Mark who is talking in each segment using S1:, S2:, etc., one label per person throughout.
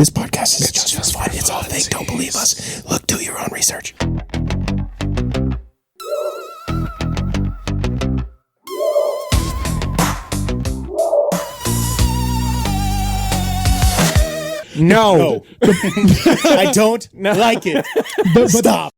S1: This podcast is just as fun. It's all fake. Don't believe us. Look, do your own research. No. I don't like it. Stop.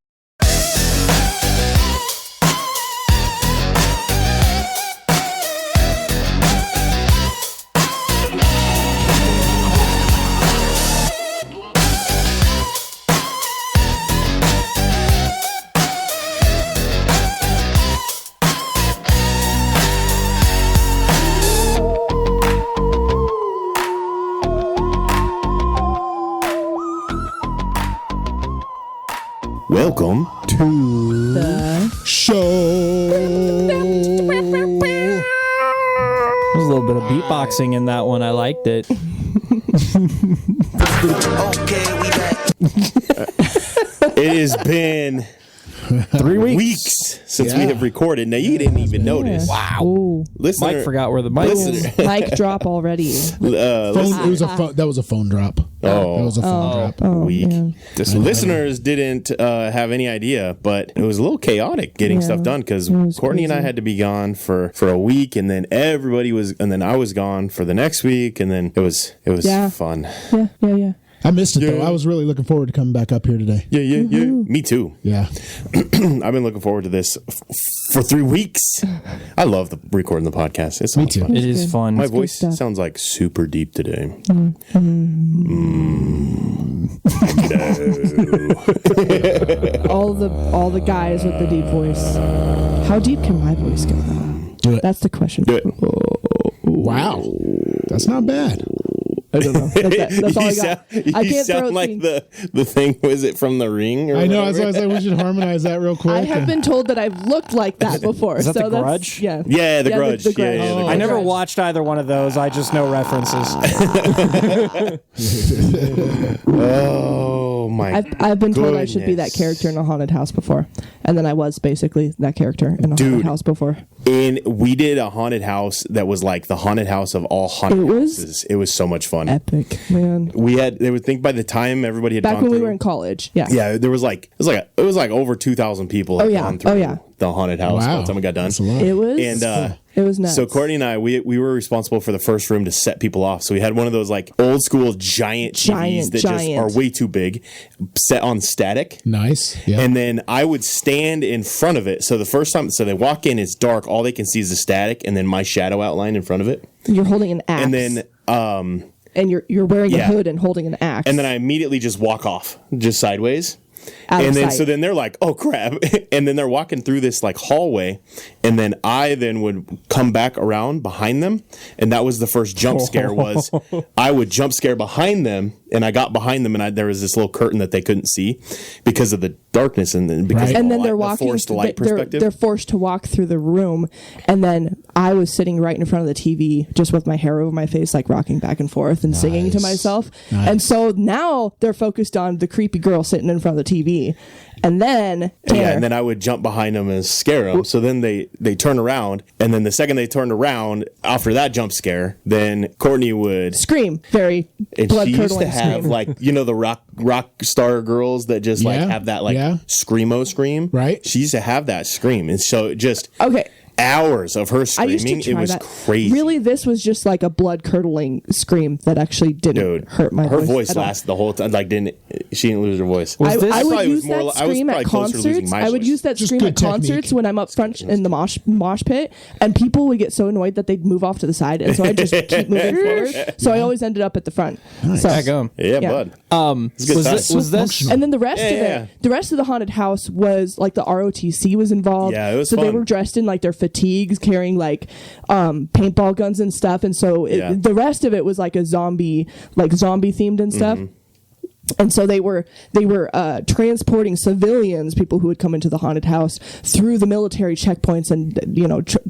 S1: Welcome to
S2: the
S1: show.
S3: There's a little bit of beatboxing in that one. I liked it.
S1: Okay, we back. It has been
S3: 3
S1: weeks since we have recorded. Now, you didn't even notice.
S3: Wow.
S2: Ooh.
S1: Listener,
S3: Mike forgot where the mic is.
S2: Mic drop already.
S4: That was a phone drop.
S1: Oh.
S4: It was a phone drop.
S1: Weak.
S2: Man.
S1: So listeners didn't have any idea, but it was a little chaotic getting stuff done because Courtney and I had to be gone for a week, and then then I was gone for the next week, and then it was fun.
S2: Yeah.
S4: I missed it though. I was really looking forward to coming back up here today.
S1: Yeah. Me too.
S4: Yeah.
S1: I've been looking forward to this for 3 weeks. I love recording the podcast. It's
S4: Me too.
S1: fun.
S3: It is fun.
S1: My voice sounds like super deep today.
S2: All the guys with the deep voice. How deep can my voice go though?
S4: Do it.
S2: That's the question.
S1: Do it.
S4: Wow. That's not bad.
S2: I don't know. That's all I got. I can't throw
S1: sound like
S2: it.
S1: the thing. Was it from The Ring? Or
S4: I know.
S1: whatever?
S4: I was like, we should harmonize that real quick.
S2: I have been told that I've looked like that before.
S3: Is that
S2: so
S3: The Grudge?
S2: Yeah.
S1: Yeah, The Grudge.
S2: The Grudge.
S1: Yeah, The
S3: I never
S2: Grudge.
S3: watched either one of those. I just know references.
S1: Oh my!
S2: I've been told I should be that
S1: goodness.
S2: character in a haunted house before, and then I was basically that character in a haunted house before.
S1: And we did a haunted house that was like the hauntented house of all haunted houses. It was so much fun.
S2: Epic, man.
S1: They would think by the time everybody had
S2: Back
S1: gone
S2: when
S1: through,
S2: we were in college. Yeah.
S1: Yeah, there was like it was like over 2,000 people had gone through the haunted house by the time we got done.
S4: That's a lot.
S2: It was.
S1: And
S2: it was nuts.
S1: so Courtney and I, we were responsible for the first room to set people off. So we had one of those like old school giant TVs that just are way too big, set on static.
S4: Nice. Yeah.
S1: And then I would stand in front of it. So the first time, so they walk in, it's dark. All they can see is the static, and then my shadow outline in front of it.
S2: You're holding an axe.
S1: And then,
S2: and you're wearing a hood and holding an axe.
S1: and then I immediately just walk off, just sideways.
S2: Out
S1: And
S2: of
S1: then
S2: sight.
S1: so then they're like, oh crap. And then they're walking through this like hallway, and then I then would come back around behind them, and that was the first jump scare. Was I would jump scare behind them, and I got behind them, and there was this little curtain that they couldn't see because of the darkness and then because of
S2: and
S1: the
S2: then they're
S1: the
S2: walking.
S1: forced light
S2: They're
S1: perspective.
S2: forced to walk through the room, and then I was sitting right in front of the TV, just with my hair over my face, like rocking back and forth and singing to myself.
S4: Nice.
S2: And so now they're focused on the creepy girl sitting in front of the TV, and then
S1: And then I would jump behind them and scare them. So then they turn around, and then the second they turned around after that jump scare, then Courtney would
S2: scream, very
S1: and
S2: blood
S1: she used to
S2: curdling
S1: have
S2: scream.
S1: like the rock star girls that just like have that like screamo scream.
S4: Right.
S1: She used to have that scream, and so just
S2: Okay.
S1: hours of her
S2: I used to
S1: screaming.
S2: try
S1: It was
S2: that.
S1: crazy.
S2: Really, this was just like a blood curdling scream that actually didn't
S1: Dude,
S2: hurt my
S1: her
S2: voice.
S1: voice
S2: at all.
S1: lasted the whole time. Like she didn't lose her voice.
S2: I would
S1: probably
S2: use
S1: was more
S2: that
S1: li- I was
S2: scream at
S1: probably closer to losing
S2: concerts.
S1: my
S2: I would
S1: voice.
S2: use that
S4: Just
S2: scream
S4: good
S2: at
S4: technique.
S2: concerts when I'm up front in the mosh pit, and people would get so annoyed that they'd move off to the side, and so I just keep moving forward. So I always ended up at the front. So,
S3: Back home.
S1: Yeah,
S2: Yeah.
S1: bud.
S3: Was
S1: good
S3: this,
S1: times.
S3: was this
S2: and then the rest of
S1: Yeah.
S2: it, the rest of the haunted house was like the ROTC was involved.
S1: Yeah, it was
S2: so they
S1: fun.
S2: were dressed in like their fatigues, carrying like paintball guns and stuff, and so the rest of it was like zombie themed and stuff. And so they were transporting civilians, people who would come into the haunted house, through the military checkpoints, and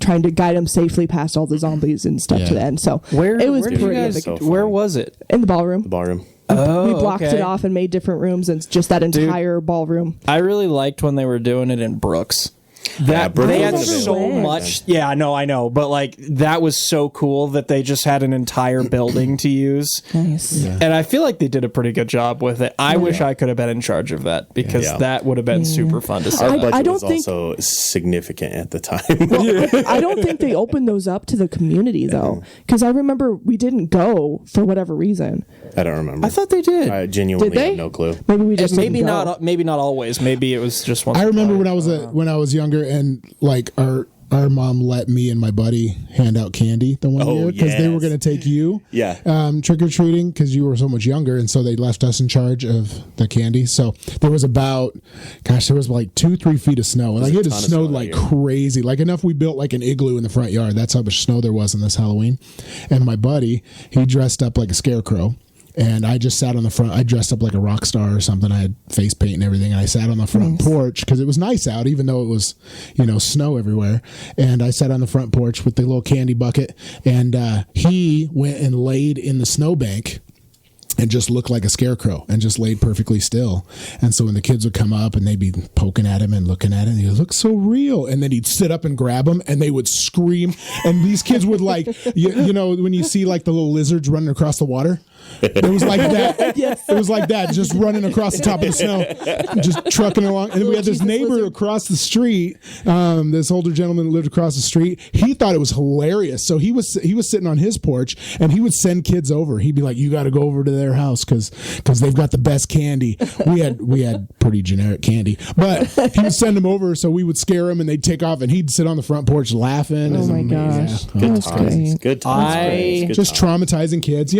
S2: trying to guide them safely past all the zombies and stuff to the end. So it was
S3: did you
S2: pretty
S3: guys-
S2: epic.
S1: So fun.
S3: where was it?
S2: In the ballroom.
S1: The ballroom.
S3: Oh,
S2: We blocked
S3: okay.
S2: it off and made different rooms, and just that entire ballroom.
S3: I really liked when they were doing it in Brooks. That
S1: Burger
S3: they had
S1: wasn't
S3: so
S1: available back
S3: much. Yeah, I know, but like that was so cool that they just had an entire building to use.
S2: Nice.
S3: And I feel like they did a pretty good job with it. I wish I could have been in charge of that because
S1: Yeah.
S3: that would have been super fun to see.
S1: Our
S2: I
S1: budget
S2: don't
S1: was
S2: think-
S1: also significant at the time.
S2: I don't think they opened those up to the community though, because I remember we didn't go for whatever reason.
S1: I don't remember.
S3: I thought they did.
S1: I genuinely
S2: Did they?
S1: have no clue.
S2: Maybe we just
S3: maybe
S2: didn't go.
S3: not. Maybe not always. Maybe it was just once.
S4: I
S3: or
S4: remember
S3: twice.
S4: when I was younger, and like our mom let me and my buddy hand out candy the one year because they were
S1: yes.
S4: going to take you
S1: Yeah.
S4: trick or treating because you were so much younger, and so they left us in charge of the candy. So there was about, there was like 2-3 feet of snow, and like it
S1: a
S4: had
S1: ton of
S4: snowed
S1: snow
S4: like
S1: that year.
S4: crazy, like enough we built like an igloo in the front yard. That's how much snow there was on this Halloween. And my buddy, he dressed up like a scarecrow. And I just sat on the front. I dressed up like a rock star or something. I had face paint and everything. And I sat on the front porch because it was nice out, even though it was, snow everywhere. And I sat on the front porch with the little candy bucket. And he went and laid in the snowbank and just looked like a scarecrow and just laid perfectly still. And so when the kids would come up and they'd be poking at him and looking at him, he would look so real. And then he'd sit up and grab them and they would scream. And these kids would like, when you see like the little lizards running across the water, it was like that.
S2: Yes.
S4: It was like that, just running across the top of the snow, just trucking along. And we had this
S2: Jesus
S4: neighbor
S2: lizard.
S4: across the street, this older gentleman that lived across the street. He thought it was hilarious. So he was sitting on his porch and he would send kids over. He'd be like, you got to go over to their house because they've got the best candy. We had pretty generic candy, but he would send them over so we would scare him and they'd take off and he'd sit on the front porch laughing.
S2: Oh my
S4: Yeah.
S2: gosh.
S1: Good
S2: That's
S1: times.
S2: great.
S1: Good times. Good
S4: Just
S1: times.
S4: traumatizing kids,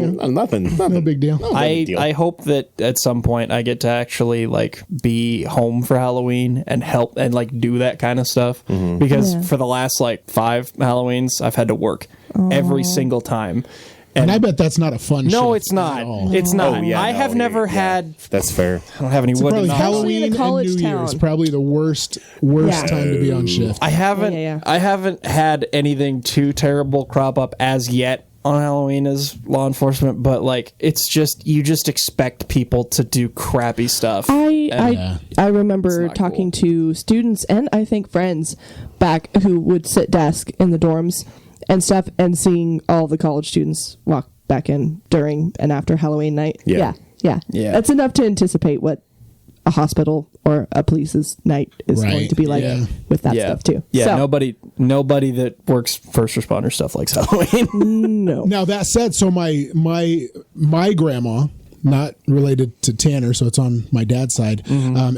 S1: Nothing.
S4: no big deal.
S3: I hope that at some point I get to actually like be home for Halloween and help and like do that kind of stuff because for the last like 5 Halloweens I've had to work every single time.
S4: And I bet that's not a fun
S3: No,
S4: shift
S3: it's not.
S4: at all.
S3: It's not.
S1: Oh, yeah,
S3: I
S1: no,
S3: have never had.
S1: That's fair.
S3: I don't have any wood.
S4: Probably
S3: in the house.
S4: Halloween
S2: in a
S4: and
S2: college
S4: New
S2: town.
S4: Year's probably the worst
S2: Yeah.
S4: time to be on shift.
S3: I haven't.
S2: Yeah.
S3: I haven't had anything too terrible crop up as yet on Halloween as law enforcement, but like it's just you just expect people to do crappy stuff.
S2: I remember
S3: not
S2: talking to students and I think friends back who would sit desk in the dorms and stuff and seeing all the college students walk back in during and after Halloween night.
S1: Yeah.
S2: Yeah. That's enough to anticipate what a hospital or a police's night is
S4: Right,
S2: going to be like
S4: yeah.
S2: with that stuff too.
S3: Yeah,
S2: So,
S3: nobody that works first responder stuff likes Halloween.
S2: no.
S4: Now that said, so my grandma, not related to Tanner, so it's on my dad's side.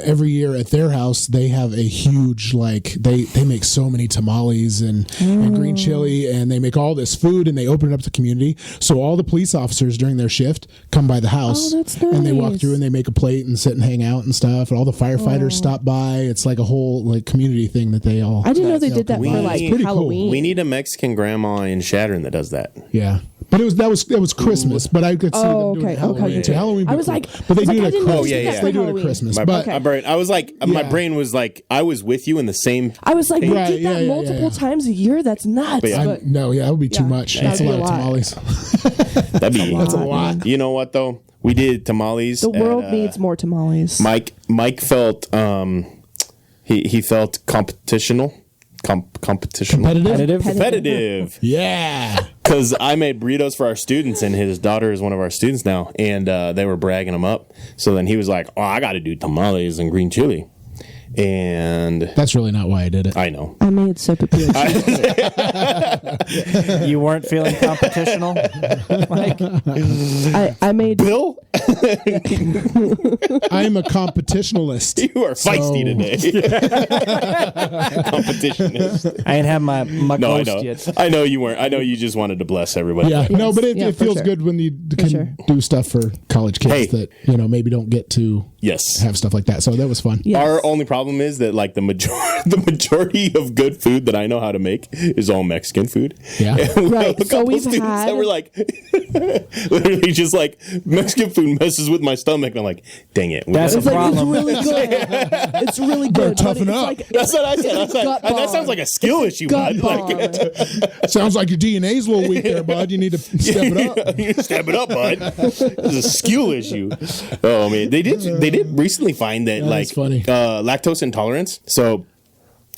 S4: Every year at their house, they have a huge they make so many tamales and green chili, and they make all this food, and they open it up to the community. So all the police officers during their shift come by the house,
S2: Oh, that's
S4: and they walk
S2: nice.
S4: through and they make a plate and sit and hang out and stuff. And all the firefighters stop by. It's like a whole community thing that they all.
S2: I didn't know they did that
S1: We-
S2: for like
S1: It's
S4: pretty cool.
S2: Halloween.
S1: We need a Mexican grandma in Shattern that does that.
S4: Yeah. But that was Christmas, but I could see them doing it Halloween.
S2: okay.
S4: Halloween,
S2: I was like,
S4: but they do
S2: I
S4: it at
S2: didn't know
S4: Christmas.
S2: they did that for
S4: They do it at
S2: Halloween.
S4: Christmas.
S1: My,
S4: But
S1: my brain, I was like, my
S4: Yeah.
S1: brain was like, I was with you in the same.
S2: I was like, we
S4: Right,
S2: did that
S4: yeah,
S2: multiple times a year. That's nuts.
S1: But yeah.
S2: But
S4: no, yeah, that would be too
S2: Yeah,
S4: much.
S2: that'd
S4: That's a
S2: be
S4: lot
S2: a
S4: of
S2: lot.
S4: tamales.
S1: That'd be
S4: That's a lot.
S1: You know what though? We did tamales.
S2: the world
S1: at,
S2: needs more tamales.
S1: Mike felt he felt competitional. Competitive.
S4: Yeah.
S1: Because I made burritos for our students, and his daughter is one of our students now, and they were bragging him up. So then he was like, "Oh, I got to do tamales and green chili," and
S4: That's really not why I did it.
S1: I know.
S2: I made sopapilla.
S3: You weren't feeling competitional, Mike?
S2: I made
S1: Bill,
S4: I'm a competitionalist.
S1: you are feisty
S4: So-
S1: today. Competitionist.
S3: I ain't had my
S1: No, I
S3: ghost
S1: know.
S3: yet.
S1: I know you weren't. I know you just wanted to bless everybody.
S4: Yeah, no, but
S2: Yeah,
S4: it
S2: for
S4: feels
S2: sure.
S4: good when you can
S2: sure.
S4: do stuff for college kids
S1: Hey.
S4: that maybe don't get to
S1: Yes.
S4: have stuff like that. So that was fun.
S2: Yes.
S1: Our only problem is that like the majority of good food that I know how to make is all Mexican food.
S4: Yeah.
S1: And we
S2: Right,
S1: have a
S2: so
S1: couple
S2: we've
S1: students
S2: had-
S1: that were like, literally just like Mexican food messes with my stomach, and I'm like, dang it.
S3: That's
S2: It's
S3: a
S2: like
S3: problem.
S2: it's really good. It's really good. but
S4: toughen
S2: it's
S4: up.
S2: like-
S1: That's what I said. I was like,
S2: Gut
S1: that sounds
S2: bomb.
S1: like a skill issue,
S2: Gut
S1: bud. Like,
S2: bomb.
S4: Sounds like your DNA's a little weak there, bud. You need to step it up.
S1: you step it up, bud. It's a skill issue. Oh man, they did recently find that
S4: That's
S1: like
S4: funny.
S1: lactose intolerance. So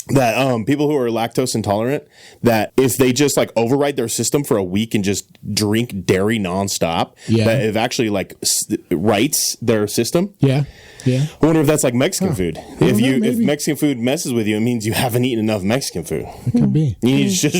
S1: that people who are lactose intolerant, that if they just like override their system for a week and just drink dairy nonstop, that it actually like rights their system.
S4: Yeah.
S1: I wonder if that's like Mexican food. If Mexican food messes with you, it means you haven't eaten enough Mexican food.
S4: It could be.
S1: You need to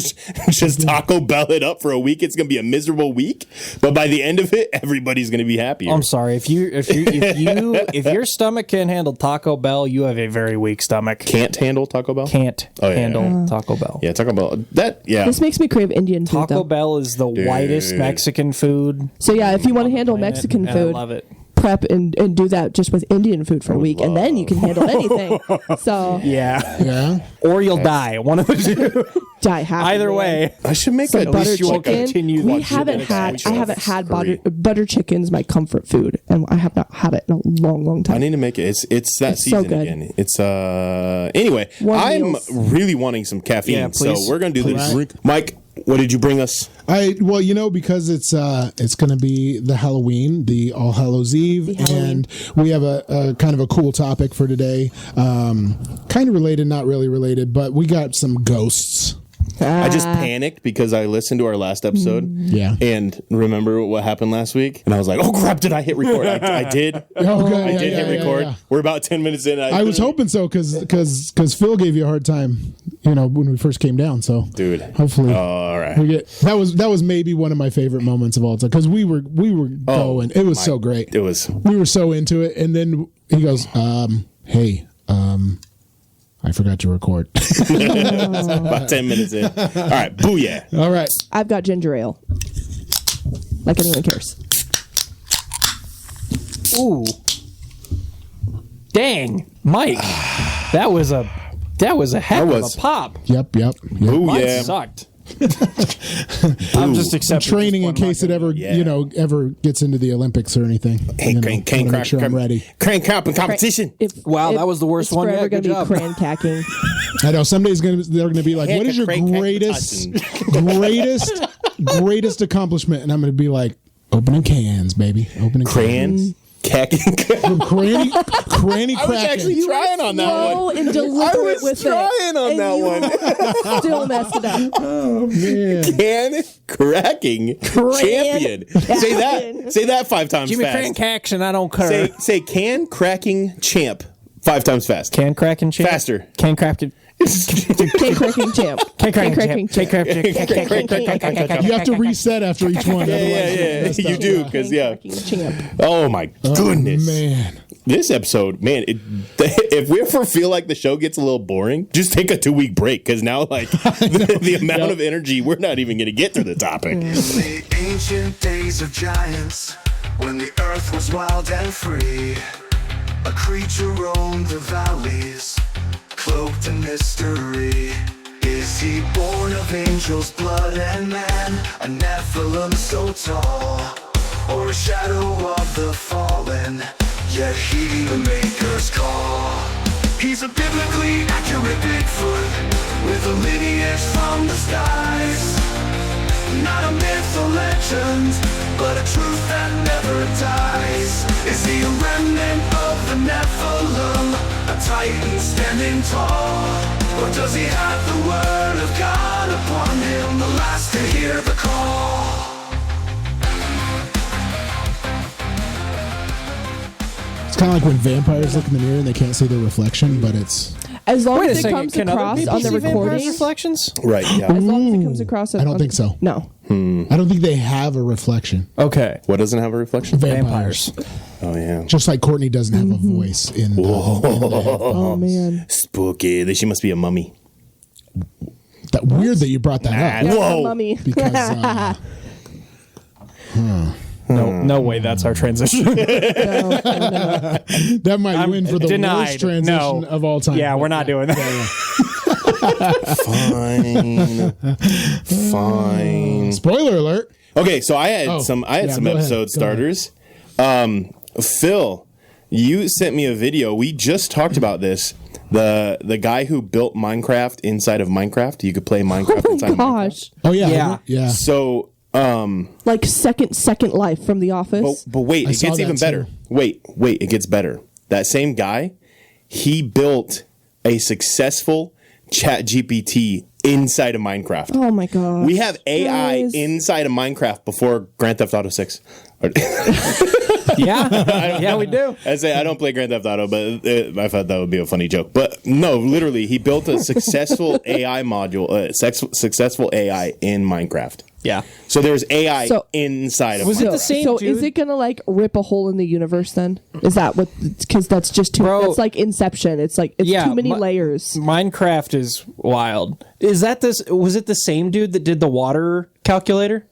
S1: just Taco Bell it up for a week. It's gonna be a miserable week, but by the end of it, everybody's gonna be happy.
S3: I'm sorry if your stomach can't handle Taco Bell, you have a very weak stomach.
S1: Can't handle Taco Bell.
S3: Can't handle Taco Bell.
S1: Yeah, Taco Bell.
S2: This makes me crave Indian food.
S3: Taco
S2: though.
S3: Bell is the whitest Mexican food.
S2: So yeah, if you want to handle Mexican food,
S3: I love it.
S2: prep and do that just with Indian food for a week, and then you can handle anything. So
S3: yeah, or you'll die. One of the two.
S2: Die happy.
S3: Either way,
S1: I should make
S2: some
S1: a
S2: butter
S1: dish like
S2: chicken. I haven't had butter chicken's my comfort food, and I have not had it in a long time.
S1: I need to make it. It's that season
S2: so good.
S1: again. It's anyway. I'm really wanting some caffeine, so we're gonna do this. Mike, what did you bring us?
S4: Because it's going to be the Halloween, the All Hallows Eve, and we have a kind of a cool topic for today. Kind of related, not really related, but we got some ghosts.
S1: I just panicked because I listened to our last episode. And remember what happened last week? And I was like, oh crap, did I hit record? I did. I did hit record. Yeah. We're about 10 minutes in.
S4: I was hoping so because Phil gave you a hard time, when we first came down. So,
S1: dude,
S4: hopefully,
S1: all right.
S4: That was maybe one of my favorite moments of all time because we were going. It was so great. We were so into it, and then he goes, "Hey, I forgot to record."
S1: About 10 minutes in. All right, booyah.
S4: All right.
S2: I've got ginger ale. Like anyone cares.
S3: Ooh. Dang, Mike. That was a heck of a pop.
S4: Yep.
S1: Booyah.
S3: Sucked. I'm just accepting
S4: training in case it ever gets into the Olympics or anything.
S1: Make sure I'm ready. Crank up in competition.
S3: That was the worst one yet.
S2: Good job. Cran cacking.
S4: I know. Someday they're going to be like, "What is your greatest accomplishment?" And I'm going to be like, "Opening cans, baby. Opening
S1: cans." Cacking.
S4: Cranny cracking.
S1: I was actually trying on that one.
S2: And deliberate with
S1: trying on that
S2: one. Still messed it up.
S4: Oh man.
S1: Can cracking champion. Say that 5 times
S3: Give me
S1: fast.
S3: cran cacks and I don't care.
S1: Say can cracking champ 5 times fast.
S3: Can cracking champ.
S1: Faster.
S3: Can cracking.
S2: Can cracking champ.
S3: Can cracking champ.
S4: You have to reset after each one.
S1: Yeah. You do because Oh my goodness,
S4: man.
S1: This episode, man. If we ever feel like the show gets a little boring, just take a 2-week break because now, like the amount of energy, we're not even going to get through the topic.
S5: In the ancient days of giants, when the earth was wild and free, a creature roamed the valleys, cloaked in mystery. Is he born of angels' blood and man, a Nephilim so tall, or a shadow of the fallen, yet he the maker's call? He's a biblically accurate Bigfoot, with a lineage from the skies. Not a myth or legend, but a truth that never dies. Is he a remnant of the Nephilim, a titan standing tall? Or does he have the word of God upon him, the last to hear the call?
S4: It's kind of like when vampires look in the mirror and they can't see their reflection, but it's...
S2: As long as it comes across on the recording.
S3: Reflections?
S1: Right, yeah.
S2: As long as it comes across.
S4: I don't think so.
S2: No.
S4: I don't think they have a reflection.
S3: Okay.
S1: What doesn't have a reflection?
S4: Vampires.
S1: Oh, yeah.
S4: Just like Courtney doesn't have a voice in the...
S2: Oh, man.
S1: Spooky. She must be a mummy.
S4: That weird that you brought that up.
S1: Whoa.
S2: Mummy.
S4: Because...
S3: No way that's our transition.
S2: No.
S4: That might win for the worst transition of all time.
S3: Yeah, we're not doing that.
S1: Fine.
S4: Spoiler alert.
S1: Okay, so I had some episode starters. Phil, you sent me a video. We just talked about this. The guy who built Minecraft inside of Minecraft. You could play Minecraft inside of Minecraft.
S4: Oh yeah.
S1: So
S2: like second life from The Office.
S1: But wait, it gets even better. Wait, it gets better. That same guy, he built a successful Chat GPT inside of Minecraft.
S2: Oh my god.
S1: We have AI
S2: Guys.
S1: inside of Minecraft before Grand Theft Auto 6.
S3: Yeah, we do.
S1: I say I don't play Grand Theft Auto, but I thought that would be a funny joke. But no, literally, he built a successful AI module, successful AI in Minecraft.
S3: Yeah.
S1: So there's AI
S2: So-
S1: inside of
S3: Was
S1: Minecraft.
S3: it the same
S2: So
S3: dude?
S2: is it gonna like rip a hole in the universe then? Is that what? Because that's just too.
S3: Bro.
S2: That's like Inception. It's like it's too many layers.
S3: Minecraft is wild. Is that this? Was it the same dude that did the water calculator?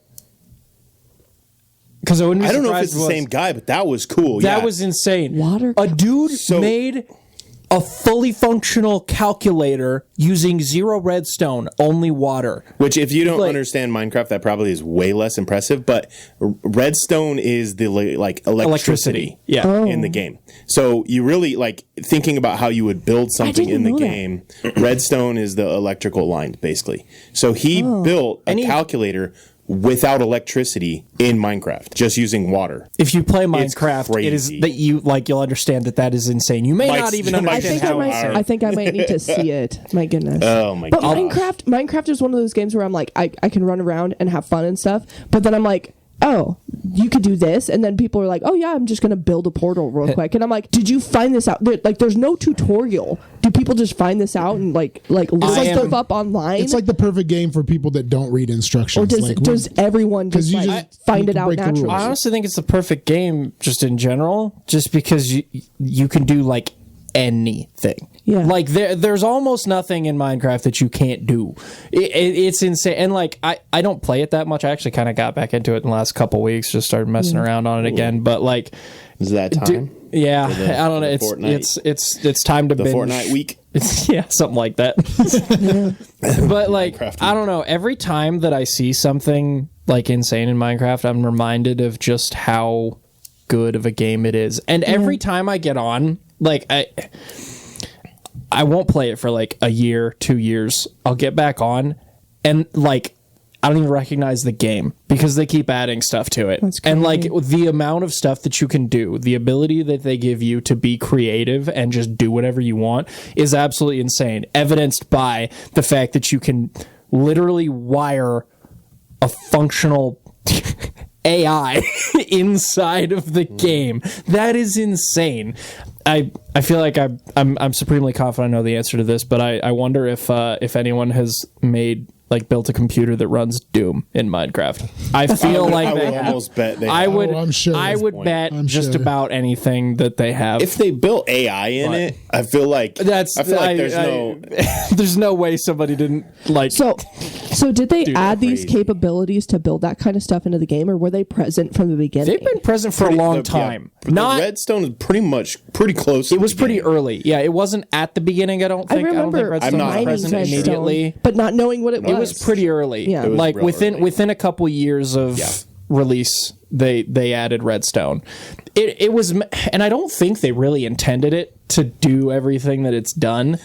S3: Because I
S1: I don't know if it's the same guy, but that was cool.
S3: That
S1: yeah.
S3: was insane.
S2: Water
S3: A dude
S1: So-
S3: made a fully functional calculator using 0 redstone, only water.
S1: Which, if you don't
S3: Like-
S1: understand Minecraft, that probably is way less impressive. But redstone is the electricity
S3: Yeah.
S1: in the game. So you really like thinking about how you would build something
S2: didn't
S1: in the
S2: know that.
S1: game. Redstone is the electrical line, basically. So he built a calculator without electricity in Minecraft, just using water.
S3: If you play
S1: It's
S3: Minecraft, it is
S1: crazy.
S3: that you'll understand that is insane. You may
S1: Mike's-
S3: not even
S1: Mike's
S2: I
S3: understand
S2: think I
S3: how
S2: might.
S3: insane.
S2: I think I might need to see it. My goodness.
S1: Oh my
S2: But
S1: god!
S2: Minecraft is one of those games where I'm like, I can run around and have fun and stuff. But then I'm like, oh, you could do this, and then people are like, oh yeah, I'm just gonna build a portal real quick, and I'm like, did you find this out? There's no tutorial. Do people just find this out and like look stuff up online?
S4: It's like the perfect game for people that don't read instructions.
S2: or does
S4: like,
S2: does everyone
S4: 'cause
S2: just
S4: you
S2: like
S4: just-
S2: find
S4: you
S2: it
S4: can
S2: out
S4: break the
S2: naturally?
S4: rules.
S3: I honestly think it's the perfect game just in general, just because you can do like anything.
S2: Yeah.
S3: Like there's almost nothing in Minecraft that you can't do. It's insane. And like I don't play it that much. I actually kind of got back into it in the last couple weeks. Just started messing around on it again. But like,
S1: Is that time?
S3: yeah,
S1: the-
S3: I don't know.
S1: for the Fortnite-
S3: It's time to
S1: The
S3: binge.
S1: Fortnite week.
S3: Yeah, something like that. But like,
S1: Minecraft.
S3: I don't know. Every time that I see something like insane in Minecraft, I'm reminded of just how good of a game it is. And every time I get on, like I won't play it for like a year, 2 years. I'll get back on and like I don't even recognize the game because they keep adding stuff to it.
S2: That's
S3: And like
S2: crazy.
S3: the amount of stuff that you can do, the ability that they give you to be creative and just do whatever you want is absolutely insane. Evidenced by the fact that you can literally wire a functional AI inside of the game. That is insane. I feel like I'm supremely confident I know the answer to this, but I wonder if anyone has built a computer that runs Doom in Minecraft. I feel like
S1: I
S3: they
S1: would
S3: have.
S1: almost bet they
S3: I
S1: have.
S3: would.
S4: Oh, I'm sure.
S3: I would
S1: Point.
S3: bet
S4: I'm
S3: just
S4: sure.
S3: about anything that they have.
S1: If they built AI in
S3: But-
S1: it, I feel like
S3: there's no way somebody didn't like.
S2: So did they
S1: Dude,
S2: add these
S1: crazy.
S2: capabilities to build that kind of stuff into the game, or were they present from the beginning?
S3: They've been present for a long time.
S1: The
S3: Not.
S1: Redstone is pretty close.
S3: It was pretty early. Yeah, it wasn't at the beginning. I don't
S2: I
S3: think.
S2: remember
S3: I don't think Redstone
S1: I'm not
S3: was
S2: mining
S3: present
S2: Redstone,
S3: immediately.
S2: but not knowing what it was.
S3: It was pretty early.
S2: Yeah. It
S1: was
S3: like
S1: real early.
S3: within a couple years of release, they added Redstone. It was, and I don't think they really intended it to do everything that it's done.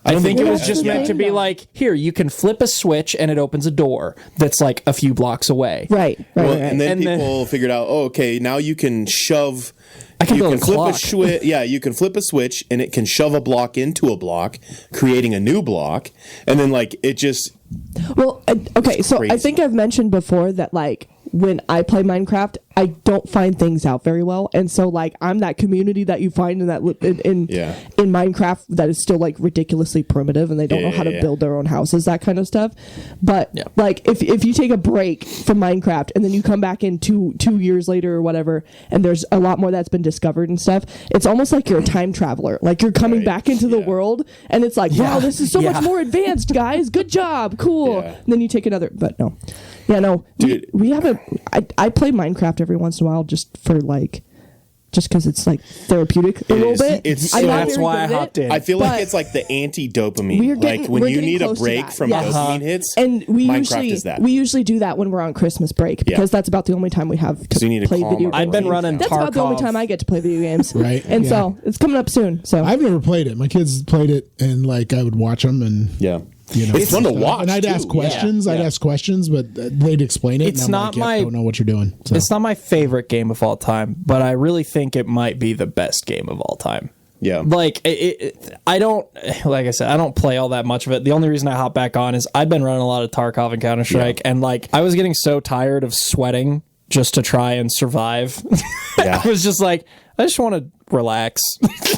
S3: I think it was just meant to be like, here, you can flip a switch and it opens a door that's like a few blocks away.
S2: Right.
S1: Well,
S2: right.
S1: and then
S3: And then-
S1: people figured out, oh, okay, now you can shove.
S3: I can
S1: you
S3: build
S1: can
S3: a
S1: flip
S3: clock.
S1: a switch. Yeah, you can flip a switch, and it can shove a block into a block, creating a new block, and then like it just.
S2: Well, okay, so I
S1: crazy.
S2: think I've mentioned before that like when I play Minecraft, I don't find things out very well, and so like I'm that community that you find in that in Minecraft that is still like ridiculously primitive, and they don't know how to build their own houses, that kind of stuff. But like if you take a break from Minecraft and then you come back in two years later or whatever, and there's a lot more that's been discovered and stuff, it's almost like you're a time traveler. Like you're coming back into the world, and it's like, wow, this is so much more advanced, guys. Good job, cool.
S1: Yeah.
S2: And then you take another, but no. Yeah, no.
S1: Dude.
S2: We haven't. I play Minecraft every once in a while just for like, just because it's like therapeutic a little
S1: is.
S2: bit.
S1: It's
S2: I'm
S1: so-
S2: not
S3: That's
S2: very
S3: why
S2: good
S3: I
S2: at it,
S3: hopped in.
S1: I feel
S2: but
S1: like it's like the anti-dopamine.
S2: we're getting-
S1: Like when
S2: we're
S1: you
S2: getting
S1: need a
S2: close to
S1: break
S2: that.
S1: from
S2: Yes.
S1: dopamine hits,
S2: And
S1: Minecraft
S2: we
S1: is
S2: usually
S1: that.
S2: do that when we're on Christmas break because that's about the only time we have to
S1: So you need to
S2: play
S1: calm
S2: video
S1: our
S2: games.
S3: I've been running
S2: That's about the only
S3: Tarkov.
S2: time I get to play video games.
S4: Right,
S2: And
S4: yeah.
S2: so it's coming up soon. So
S4: I've never played it. My kids played it, and like I would watch them, and
S1: yeah,
S4: you know,
S1: it's fun to watch.
S4: And I'd
S1: too.
S4: ask questions.
S1: Yeah.
S4: I'd ask questions, but they'd explain it.
S3: It's
S4: and I'm
S3: not
S4: like,
S3: my-
S4: I don't know what you're doing. So.
S3: It's not my favorite game of all time, but I really think it might be the best game of all time.
S1: Yeah.
S3: Like, I don't, like I said, I don't play all that much of it. The only reason I hop back on is I've been running a lot of Tarkov and Counter-Strike, and like, I was getting so tired of sweating just to try and survive.
S1: Yeah.
S3: I was just like, I just want to relax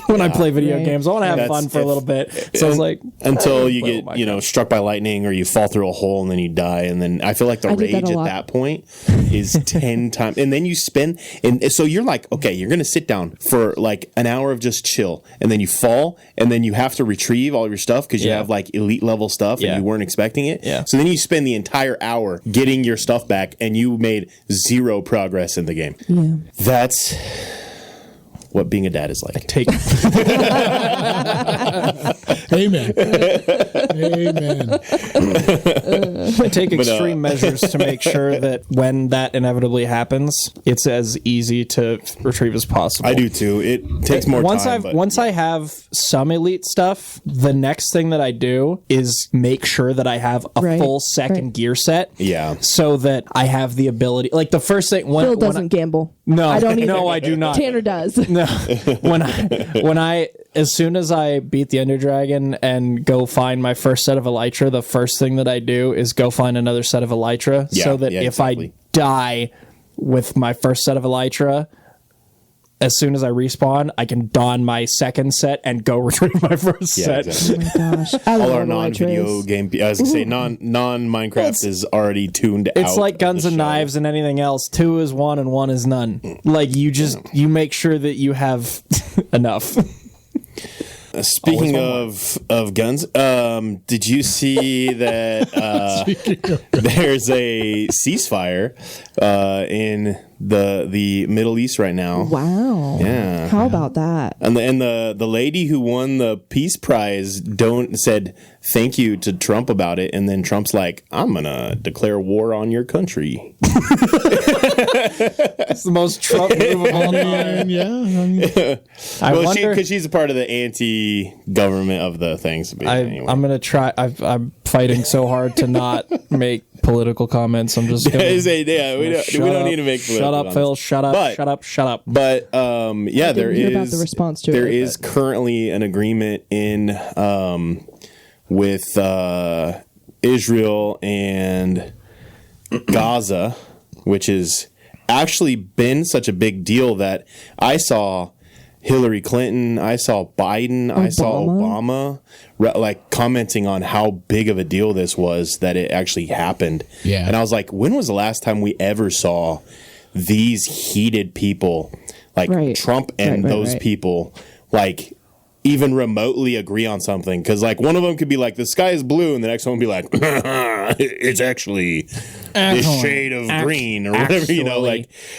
S3: when I play video games. I want to have fun for a little bit. So I was like,
S1: until you get, struck by lightning or you fall through a hole and then you die. And then I feel like the rage at that point is 10 times. And then you spend, and so you're like, okay, you're going to sit down for like an hour of just chill. And then you fall and then you have to retrieve all your stuff because you have like elite level stuff and you weren't expecting it.
S3: Yeah.
S1: So then you spend the entire hour getting your stuff back and you made zero progress in the game.
S2: Yeah.
S1: That's what being a dad is like.
S4: Amen. Amen.
S3: I take extreme measures to make sure that when that inevitably happens, it's as easy to retrieve as possible.
S1: I do too. It takes more time.
S3: Once I have some elite stuff, the next thing that I do is make sure that I have a full second gear set.
S1: Yeah.
S3: So that I have the ability. Like the first thing
S2: Phil doesn't gamble.
S3: No,
S2: I don't either.
S3: No, I do not.
S2: Tanner does.
S3: No. As soon as I beat the Ender Dragon and go find my first set of Elytra, the first thing that I do is go find another set of Elytra, so that if I die with my first set of Elytra, as soon as I respawn, I can don my second set and go retrieve my first set.
S1: Exactly.
S2: Oh my gosh.
S1: All our non-video game, I was going to say, non-Minecraft is already tuned out.
S3: It's like Guns and Knives and anything else. 2 is 1 and 1 is none. Like, you make sure that you have enough.
S1: Speaking of guns, did you see that there's a ceasefire in the Middle East right now?
S2: Wow.
S1: Yeah.
S2: How about that?
S1: And the lady who won the Peace Prize said thank you to Trump about it, and then Trump's like, I'm gonna declare war on your country.
S3: It's the most Trump move of all time.
S1: Because she's a part of the anti-government of the things. Anyway.
S3: I'm gonna try. I'm fighting so hard to not make political comments. I'm just gonna
S1: we don't need to make political
S3: shut up,
S1: comments.
S3: Phil. Shut up. Shut up.
S1: But there is
S2: about the response to it,
S1: currently an agreement in with Israel and Gaza, which has actually been such a big deal that I saw Hillary Clinton, I saw Biden, I saw Obama like commenting on how big of a deal this was that it actually happened.
S4: Yeah.
S1: And I was like, when was the last time we ever saw these heated people like Trump and those people like even remotely agree on something? Because like one of them could be like the sky is blue and the next one would be like it's actually this shade of green or whatever,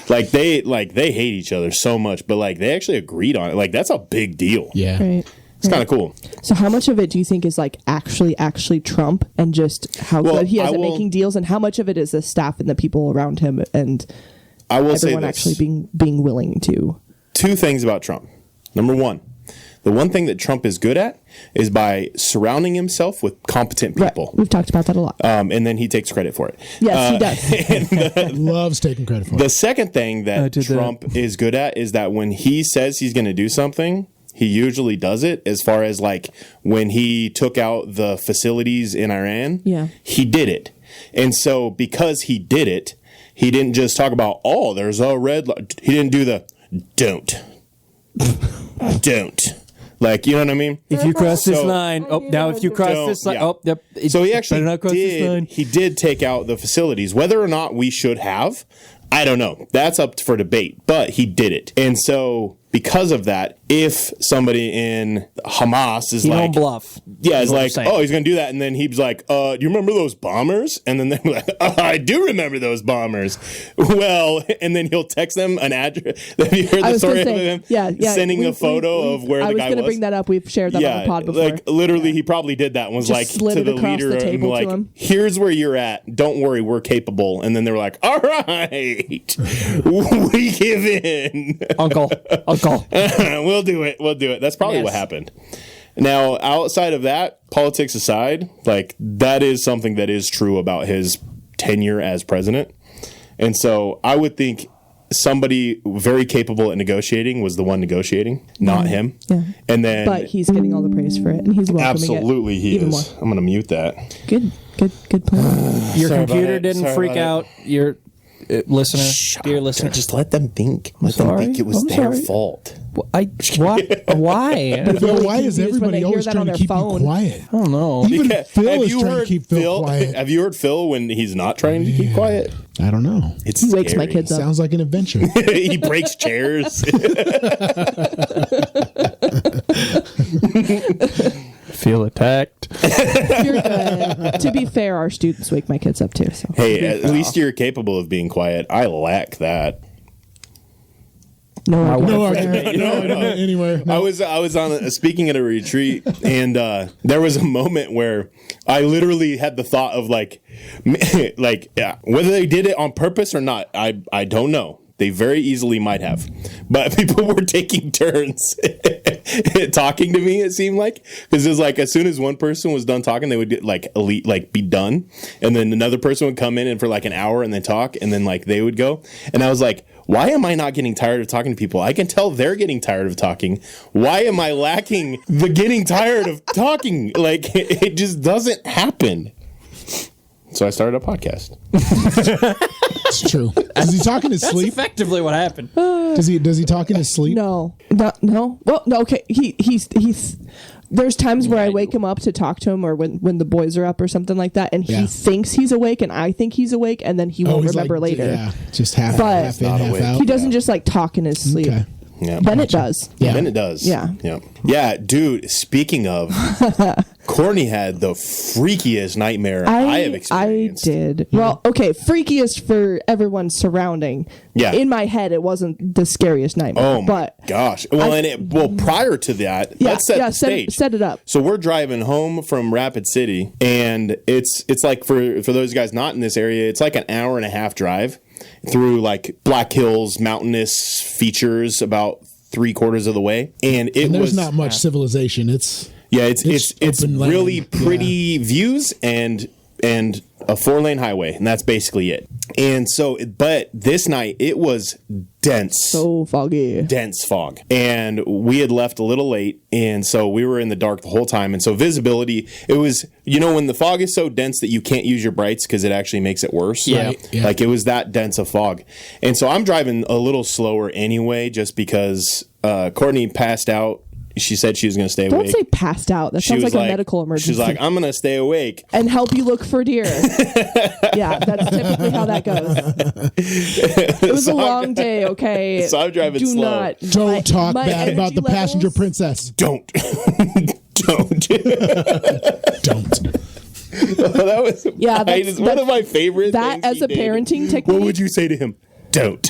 S1: like they hate each other so much, but like they actually agreed on it. Like that's a big deal. It's kind of cool.
S2: So how much of it do you think is like actually Trump and just how good he is at making deals, and how much of it is the staff and the people around him and everyone actually being willing to?
S1: 2 things about Trump. Number 1, the one thing that Trump is good at is by surrounding himself with competent people.
S2: Right. We've talked about that a lot.
S1: And then he takes credit for it.
S2: Yes, he does.
S4: Loves taking credit for it.
S1: The second thing that Trump is good at is that when he says he's going to do something, he usually does it. As far as like when he took out the facilities in Iran, he did it. And so because he did it, he didn't just talk about, there's a red light. He didn't do the don't. Like, you know what I mean?
S3: If you cross this line, if you cross this line,
S1: So he actually did take out the facilities. Whether or not we should have, I don't know. That's up for debate, but he did it. And so because of that, if somebody in Hamas is
S3: don't bluff.
S1: Yeah, it's like, he's going to do that. And then he's like, do you remember those bombers? And then they're like, I do remember those bombers. Well, and then he'll text them an address. Have you heard the story of him sending a photo of where the guy was?
S2: I was going to bring that up. We've shared that on the pod before.
S1: Like, literally, he probly did that and was like, to the leader, and like, here's where you're at. Don't worry, we're capable. And then they were like, all right, we give in.
S3: Uncle.
S1: We'll do it. That's probably what happened. Now, outside of that, politics aside, like that is something that is true about his tenure as president. And so I would think somebody very capable at negotiating was the one negotiating, not him.
S2: Yeah.
S1: And then,
S2: but he's getting all the praise for it, and he's welcoming
S1: absolutely
S2: it
S1: he
S2: even
S1: is.
S2: more.
S1: I'm gonna mute that.
S2: Good point.
S3: Your
S1: Sorry about
S3: computer
S1: it.
S3: didn't
S1: Sorry
S3: freak
S1: about
S3: out your listener,
S1: Shut
S3: dear
S1: up.
S3: listener.
S1: Just let them think. Let them
S3: sorry.
S1: think it was
S3: I'm
S1: their
S3: sorry.
S1: fault.
S3: Why? Why?
S4: Phil, why is
S2: confused when
S4: everybody
S2: they hear
S4: always
S2: that
S4: trying
S2: on
S4: to
S2: their
S4: keep
S2: phone.
S4: you quiet?
S3: I don't know.
S4: Even Phil
S1: Have
S4: is
S1: you
S4: trying to
S1: heard
S4: keep Phil quiet.
S1: Have you heard Phil when he's not trying to keep quiet?
S4: I don't know.
S1: It's
S2: He wakes my
S1: scary.
S2: kids up.
S4: Sounds like an adventure.
S1: He breaks chairs.
S3: Feel attacked.
S2: You're good. To be fair, our students wake my kids up too. So
S1: Hey, at least you're capable of being quiet. I lack that.
S2: no,
S3: I
S4: No
S3: work for
S4: argument. No argument anywhere.
S1: I was on speaking at a retreat, and there was a moment where I literally had the thought of like whether they did it on purpose or not. I don't know. They very easily might have, but people were taking turns talking to me. It seemed like, because it was like as soon as one person was done talking, they would get be done, and then another person would come in and for like an hour and then talk, and then like they would go, and I was like, why am I not getting tired of talking to people? I can tell they're getting tired of talking. Why am I lacking the getting tired of talking? Like it just doesn't happen. So I started a podcast.
S4: It's true. Does he talk in his
S3: That's
S4: sleep?
S3: effectively what happened.
S4: Does he talk in his sleep?
S2: no. Well, no. Okay, he's. There's times where I wake him up to talk to him, or when the boys are up or something like that, and
S4: Yeah.
S2: he thinks he's awake, and I think he's awake, and then he won't
S4: he's
S2: remember
S4: like,
S2: later.
S4: Yeah, just half
S2: But-
S4: in,
S1: Not
S4: half
S1: awake.
S4: out.
S2: He doesn't just like talk in his sleep.
S4: Okay.
S1: Yeah.
S2: Then it does.
S4: Yeah.
S1: Then it does.
S2: Yeah.
S1: Yeah, dude, speaking of, Courtney had the freakiest nightmare I have experienced.
S2: I did. Well, okay, freakiest for everyone surrounding.
S1: Yeah.
S2: In my head, it wasn't the scariest nightmare.
S1: Oh my
S2: but
S1: gosh. Well, prior to that, let's set the stage.
S2: Set it up.
S1: So we're driving home from Rapid City, and it's like for those guys not in this area, it's like an hour and a half drive through like Black Hills, mountainous features about 3/4 of the way, and
S4: And there's
S1: was
S4: not much civilization. It's
S1: it's
S4: open
S1: really
S4: land.
S1: pretty views and a 4-lane highway, and that's basically it. And so, but this night it was dense.
S2: So foggy.
S1: Dense fog, and we had left a little late, and so we were in the dark the whole time, and so visibility, it was, when the fog is so dense that you can't use your brights because it actually makes it worse.
S3: Yeah. Right,
S4: yeah.
S1: Like it was that dense of fog, and so I'm driving a little slower anyway, just because Courtney passed out. She said she was going to stay
S2: Don't
S1: awake.
S2: say passed out. That
S1: She
S2: sounds
S1: was
S2: like a medical emergency.
S1: She's like, I'm going to stay awake.
S2: and help you look for deer. Yeah, that's typically how that goes. It was a long day, okay?
S1: So I'm driving
S2: Do
S1: slow.
S2: not
S4: Don't talk
S2: my
S4: bad about
S2: energy
S4: the passenger
S2: levels-
S4: princess.
S1: Don't. Don't.
S4: Don't.
S1: That was
S2: Yeah,
S1: it's one of my favorite
S2: That
S1: things
S2: as
S1: he
S2: a
S1: did.
S2: parenting technique.
S1: What would you say to him? Don't.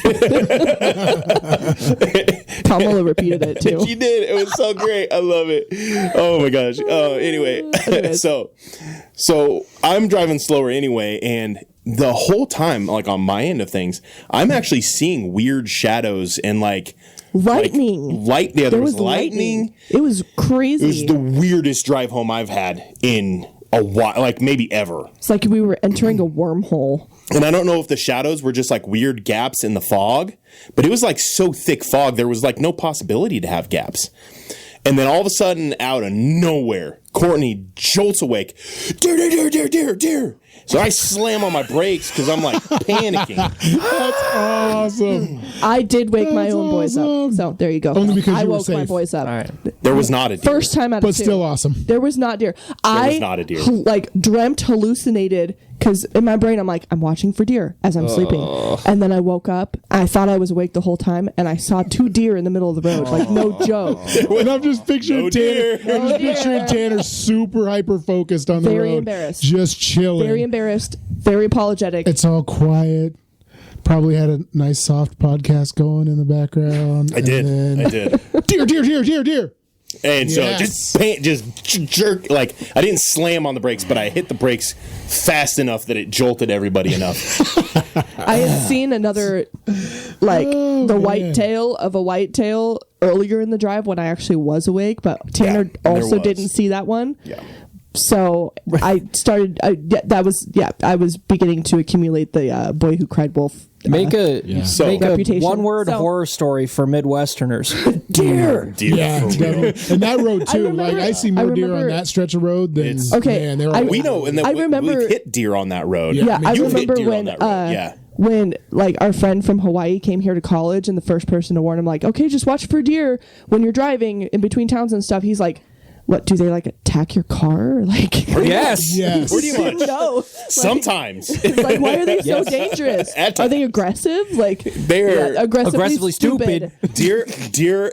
S2: Kamala repeated it too.
S1: She did. It was so great. I love it. Oh my gosh. Anyway,
S2: Anyways.
S1: so I'm driving slower anyway, and the whole time, like on my end of things, I'm actually seeing weird shadows and like
S2: Lightning.
S1: There was lightning.
S2: It was crazy.
S1: It was the weirdest drive home I've had in a while, like maybe ever.
S2: It's like we were entering a wormhole.
S1: And I don't know if the shadows were just like weird gaps in the fog, but it was like so thick fog, there was like no possibility to have gaps. And then all of a sudden, out of nowhere, Courtney jolts awake. Deer, deer, deer, deer, deer, deer. So I slam on my brakes because I'm like panicking.
S4: That's awesome.
S2: I did wake my
S4: That's
S2: own boys up.
S4: awesome.
S2: So there you go.
S4: Only because
S2: I
S4: you were
S2: woke my
S4: safe.
S2: boys up.
S3: All right.
S1: There was not a deer.
S2: First time out of
S4: But
S2: two.
S4: still awesome.
S2: There was not deer.
S1: was not a deer.
S2: Like dreamt, hallucinated, because in my brain I'm like, I'm watching for deer as I'm sleeping. And then I woke up, I thought I was awake the whole time, and I saw 2 deer in the middle of the road. Like, no joke.
S4: And I'm just picturing
S1: No
S4: Tanner.
S1: deer.
S4: I'm just picturing Tanner super hyper focused on the
S2: Very
S4: road,
S2: embarrassed.
S4: just chilling.
S2: Very embarrassed, very apologetic.
S4: It's all quiet. Probably had a nice soft podcast going in the background.
S1: I did.
S4: And
S1: I did.
S4: then, deer, deer, deer, deer, deer.
S1: And so
S4: Yes.
S1: just jerk, like I didn't slam on the brakes, but I hit the brakes fast enough that it jolted everybody enough.
S2: I had seen another, like, the
S4: man.
S2: white tail of a whitetail earlier in the drive when I actually was awake, but Tanner
S1: there
S2: also
S1: was.
S2: didn't see that one.
S1: Yeah.
S2: So I was beginning to accumulate the boy who cried wolf
S3: Make a
S2: Reputation.
S3: one-word
S2: So-
S3: horror story for Midwesterners. Deer.
S4: Yeah, definitely. And that road too.
S2: remember-
S4: I see more deer on
S2: remember-
S4: that stretch of road than
S2: Okay,
S4: Man, they were
S1: We know, and then
S2: I remember-
S1: we've hit deer on that road.
S2: Yeah, I
S1: You've hit
S2: remember
S1: deer on
S2: when
S1: that road. Yeah.
S2: when like our friend from Hawaii came here to college, and the first person to warn him, like, okay, just watch for deer when you're driving in between towns and stuff. He's like, what, do they like attack your car? Or, like,
S3: Yes.
S4: Yes.
S1: Pretty much.
S2: no.
S1: Sometimes.
S2: It's like, why are they so dangerous?
S1: At
S2: Are they aggressive? Like,
S1: They're
S2: aggressively stupid.
S1: deer.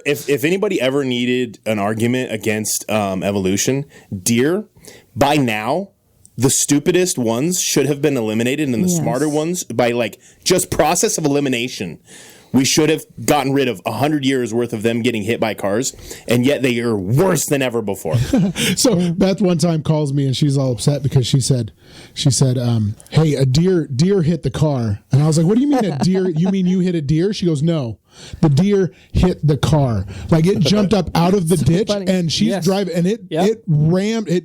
S1: If anybody ever needed an argument against evolution, deer, by now, the stupidest ones should have been eliminated, and the
S2: Yes.
S1: smarter ones, by like just process of elimination, we should have gotten rid of 100 years worth of them getting hit by cars, and yet they are worse than ever before.
S4: So Beth one time calls me and she's all upset because she said, hey, a deer hit the car. And I was like, what do you mean a deer? You mean you hit a deer? She goes, no, the deer hit the car. Like it jumped up out of the ditch
S2: funny.
S4: and she's
S3: Yes.
S4: driving and it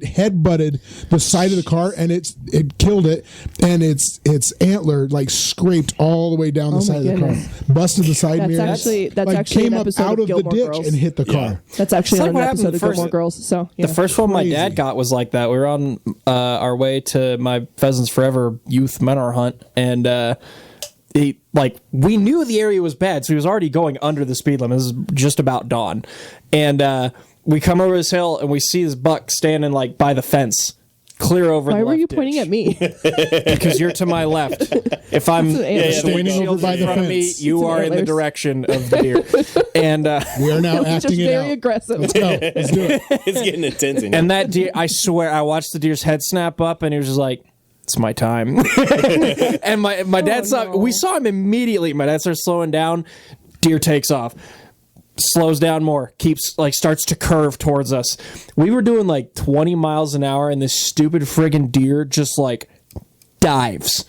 S4: headbutted the side of the car and it killed it. And its antler like scraped all the way down the side of the
S2: goodness.
S4: car, busted the side
S2: That's
S4: mirror.
S2: actually
S4: came
S2: an
S4: up
S2: episode
S4: out
S2: of
S4: of the
S2: Gilmore
S4: ditch
S2: Girls.
S4: and hit the car.
S2: That's actually
S3: It's like
S2: on
S3: what
S2: an
S3: happened
S2: episode of
S3: first-
S2: Gilmore Girls. So yeah.
S3: The first one my
S4: Crazy.
S3: dad got was like that. We were on our way to my Pheasants Forever youth menor hunt, and we knew the area was bad, so he was already going under the speed limit. This is just about dawn, and we come over this hill and we see this buck standing like by the fence, clear over.
S2: Why
S3: the
S2: were
S3: left
S2: you
S3: ditch.
S2: pointing at me?
S3: Because you're to my left. If I'm
S2: That's an antler.
S4: Standing
S3: windshield
S4: over by
S3: in
S4: the
S3: front of me,
S4: fence.
S3: you
S2: It's
S3: are in the
S2: antlers.
S3: direction of the deer, and.
S4: We are now
S2: Just
S4: acting it
S2: very
S4: out.
S2: aggressive.
S4: Let's go. Let's do it.
S1: It's getting intense. In here.
S3: And that deer, I swear, I watched the deer's head snap up, and he was just like, "It's my time." And my dad saw.
S2: no.
S3: We saw him immediately. My dad starts slowing down. Deer takes off, slows down more, starts to curve towards us. We were doing like 20 miles an hour, and this stupid friggin' deer just like dives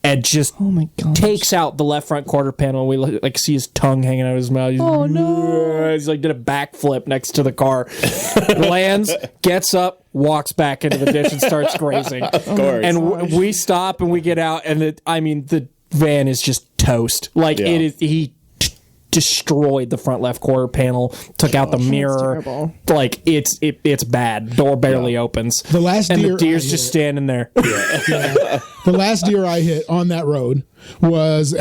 S3: and just
S2: Oh my god.
S3: takes out the left front quarter panel. We like see his tongue hanging out of his mouth. He's,
S2: Oh, no.
S3: He's like did a backflip next to the car, lands, gets up, walks back into the ditch, and starts grazing.
S1: Of course.
S3: And we stop and we get out, and the van is just toast. Like
S1: Yeah.
S3: it is. He destroyed the front left quarter panel, took out the mirror.
S2: terrible.
S3: Like it's bad. Door barely opens.
S4: The last
S3: and
S4: deer
S3: the deer's
S4: I
S3: just
S4: hit-
S3: standing there.
S4: The last deer I hit on that road was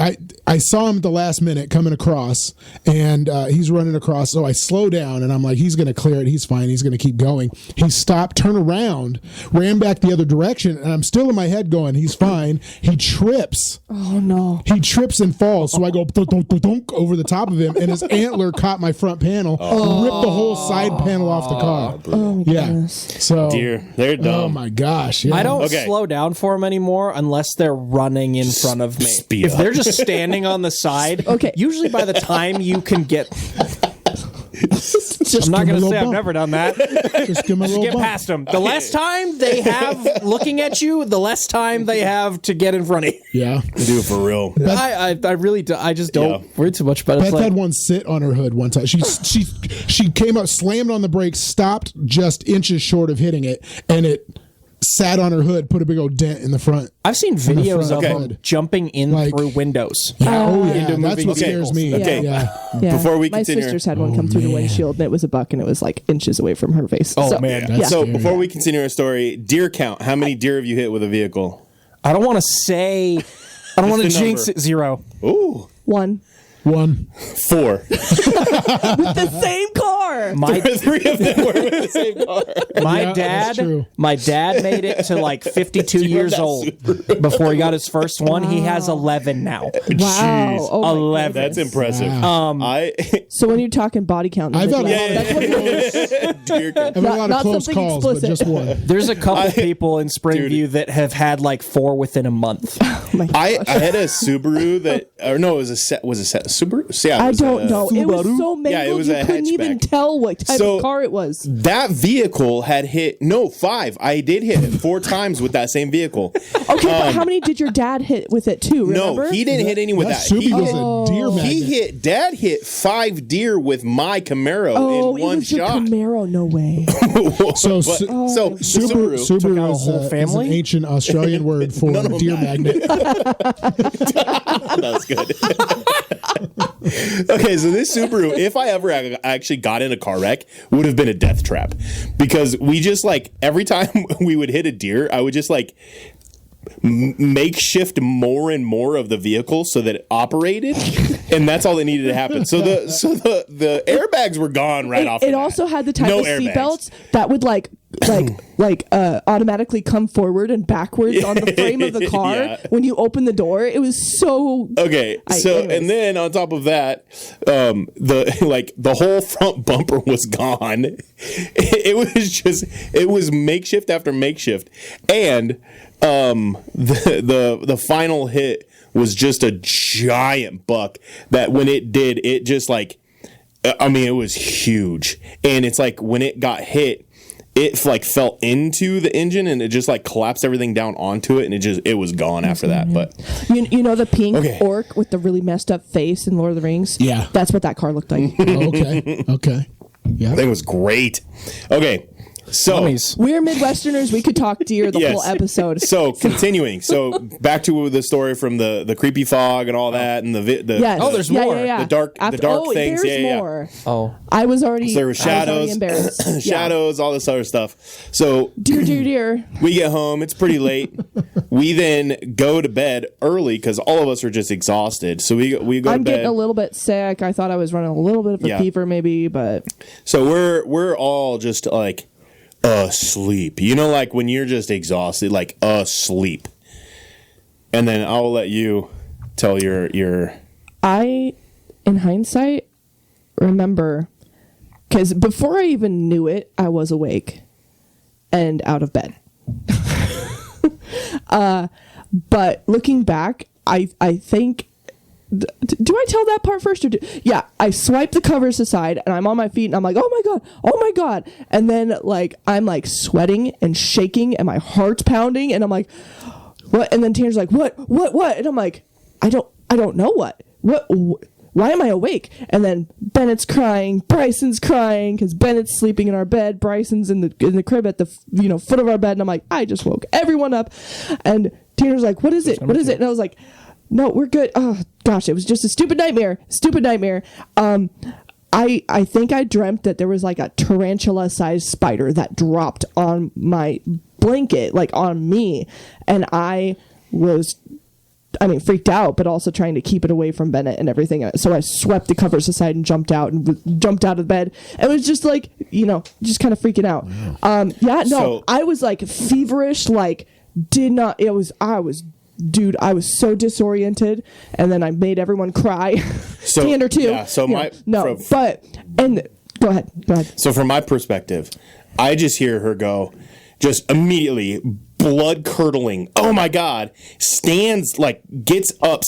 S4: I saw him at the last minute coming across, and he's running across. So I slow down, and I'm like, he's going to clear it. He's fine. He's going to keep going. He stopped, turned around, ran back the other direction, and I'm still in my head going, he's fine. He trips.
S2: Oh no.
S4: He trips and falls. So I go thunk, thunk, thunk, thunk over the top of him, and his antler caught my front panel, ripped the whole side panel off the car.
S2: Oh my
S4: Yeah.
S2: goodness.
S4: So
S1: Deer, they're dumb.
S4: Oh my gosh. Yeah.
S3: I don't
S1: Okay.
S3: slow down for them anymore unless they're running in front of me.
S1: speed
S3: If
S1: up.
S3: they're just standing on the side,
S2: Okay.
S3: usually by the time you can get,
S4: Just
S3: I'm not
S4: give him
S3: going
S4: a
S3: to say
S4: little
S3: I've
S4: bump.
S3: never done that.
S4: Just give him a little
S3: Get
S4: bump.
S3: past them. The less time they have looking at you, the less time they have to get in front of you.
S4: Yeah.
S1: Do it for real.
S3: I really do, I just don't
S1: Yeah.
S3: worry too much about it.
S4: Beth
S3: It's like,
S4: had one sit on her hood one time. She came up, slammed on the brakes, stopped just inches short of hitting it, and it sat on her hood, put a big old dent in the front.
S3: I've seen videos of
S4: front.
S3: them jumping in
S4: Like-
S3: through windows.
S4: Yeah, oh yeah,
S3: Into
S4: that's
S3: moving
S4: what scares
S3: vehicles.
S4: me.
S1: Okay.
S4: Yeah.
S2: Yeah.
S1: Before we
S2: my
S1: continue-
S2: sisters had one come through the
S4: man.
S2: windshield, and it was a buck, and it was like inches away from her face.
S3: Oh,
S2: So,
S3: man.
S2: Yeah.
S4: That's
S1: So
S4: scary.
S1: before we continue our story, deer count. How many deer have you hit with a vehicle?
S3: I don't want to say, I don't want to
S1: the
S3: jinx
S1: number?
S3: it. 0.
S1: Ooh,
S2: One.
S4: 1.
S1: 4.
S2: The same car.
S3: My
S1: 3 of them were with the same car.
S4: Yeah, that's true.
S3: My dad made it to like 52 years
S1: that
S3: old before he got his first one. He has 11 now.
S2: Wow. Oh my
S3: 11.
S2: goodness.
S1: That's impressive.
S4: Wow.
S1: I
S2: So when you're talking body count,
S4: I've had
S2: that's what
S1: deer count.
S4: I've had a lot of
S2: not
S4: close
S2: something
S4: calls, but
S2: explicit.
S4: just one.
S3: There's a couple people in Springview that have had like 4 within a month.
S1: I had a Subaru that, or no, it was a Subaru. Yeah, it
S2: I
S1: was
S2: don't
S1: a-
S2: know. It was so mangled
S1: Yeah, it was
S2: you
S1: a
S2: couldn't even
S1: hatchback.
S2: tell tell what type of car it was.
S1: That vehicle had hit 5. I did hit it 4 times with that same vehicle.
S2: Okay, but how many did your dad hit with it too? Remember?
S1: No, he didn't hit any with that.
S4: Subi was a deer magnet.
S1: Dad hit 5 deer with my Camaro in one
S2: it was your
S1: shot.
S2: Camaro, no way.
S1: So
S4: Subaru
S3: Took out a
S4: is,
S3: whole
S4: is
S3: family?
S4: an ancient Australian word for deer magnet.
S1: That was good. Okay, so this Subaru, if I ever actually got in a car wreck, would have been a death trap, because we just every time we would hit a deer, I would just makeshift more and more of the vehicle so that it operated, and that's all that needed to happen. So the airbags were gone right off.
S2: It also had the type of seatbelts that would automatically come forward and backwards on the frame of the car when you open the door. It was so
S1: okay. And then on top of that, the whole front bumper was gone. It was makeshift after makeshift, and the final hit was just a giant buck that when it did, it just it was huge, and it's when it got hit, it fell into the engine and it just collapsed everything down onto it, and it was gone after that. But
S2: you know the pink orc with the really messed up face in Lord of the Rings?
S4: Yeah.
S2: That's what that car looked like.
S4: Okay. Yeah.
S1: I think it was great. Okay. So
S3: Mummies.
S2: We're Midwesterners. We could talk deer the whole episode.
S1: So continuing. So back to the story from the creepy fog and all that, and
S3: there's more.
S1: The dark things.
S2: There's more.
S3: Oh,
S2: I was already.
S1: So there were shadows,
S2: embarrassed.
S1: shadows, all this other stuff. So
S2: deer.
S1: We get home. It's pretty late. We then go to bed early because all of us are just exhausted. So we go to bed.
S2: I'm getting a little bit sick. I thought I was running a little bit of a fever, maybe, but
S1: so we're all just asleep. When you're just exhausted, asleep. And then I'll let you tell your
S2: I, in hindsight, remember, because before I even knew it, I was awake and out of bed. But looking back, I think, do I tell that part first? I swipe the covers aside and I'm on my feet and I'm like, oh my God. And then I'm sweating and shaking and my heart's pounding and I'm like, what? And then Tanner's like, what? And I'm like, I don't know what. Why am I awake? And then Bennett's crying, Bryson's crying because Bennett's sleeping in our bed. Bryson's in the crib at the foot of our bed. And I'm like, I just woke everyone up. And Tanner's like, what is it? What is it? And I was like, no, we're good. Oh gosh, it was just a stupid nightmare. I think I dreamt that there was a tarantula-sized spider that dropped on my blanket, on me, and I was, freaked out, but also trying to keep it away from Bennett and everything. So I swept the covers aside and jumped out of bed. It was just just kind of freaking out.
S1: So,
S2: I was feverish, Dude, I was so disoriented, and then I made everyone cry. Tanner too.
S1: Yeah. So go
S2: ahead.
S1: So from my perspective, I just hear her go, just immediately blood curdling. Oh my God! Gets up,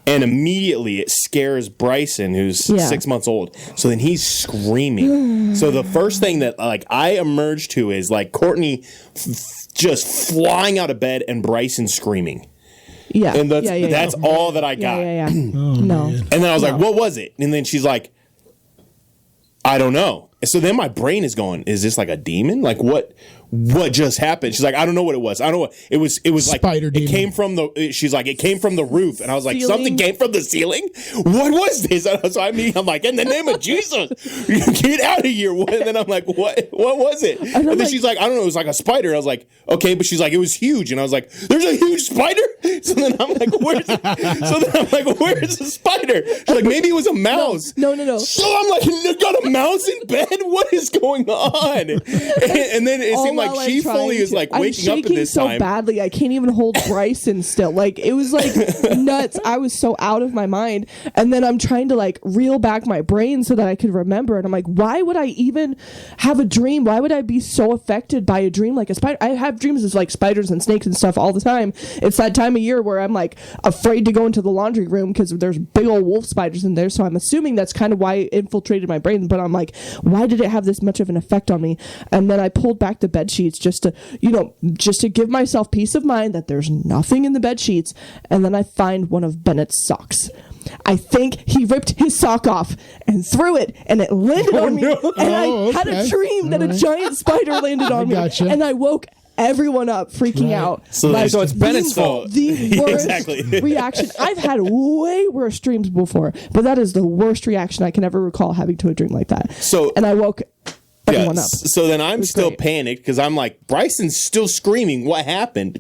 S1: and immediately it scares Bryson, who's 6 months old. So then he's screaming. So the first thing that I emerge to is Courtney. Just flying out of bed and Bryson screaming.
S2: Yeah.
S1: And that's all that I got.
S2: Yeah.
S4: No.
S1: And then I was like, what was it? And then she's like, I don't know. So then my brain is going, is this a demon? What just happened? She's like, I don't know what it was. I don't know what it was. It was
S4: Spider demon.
S1: It came from it came from the roof. And I was like,
S2: Ceiling?
S1: something came from the ceiling? What was this? So I'm like, in the name of Jesus, get out of here. And then I'm like, what was it? And then she's like, I don't know. It was a spider. I was like, okay. But she's like, it was huge. And I was like, there's a huge spider? So then I'm like, where's the spider? She's like, maybe it was a mouse.
S2: No.
S1: So I'm like, you got a mouse in bed? what is going on? And then it seemed like she fully is like waking up at this
S2: so
S1: time.
S2: Badly, I can't even hold Bryson still. Like, it was like nuts. I was so out of my mind. And then I'm trying to like reel back my brain so that I could remember. And I'm like, why would I even have a dream? Why would I be so affected by a dream like a spider? I have dreams of like spiders and snakes and stuff all the time. It's that time of year where I'm like afraid to go into the laundry room because there's big old wolf spiders in there. So I'm assuming that's kind of why it infiltrated my brain. But I'm like, why did it have this much of an effect on me? And then I pulled back the bed sheets just to give myself peace of mind that there's nothing in the bed sheets. And then I find one of Bennett's socks. I think he ripped his sock off and threw it, and it landed on me.
S4: No.
S2: And I had a dream that a giant spider landed on me.
S4: Gotcha.
S2: And I woke everyone up freaking out.
S1: So it's Bennett's fault.
S2: The worst
S1: Exactly.
S2: reaction. I've had way worse dreams before, but that is the worst reaction I can ever recall having to a dream like that. And I woke everyone up.
S1: So then I'm still panicked because I'm like, Bryson's still screaming. What happened?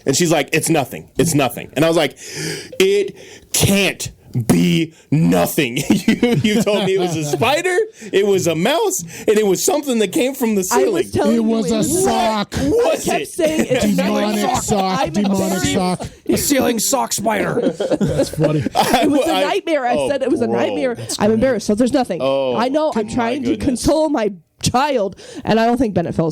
S1: And she's like, it's nothing. It's nothing. And I was like, it can't be nothing. You told me it was a spider, it was a mouse, and it was something that came from the ceiling.
S2: I was telling
S4: It was a sock.
S2: I kept saying it's
S4: Demonic sock. Demonic sock.
S3: A ceiling sock spider.
S4: That's funny.
S2: It was a nightmare. I said it was a nightmare. I'm embarrassed. So there's nothing. I know. I'm trying to console my child, and I don't think Bennett fell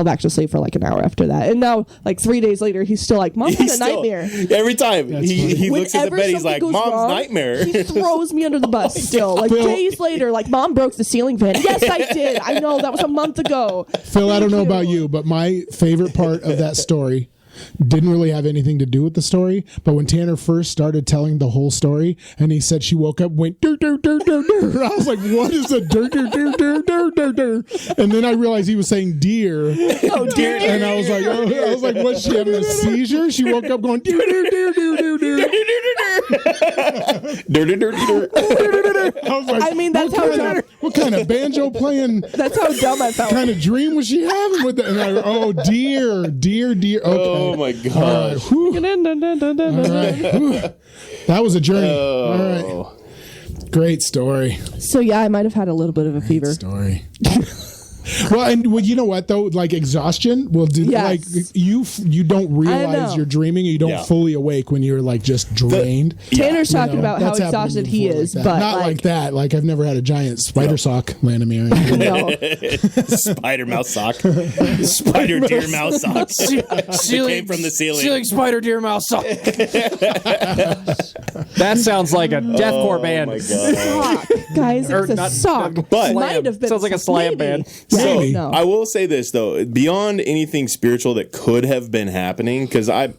S2: back to sleep for like an hour after that. And now, like 3 days later, he's still like, Mom's had a nightmare.
S1: Every time he looks at the bed, he's like, Mom's nightmare.
S2: He throws me under the bus still. Like days later, like, Mom broke the ceiling fan. Yes, I did. I know. That was a month ago.
S4: Phil, I don't know about you, but my favorite part of that story didn't really have anything to do with the story, but when Tanner first started telling the whole story and he said she woke up, went dur dur dur dur dur, I was like, what is a dur dur dur dur dur dur dur? And then I realized he was saying deer.
S2: Oh, dear.
S4: And I was like, was she having a seizure? She woke up going dur dur dur dur dur dur. I was like,
S2: I mean, that's
S4: what kind of banjo playing?
S2: That's how dumb I felt.
S4: Kind of dream was she having with that? And I go, deer. Okay.
S1: Oh my gosh.
S4: All right. That was a journey. All right. Great story.
S2: So yeah, I might have had a little bit of a fever.
S4: Story. Well, you know what though? Like exhaustion will do.
S2: Yes.
S4: Like you don't realize you're dreaming. You don't fully awake when you're like just drained.
S2: Tanner's talking about how exhausted he is,
S4: like
S2: but
S4: not like that. Like I've never had a giant spider sock land on me.
S2: No.
S1: Spider mouse sock. Spider deer mouse sock. Came from the ceiling.
S3: Ceiling spider deer mouse sock. That sounds like a deathcore band.
S1: Oh my god.
S2: Sock, guys, it's a sock.
S1: But
S2: might have been
S3: sounds like a slam band.
S1: So
S2: No.
S1: I will say this though, beyond anything spiritual that could have been happening, because I'm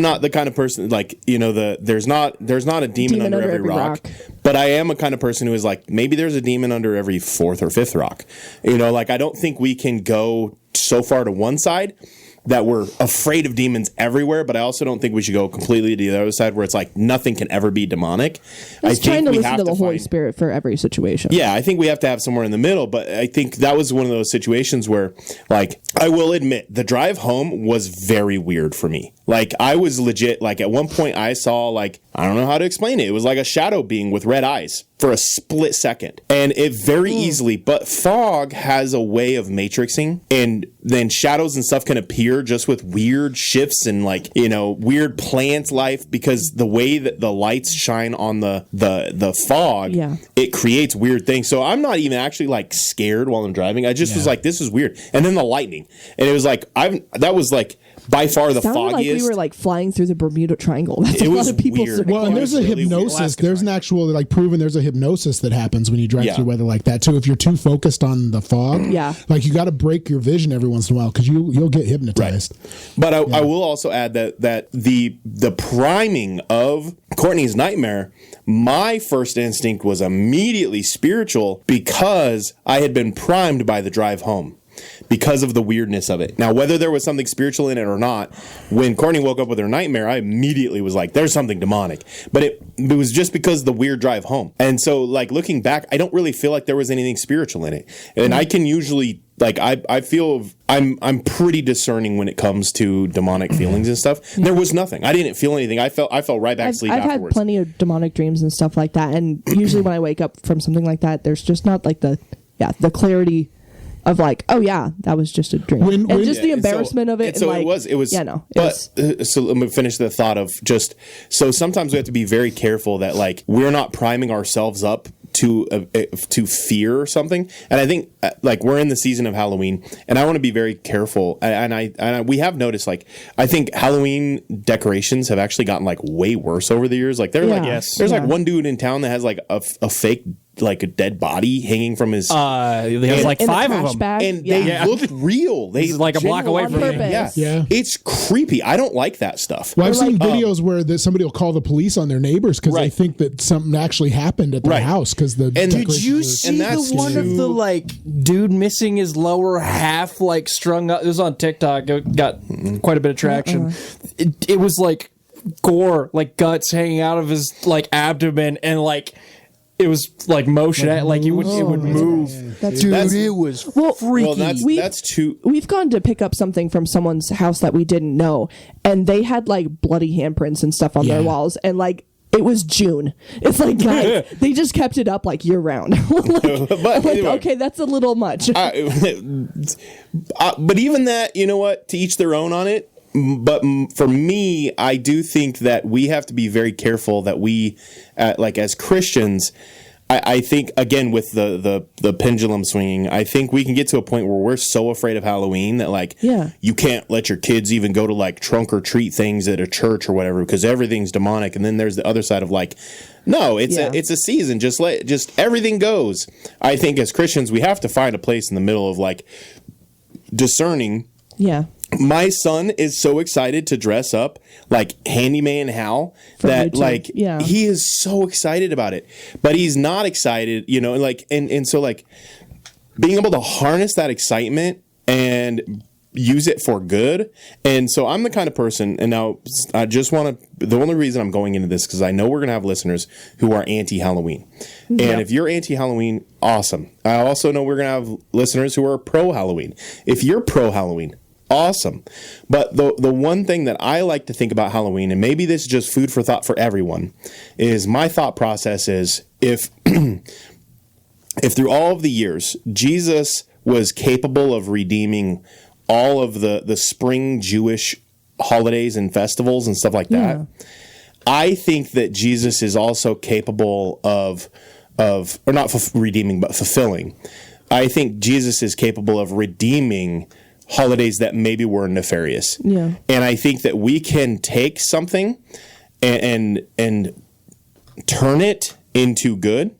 S1: not the kind of person like there's not a demon under every rock, but I am a kind of person who is like maybe there's a demon under every fourth or fifth rock. Like I don't think we can go so far to one side that we're afraid of demons everywhere, but I also don't think we should go completely to the other side where it's like nothing can ever be demonic.
S2: He's trying to listen to the Holy Spirit for every situation.
S1: Yeah, I think we have to have somewhere in the middle, but I think that was one of those situations where, like, I will admit, the drive home was very weird for me. Like, I was legit, like, at one point I saw, like, I don't know how to explain it. It was like a shadow being with red eyes for a split second. And it very easily, but fog has a way of matrixing, and then shadows and stuff can appear just with weird shifts and like, weird plant life, because the way that the lights shine on the fog, it creates weird things. So I'm not even actually like scared while I'm driving. I just was like, this is weird. And then the lightning. And it was like, that was like by far the foggiest. Like
S2: we were like flying through the Bermuda Triangle. That's a lot of people.
S4: Well, and there's a hypnosis. There's an actual like proven. There's a hypnosis that happens when you drive through weather like that too. If you're too focused on the fog, like you got to break your vision every once in a while because you'll get hypnotized.
S1: Right. But I will also add that the priming of Courtney's nightmare, my first instinct was immediately spiritual because I had been primed by the drive home, because of the weirdness of it. Now, whether there was something spiritual in it or not, when Courtney woke up with her nightmare, I immediately was like, there's something demonic. But it was just because of the weird drive home. And so, like, looking back, I don't really feel like there was anything spiritual in it. And I can usually, like, I feel I'm pretty discerning when it comes to demonic feelings and stuff. There was nothing. I didn't feel anything. I fell right back asleep afterwards.
S2: I've had plenty of demonic dreams and stuff like that. And usually when I wake up from something like that, there's just not like the the clarity of like, oh yeah, that was just a dream, and just the embarrassment of it.
S1: So
S2: like,
S1: it was.
S2: Yeah, no.
S1: So let me finish the thought of just. So sometimes we have to be very careful that like we're not priming ourselves up to fear something, and I think like we're in the season of Halloween, and I want to be very careful. And we have noticed like I think Halloween decorations have actually gotten like way worse over the years. Like there's like one dude in town that has like a fake like a dead body hanging from his.
S3: There's like 5 of them,
S2: bag.
S1: And they look real. They
S3: like a block away from me.
S1: Yeah, it's creepy. I don't like that stuff.
S4: Well, I've seen videos where somebody will call the police on their neighbors because they think that something actually happened at their house because the.
S1: And
S3: did you see the one of the like dude missing his lower half, like strung up? It was on TikTok. It got quite a bit of traction. It was like gore, like guts hanging out of his like abdomen, and like. It was like motion, like it would move. It was freaky.
S1: Well, that's too.
S2: We've gone to pick up something from someone's house that we didn't know, and they had like bloody handprints and stuff on their walls, and like it was June. It's like, guys, they just kept it up like year round. But anyway, okay, that's a little much.
S1: But even that, you know what? To each their own on it. But for me, I do think that we have to be very careful that we, like as Christians, I think again with the pendulum swinging, I think we can get to a point where we're so afraid of Halloween that like you can't let your kids even go to like trunk or treat things at a church or whatever because everything's demonic. And then there's the other side of like, no, it's a season. Just everything goes. I think as Christians, we have to find a place in the middle of like discerning.
S2: Yeah.
S1: My son is so excited to dress up like Handyman Hal that like he is so excited about it, but he's not excited, you know, like and so like being able to harness that excitement and use it for good. And so I'm the kind of person, and now I just want to, the only reason I'm going into this because I know we're going to have listeners who are anti-Halloween. And if you're anti-Halloween, awesome. I also know we're going to have listeners who are pro-Halloween. If you're pro-Halloween, awesome. But the one thing that I like to think about Halloween, and maybe this is just food for thought for everyone, is my thought process is if through all of the years, Jesus was capable of redeeming all of the spring Jewish holidays and festivals and stuff like that, I think that Jesus is also capable of or not redeeming, but fulfilling. I think Jesus is capable of redeeming holidays that maybe were nefarious. Yeah. And I think that we can take something and turn it into good,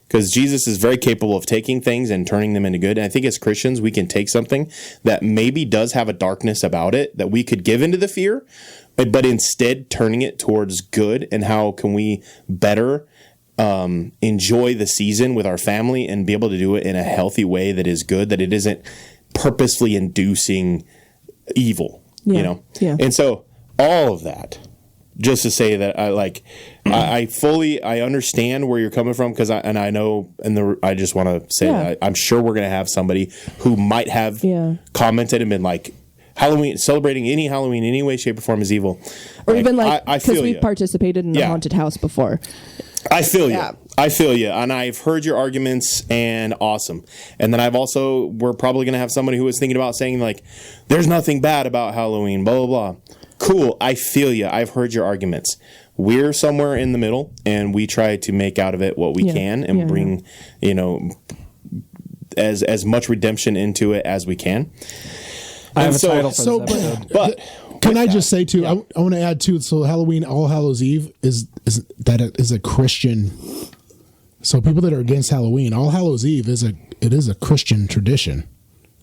S1: because Jesus is very capable of taking things and turning them into good. And I think as Christians, we can take something that maybe does have a darkness about it that we could give into the fear, but instead turning it towards good. And how can we better enjoy the season with our family and be able to do it in a healthy way that is good, that it isn't purposely inducing evil, you know? Yeah. And so all of that, just to say that I fully understand where you're coming from, because I know, and I just want to say that I'm sure we're going to have somebody who might have commented and been like, Halloween, celebrating any Halloween in any way, shape, or form is evil.
S2: Or like, even like, because we've participated in the haunted house before.
S1: I feel you. I feel you. And I've heard your arguments, and awesome. And then we're probably going to have somebody who was thinking about saying like, there's nothing bad about Halloween, blah, blah, blah. Cool. I feel you. I've heard your arguments. We're somewhere in the middle, and we try to make out of it what we can and bring, you know, as much redemption into it as we can.
S3: I have a title for this episode.
S4: But can I just say too? I want to add too. So Halloween, All Hallows Eve is a Christian. So people that are against Halloween, All Hallows Eve is a Christian tradition.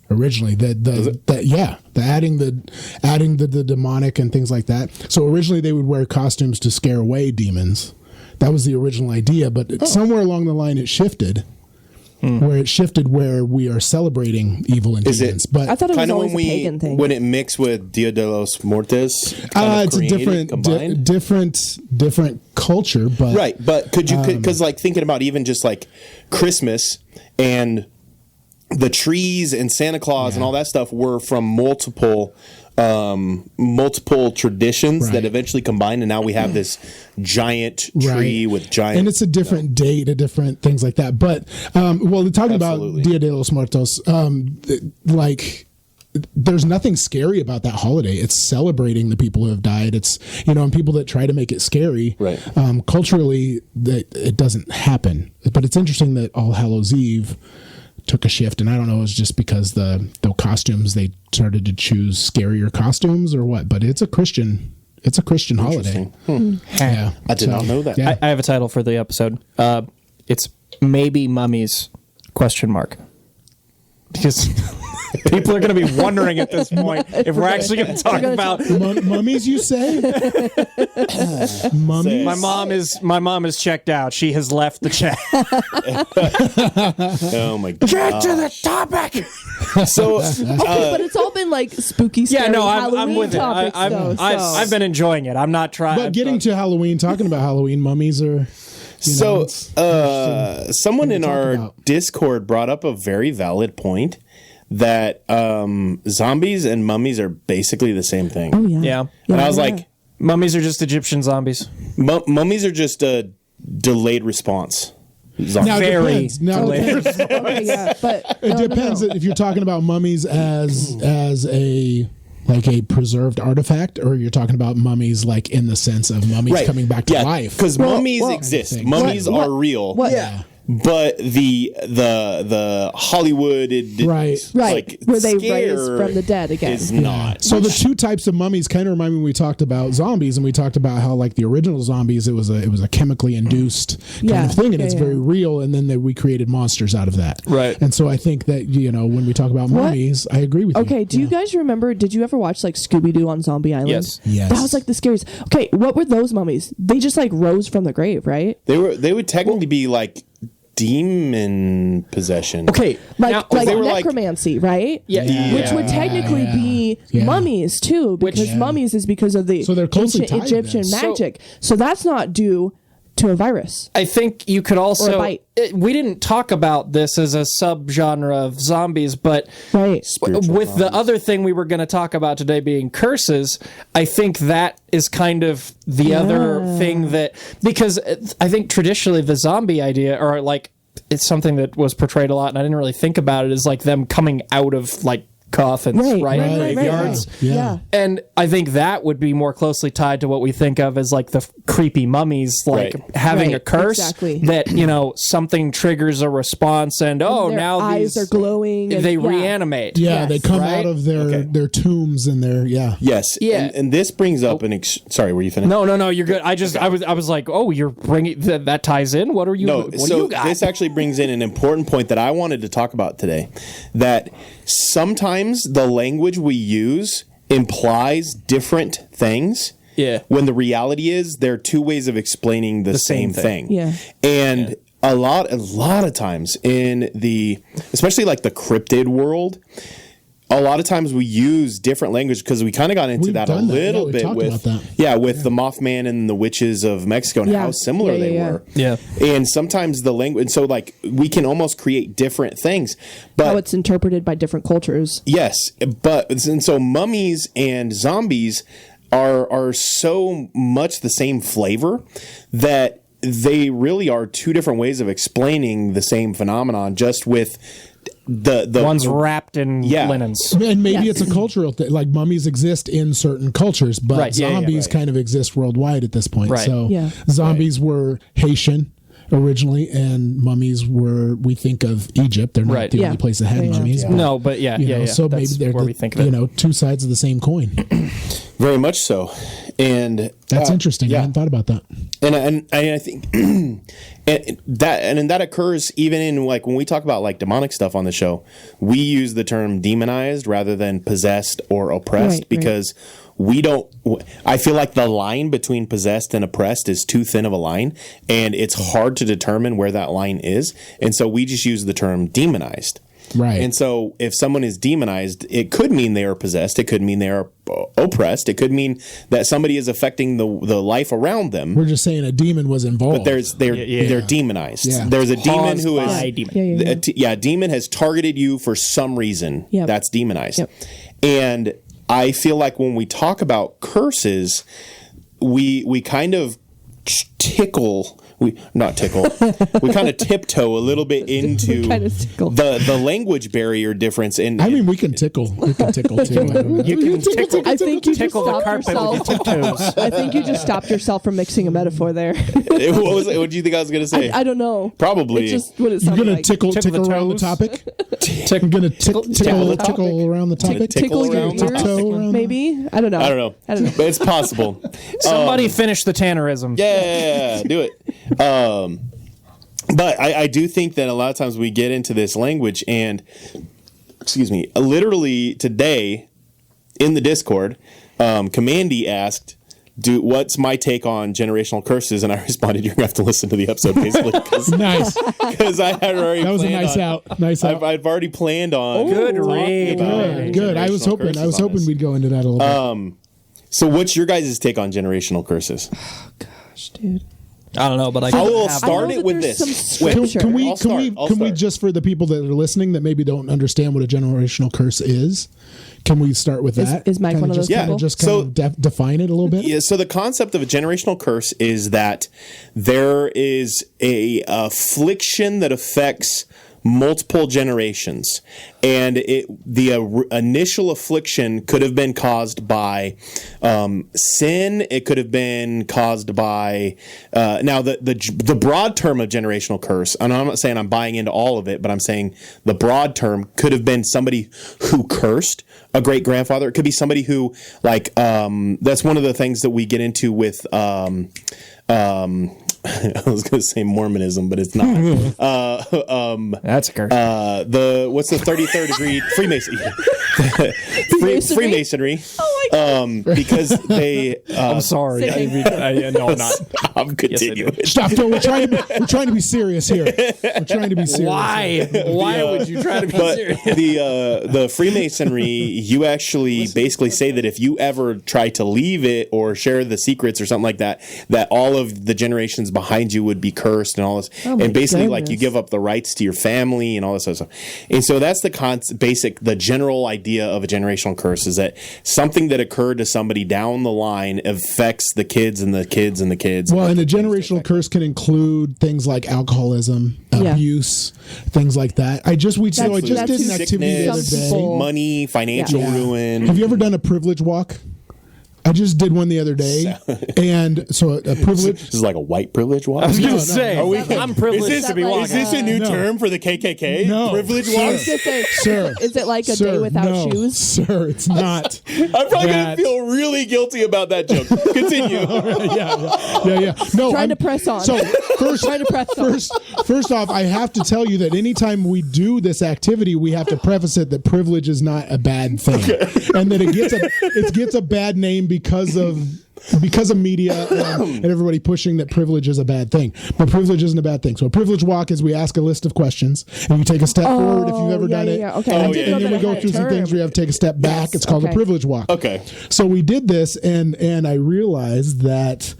S4: Originally, adding the demonic and things like that. So originally they would wear costumes to scare away demons. That was the original idea, but somewhere along the line it shifted. Where we are celebrating evil and demons. But
S2: I thought it was always a pagan thing.
S1: When it mixed with Dia de los Muertos,
S4: it's a different culture. But
S1: right, but could you, because like thinking about even just like Christmas and the trees and Santa Claus and all that stuff were from multiple multiple traditions that
S4: Right.
S1: eventually combine, and now we have this giant tree with giant.
S4: and it's a different date, a different things like that. But well, talking
S1: Absolutely.
S4: about Dia de los Muertos, like there's nothing scary about that holiday. It's celebrating the people who have died. It's, and people that try to make it scary,
S1: Right.
S4: Culturally, that it doesn't happen. But it's interesting that All Hallows Eve took a shift, and I don't know, it was just because the costumes, they started to choose scarier costumes or what. But it's a Christian holiday. Yeah,
S1: I did not know that.
S4: Yeah.
S3: I have a title for the episode. It's maybe mummies ? Because people are going to be wondering at this point if we're actually going to talk about
S4: Mummies, you say? Mummies?
S3: my mom is checked out. She has left the chat.
S1: Oh my god!
S3: Get to the topic.
S1: So,
S2: But it's all been like spooky, scary
S3: Yeah, no, I'm
S2: Halloween
S3: with it.
S2: topics, though.
S3: I've been enjoying it. I'm not trying.
S4: But getting to Halloween, talking about Halloween, mummies are...
S1: someone in
S4: talk
S1: our
S4: about.
S1: Discord brought up a very valid point that zombies and mummies are basically the same thing.
S2: Oh yeah.
S3: Yeah.
S1: And I was
S2: yeah.
S1: like,
S3: Mummies are just Egyptian zombies.
S1: mummies are just a delayed response. Zombie.
S4: Now, it
S3: Very
S4: depends. Now, it depends.
S2: Okay, yeah, but
S4: It depends if you're talking about mummies as a preserved artifact, or you're talking about mummies like in the sense of mummies coming back to life.
S1: Because mummies
S2: well,
S1: exist.
S4: things.
S1: Mummies
S2: What-
S1: are real.
S2: what-
S4: Yeah.
S1: But the Hollywooded
S4: Right.
S1: like,
S2: where they
S1: scare
S2: raise from the dead again.
S1: is not.
S4: So the two types of mummies kind of remind me when we talked about zombies, and we talked about how like the original zombies, it was a chemically induced kind
S2: Yeah.
S4: of thing, and
S2: Yeah,
S4: it's
S2: yeah.
S4: very real. And then we created monsters out of that.
S3: Right.
S4: And so I think that when we talk about mummies, I agree with you.
S2: Okay, do you guys remember? Did you ever watch like Scooby Doo on Zombie Island?
S3: Yes.
S4: Yes.
S2: That was like the scariest. Okay, what were those mummies? They just like rose from the grave, right?
S1: They would technically be like demon possession.
S3: Okay.
S2: Like
S3: now,
S1: they were like-
S2: necromancy, right?
S3: yeah.
S4: Yeah.
S2: Which would technically be
S4: Yeah.
S2: mummies too, because mummies is because of the
S4: So they're closely
S2: ancient
S4: tied
S2: Egyptian
S4: then.
S2: magic. So that's not due to a virus.
S3: I think you could also.
S2: Or a bite.
S3: We didn't talk about this as a subgenre of zombies, but
S2: Right.
S3: with the other thing we were going to talk about today being curses, I think that is kind of the other thing that, because I think traditionally the zombie idea, or like it's something that was portrayed a lot, and I didn't really think about it, is like them coming out of like coffins, right? Graveyards.
S2: Yeah.
S3: And I think that would be more closely tied to what we think of as like the creepy mummies, like
S1: Right.
S3: having
S2: Right,
S3: a curse
S2: exactly.
S3: that, something triggers a response, and
S2: Their
S3: now
S2: eyes
S3: these
S2: are glowing. And,
S3: they reanimate.
S4: Yeah,
S2: Yes.
S4: they come
S3: Right?
S4: out of their tombs and their
S1: Yes.
S3: Yeah.
S1: And this brings up sorry, were you finished?
S3: No, you're good. I was like, oh, you're bringing that ties in. What are you?
S1: No,
S3: what do
S1: so
S3: you got?
S1: this actually brings in an important point that I wanted to talk about today. That sometimes the language we use implies different things.
S3: Yeah.
S1: When the reality is there are two ways of explaining the same thing.
S2: Yeah.
S1: And a lot of times in especially like the cryptid world, a lot of times we use different language because we kind of got into
S4: We've
S1: that a
S4: done that.
S1: little
S4: Yeah, we
S1: bit
S4: talked
S1: with
S4: about that.
S1: with the Mothman and the witches of Mexico and
S2: Yeah.
S1: how similar
S2: Yeah,
S1: they
S2: yeah,
S1: were.
S3: yeah.
S1: And sometimes the language, and so like we can almost create different things. But
S2: how it's interpreted by different cultures.
S1: yes, but and so mummies and zombies are so much the same flavor that they really are two different ways of explaining the same phenomenon, just with the
S3: One's wrapped in
S1: Yeah.
S3: linens.
S4: And maybe
S2: Yes.
S4: it's a cultural thing. Like mummies exist in certain cultures, but
S3: Right, yeah, yeah,
S4: zombies
S1: right.
S4: kind of exist worldwide at this point.
S3: Right.
S4: So
S2: Yeah.
S4: zombies were Haitian originally, and mummies were, we think of Egypt. They're not
S3: Right.
S4: the
S2: Yeah.
S4: only place that had
S2: Yeah.
S4: mummies. but,
S3: No, but yeah.
S4: So maybe
S3: That's
S4: they're
S3: where we think of it.
S4: two sides of the same coin.
S1: very much so. And
S4: That's interesting. I
S1: yeah.
S4: hadn't thought about that.
S1: And I think and that occurs even in like when we talk about like demonic stuff on the show, we use the term demonized rather than possessed or oppressed
S2: Right,
S1: because we don't. I feel like the line between possessed and oppressed is too thin of a line, and it's hard to determine where that line is, and so we just use the term demonized.
S4: Right.
S1: And so if someone is demonized, it could mean they are possessed. It could mean they are oppressed. It could mean that somebody is affecting the life around them.
S4: We're just saying a demon was involved.
S1: But they're demonized.
S4: Yeah.
S1: There's a demon
S3: Caused
S1: who is
S3: by demon.
S2: Yeah.
S1: a demon has targeted you for some reason.
S2: Yep.
S1: That's demonized.
S2: Yep.
S1: And I feel like when we talk about curses, we kind of tickle. We kind of tiptoe a little bit into
S2: Kind of tickle.
S1: the language barrier difference. And
S4: I mean, we can tickle. We can tickle too.
S3: You can tickle,
S2: I think you just
S3: tickle the
S2: stopped
S3: carpet with
S2: yourself.
S3: your tiptoes.
S2: I think you just stopped yourself from mixing a metaphor there.
S1: what do you think I was going to say?
S2: I don't know.
S1: Probably.
S2: It's just what it
S4: You're
S2: sounded
S4: gonna
S2: like.
S4: tickle
S3: Tickle the
S4: around the
S3: toes.
S4: topic. I'm gonna tickle around the topic.
S2: Tickle your
S1: around the
S2: ears,
S4: tiptoe around
S2: maybe? I don't know.
S1: I don't know. But it's possible.
S3: Somebody finish the Tannerism.
S1: Yeah, do it. But I do think that a lot of times we get into this language, and literally today in the Discord, Commandy asked, what's my take on generational curses? And I responded, you're gonna have to listen to the episode basically
S4: Nice.
S1: because I had already.
S4: That was a
S1: planned
S4: nice
S1: on-
S4: out. Nice out.
S1: I've already planned on.
S3: Good
S1: talking
S3: read.
S1: about
S4: Good. I was
S1: generational
S4: hoping.
S1: curses on this.
S4: We'd go into that a little bit.
S1: So, what's your guys' take on generational curses?
S2: Gosh, dude.
S3: I don't know, but I
S1: I will
S3: have
S1: start
S2: know
S1: it
S2: that
S1: with
S2: there's
S1: this.
S2: some
S1: Wait,
S2: scripture.
S4: Can we
S1: I'll start.
S4: can we just, for the people that are listening that maybe don't understand what a generational curse is, can we start with that?
S2: Is Mike
S4: Kinda
S2: one of those
S4: just,
S2: people?
S4: Just
S1: So-
S4: kind of define it a little bit.
S1: Yeah, so the concept of a generational curse is that there is a affliction that affects multiple generations, and the initial affliction could have been caused by sin. It could have been caused by now the broad term of generational curse. And I'm not saying I'm buying into all of it, but I'm saying the broad term could have been somebody who cursed a great grandfather. It could be somebody who that's one of the things that we get into with. I was going to say Mormonism, but it's not.
S3: That's a curse.
S1: What's the 33rd degree Freemasonry? Freemasonry.
S2: Oh my God.
S1: Because they.
S3: I'm sorry.
S2: Same
S3: No, I'm not.
S1: I'm continuing.
S4: Stop! We're trying to be serious here. We're trying to be serious.
S3: Why? Why would you try to be
S1: But
S3: serious?
S1: the Freemasonry, you actually basically say that if you ever try to leave it or share the secrets or something like that, that all of the generations behind you would be cursed and all this.
S2: Oh my
S1: And basically, like, you
S2: goodness.
S1: give up the rights to your family and all this other stuff. And so that's the the general idea of a generational curse, is that something that occurred to somebody down the line affects the kids and the kids and the kids.
S4: Well, and a generational curse can include things like alcoholism,
S2: Yeah.
S4: abuse, things like that. I just did an
S2: that's
S4: activity the other
S2: some
S4: day.
S2: people-
S1: money, financial
S2: Yeah.
S1: ruin.
S4: Have you ever done a privilege walk? I just did one the other day, and so a privilege.
S1: This is like a white privilege walk.
S3: I was
S4: No,
S3: gonna
S4: no.
S3: say,
S1: Are we-
S3: I'm privileged
S1: Is
S3: to be
S2: this-
S3: walking.
S1: Is this a new
S4: No.
S1: term for the KKK?
S4: No.
S1: Privilege
S4: Sir.
S1: walk?
S2: Is it a-
S4: Sir,
S2: Is it like a
S4: Sir,
S2: day without
S4: no,
S2: shoes?
S4: Sir, it's not.
S1: I'm probably going
S4: That-
S1: to feel really guilty about that joke. Continue.
S4: yeah. No,
S2: Trying to press on.
S4: So first,
S2: Trying to press on.
S4: first off, I have to tell you that anytime we do this activity, we have to preface it that privilege is not a bad thing, and that it gets a bad name because of media and everybody pushing that privilege is a bad thing. But privilege isn't a bad thing. So a privilege walk is we ask a list of questions and you take a step forward if you've ever done it.
S2: Yeah. Okay.
S1: Oh,
S2: I
S1: yeah.
S2: didn't know
S4: And then
S2: that
S4: we
S2: it
S4: go
S2: had a
S4: through some
S2: term.
S4: things where you have to take a step back.
S2: Yes,
S4: It's called a
S2: okay.
S4: privilege walk.
S1: Okay.
S4: So we did this, and I realized that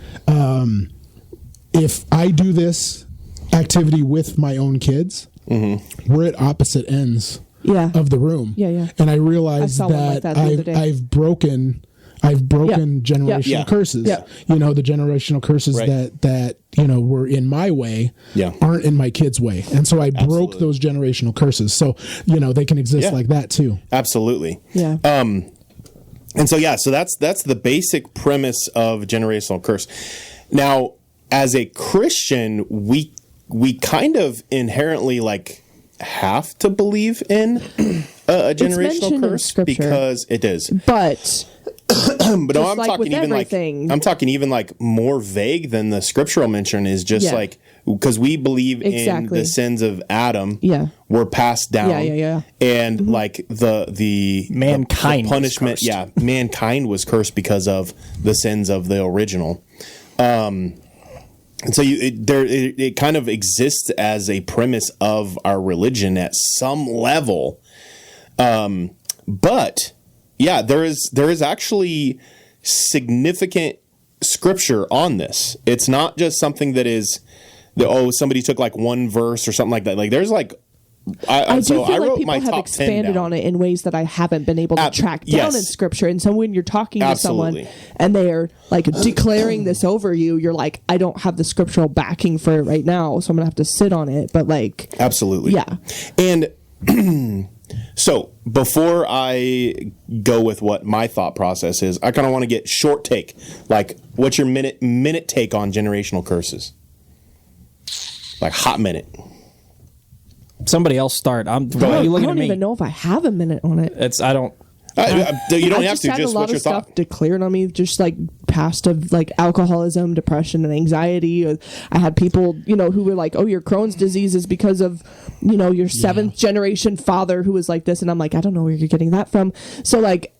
S4: if I do this activity with my own kids, we're at opposite ends
S2: Yeah.
S4: of the room.
S2: Yeah.
S4: And I realized
S2: I saw one like
S4: that,
S2: that the other day.
S4: I've broken generational
S1: Yeah.
S4: curses.
S2: Yeah.
S4: You know, the generational curses
S1: Right.
S4: that were in my way
S1: Yeah.
S4: aren't in my kids' way. And so I broke
S1: Absolutely.
S4: those generational curses. So, they can exist
S1: Yeah.
S4: like that too.
S1: Absolutely.
S2: Yeah.
S1: And so, so that's the basic premise of generational curse. Now, as a Christian, we kind of inherently have to believe in a generational
S2: mentioned in
S1: curse
S2: Scripture.
S1: because it is.
S2: But
S1: But no,
S2: Just
S1: I'm
S2: like
S1: talking
S2: with
S1: even
S2: everything.
S1: I'm talking even more vague than the scriptural mention is just
S2: Yeah.
S1: because we believe in
S2: Exactly.
S1: the sins of Adam
S2: Yeah.
S1: were passed down.
S2: Yeah.
S1: And the
S3: Mankind
S1: the
S3: was
S1: punishment,
S3: cursed.
S1: mankind was cursed because of the sins of the original. And so it kind of exists as a premise of our religion at some level. But yeah, there is actually significant scripture on this. It's not just something that is somebody took one verse or something like that. There's
S2: I do feel like
S1: wrote
S2: people
S1: my
S2: have
S1: top 10
S2: expanded
S1: down.
S2: on it in ways that I haven't been able to track down
S1: yes.
S2: in scripture. And so when you're talking to
S1: Absolutely.
S2: someone and they are like declaring this over you, you're like, I don't have the scriptural backing for it right now, so I'm gonna have to sit on it. But like,
S1: absolutely,
S2: yeah.
S1: And so before I go with what my thought process is, I kind of want to get short take. Like, what's your minute take on generational curses? Like hot minute.
S3: Somebody else start. Why are you
S2: I
S3: looking at
S2: don't
S3: me?
S2: even know if I have a minute on it.
S3: I don't.
S1: You don't
S2: I
S1: have to.
S2: had
S1: Just
S2: a lot
S1: what's your
S2: of stuff
S1: thought?
S2: declared on me, just like past of like alcoholism, depression, and anxiety. I had people, who were like, "Oh, your Crohn's disease is because of, your seventh generation father who was like this," and I'm like, I don't know where you're getting that from. So like,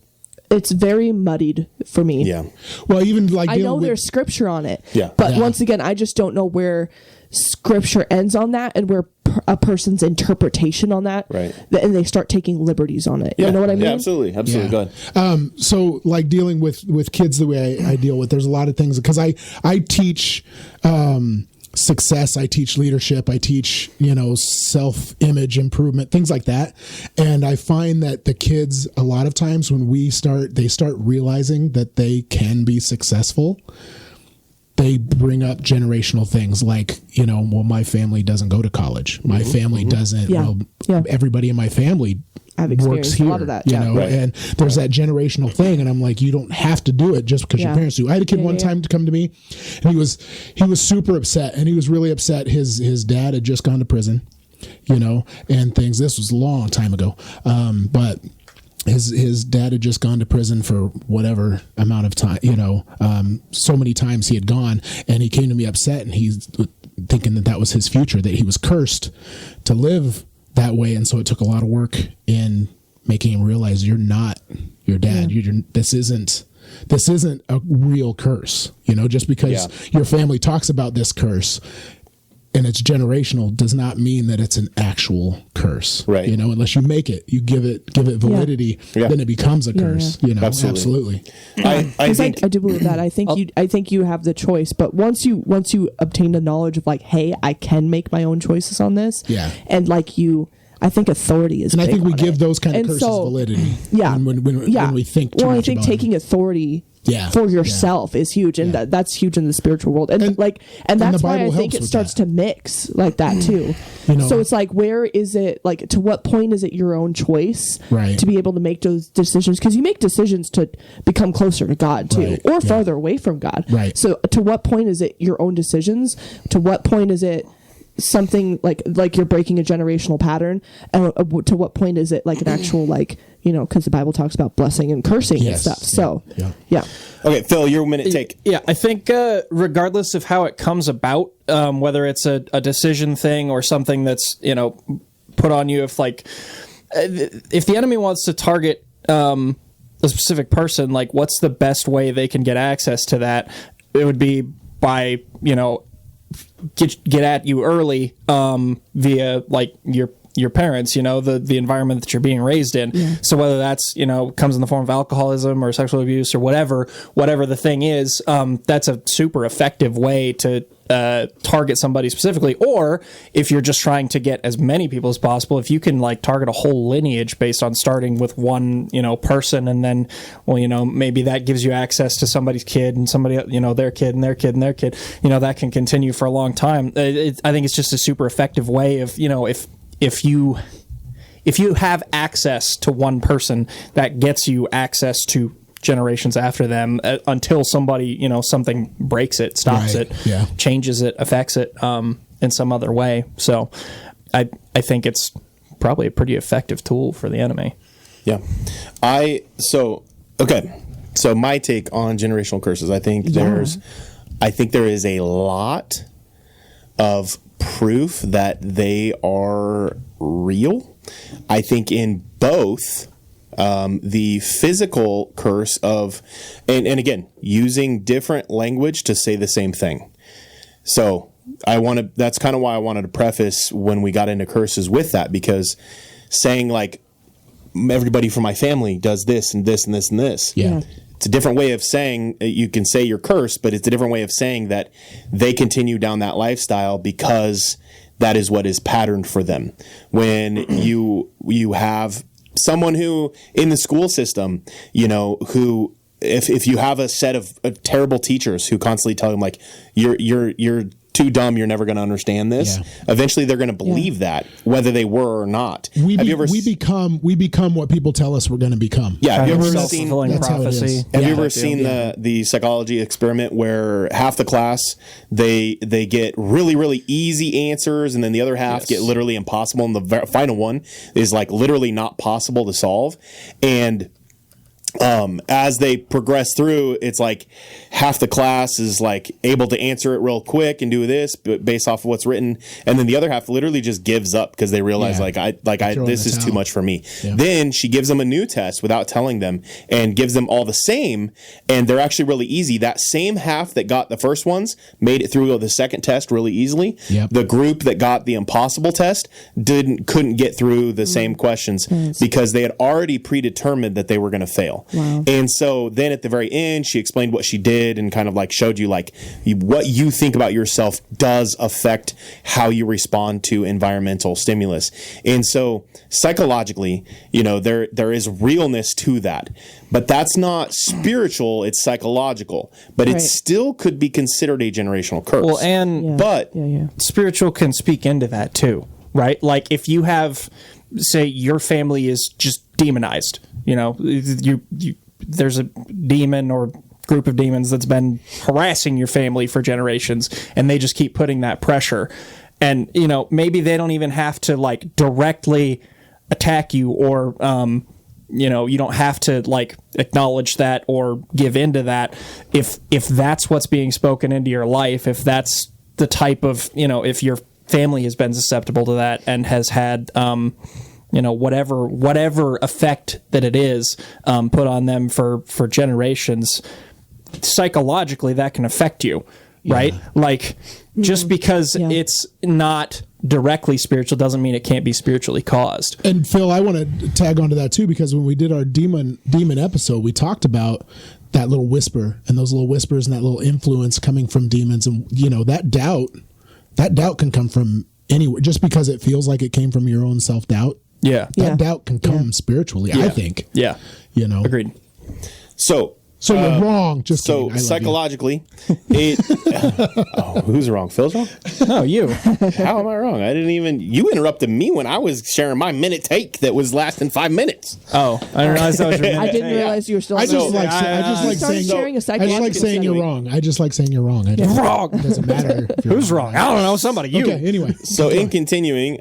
S2: it's very muddied for me.
S1: Yeah.
S4: Well, even like
S2: I know there's scripture on it.
S1: Yeah.
S2: But
S4: Yeah.
S2: once again, I just don't know where scripture ends on that and where a person's interpretation on that.
S1: Right.
S2: And they start taking liberties on it. You know what I mean?
S1: Yeah, absolutely.
S4: Yeah.
S1: Go ahead.
S4: So like dealing with kids the way I deal with, there's a lot of things because I teach success, I teach leadership, I teach self-image improvement, things like that, and I find that the kids a lot of times when they start realizing that they can be successful, they bring up generational things like, well, my family doesn't go to college. My family doesn't.
S2: Yeah.
S4: Well,
S2: Yeah.
S4: everybody in my family
S2: I've
S4: works
S2: experienced
S4: here.
S2: a lot of that.
S4: You
S2: Yeah.
S4: know,
S1: Right.
S4: and there's that generational thing. And I'm like, you don't have to do it just because your
S2: Yeah.
S4: parents do. I had a kid one time to come to me and he was super upset, and he was really upset. His dad had just gone to prison, and things. This was a long time ago. But his dad had just gone to prison for whatever amount of time, so many times he had gone, and he came to me upset, and he's thinking that was his future, that he was cursed to live that way. And so it took a lot of work in making him realize you're not your dad. This isn't a real curse, just because your family talks about this curse and it's generational does not mean that it's an actual curse,
S1: right?
S4: Unless you make it, you give it validity, then it becomes a curse. Absolutely.
S1: I think
S2: I do believe that. I think you have the choice, but once you obtain the knowledge of like, hey, I can make my own choices on this, and like I think authority is,
S4: and I think we
S2: on
S4: give
S2: it.
S4: those kind of
S2: And
S4: curses
S2: so,
S4: validity.
S2: Yeah,
S4: when we think too
S2: well,
S4: much
S2: I think
S4: about
S2: taking
S4: it.
S2: authority. For yourself is huge, and that's huge in the spiritual world, and that's why I think it starts to mix like that too. So it's like, where is it? Like, to what point is it your own choice to be able to make those decisions? Because you make decisions to become closer to God too, or farther away from God.
S4: Right.
S2: So to what point is it your own decisions? To what point is it something like you're breaking a generational pattern? And to what point is it like an actual because the Bible talks about blessing and cursing and stuff. So, yeah.
S1: Okay, Phil, your minute take.
S3: Yeah, I think regardless of how it comes about, whether it's a decision thing or something that's, put on you, if the enemy wants to target a specific person, like what's the best way they can get access to that? It would be by, get at you early via like your parents, the environment that you're being raised in. Yeah. So whether that's, comes in the form of alcoholism or sexual abuse or whatever the thing is, that's a super effective way to target somebody specifically. Or if you're just trying to get as many people as possible, if you can target a whole lineage based on starting with one, person, and then, maybe that gives you access to somebody's kid and somebody, their kid and their kid and their kid, that can continue for a long time. I think it's just a super effective way of, if you have access to one person, that gets you access to generations after them until somebody, something breaks it, stops it, changes it, affects it in some other way. So I think it's probably a pretty effective tool for the enemy.
S1: Yeah. So my take on generational curses, I think there is a lot of proof that they are real. I think in both the physical curse of, and again, using different language to say the same thing. So that's kind of why I wanted to preface when we got into curses with that, because saying like everybody from my family does this and this and this and this.
S2: Yeah.
S1: It's a different way of saying, you can say you're cursed, but it's a different way of saying that they continue down that lifestyle because that is what is patterned for them. When you have someone who in the school system, who if you have a set of terrible teachers who constantly tell them like you're too dumb, you're never going to understand this. Yeah. Eventually, they're going to believe that, whether they were or not.
S4: We become what people tell us we're going to become.
S1: Yeah, have you ever
S3: seen prophecy?
S1: Have you ever seen the psychology experiment where half the class they get really really easy answers, and then the other half get literally impossible, and the final one is like literally not possible to solve, and as they progress through, it's like half the class is like able to answer it real quick and do this based off of what's written, and then the other half literally just gives up because they realize this is too much for me. Yeah. Then she gives them a new test without telling them and gives them all the same, and they're actually really easy. That same half that got the first ones made it through the second test really easily. Yep. The group that got the impossible test couldn't get through the same questions because they had already predetermined that they were going to fail. Wow. And so then at the very end, she explained what she did and kind of like showed you like what you think about yourself does affect how you respond to environmental stimulus. And so psychologically, there is realness to that, but that's not spiritual, it's psychological, but it still could be considered a generational curse.
S3: Well, and spiritual can speak into that too, right? Like if you have, say your family is just demonized, there's a demon or group of demons that's been harassing your family for generations, and they just keep putting that pressure. And, maybe they don't even have to like directly attack you or, you don't have to like acknowledge that or give into that. If that's what's being spoken into your life, if that's the type of, if your family has been susceptible to that and has had, whatever effect that it is put on them for generations, psychologically that can affect you, right? Like just because it's not directly spiritual doesn't mean it can't be spiritually caused.
S4: And Phil, I want to tag onto that too, because when we did our demon episode, we talked about that little whisper and those little whispers and that little influence coming from demons, and that doubt can come from anywhere. Just because it feels like it came from your own self-doubt, that doubt can come spiritually, I think.
S3: Yeah. Agreed.
S1: So
S4: you're wrong. Just
S1: so
S4: kidding.
S1: Psychologically, who's wrong? Phil's wrong?
S3: No, you.
S1: How am I wrong? You interrupted me when I was sharing my minute take that was lasting 5 minutes.
S3: Oh, I didn't realize that was your minute
S2: I didn't realize you were still.
S4: I just like saying you're wrong. I just like saying you're wrong.
S3: Wrong.
S4: It doesn't matter.
S3: Who's wrong? I don't know. Somebody. You.
S4: Okay. Anyway.
S1: So in continuing,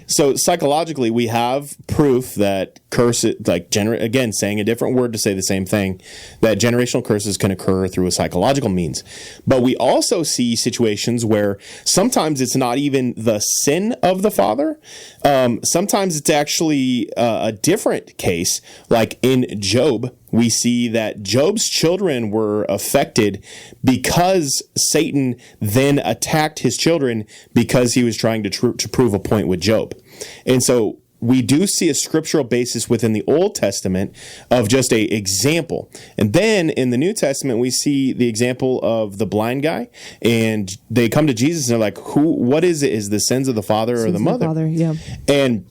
S1: so psychologically, we have proof that again, saying a different word to say the same thing, that generational curses can occur through a psychological means. But we also see situations where sometimes it's not even the sin of the father. Sometimes it's actually a different case. Like in Job, we see that Job's children were affected because Satan then attacked his children because he was trying to prove a point with Job. And so we do see a scriptural basis within the Old Testament of just a example. And then in the New Testament, we see the example of the blind guy, and they come to Jesus and they're like, what is it? Is the sins of the father or the mother? And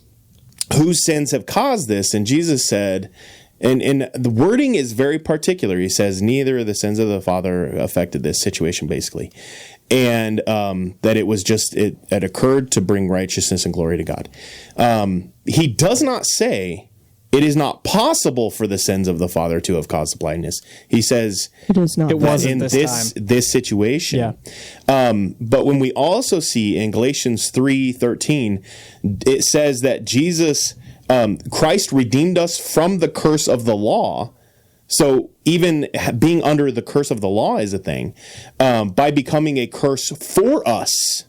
S1: whose sins have caused this? And Jesus said, and the wording is very particular. He says, neither of the sins of the father affected this situation, basically. And that it was just, it occurred to bring righteousness and glory to God. He does not say it is not possible for the sins of the father to have caused the blindness. He says
S2: it is not.
S3: It wasn't
S1: in
S3: this
S1: situation. Yeah. But when we also see in Galatians 3:13, it says that Christ redeemed us from the curse of the law. So even being under the curse of the law is a thing, by becoming a curse for us.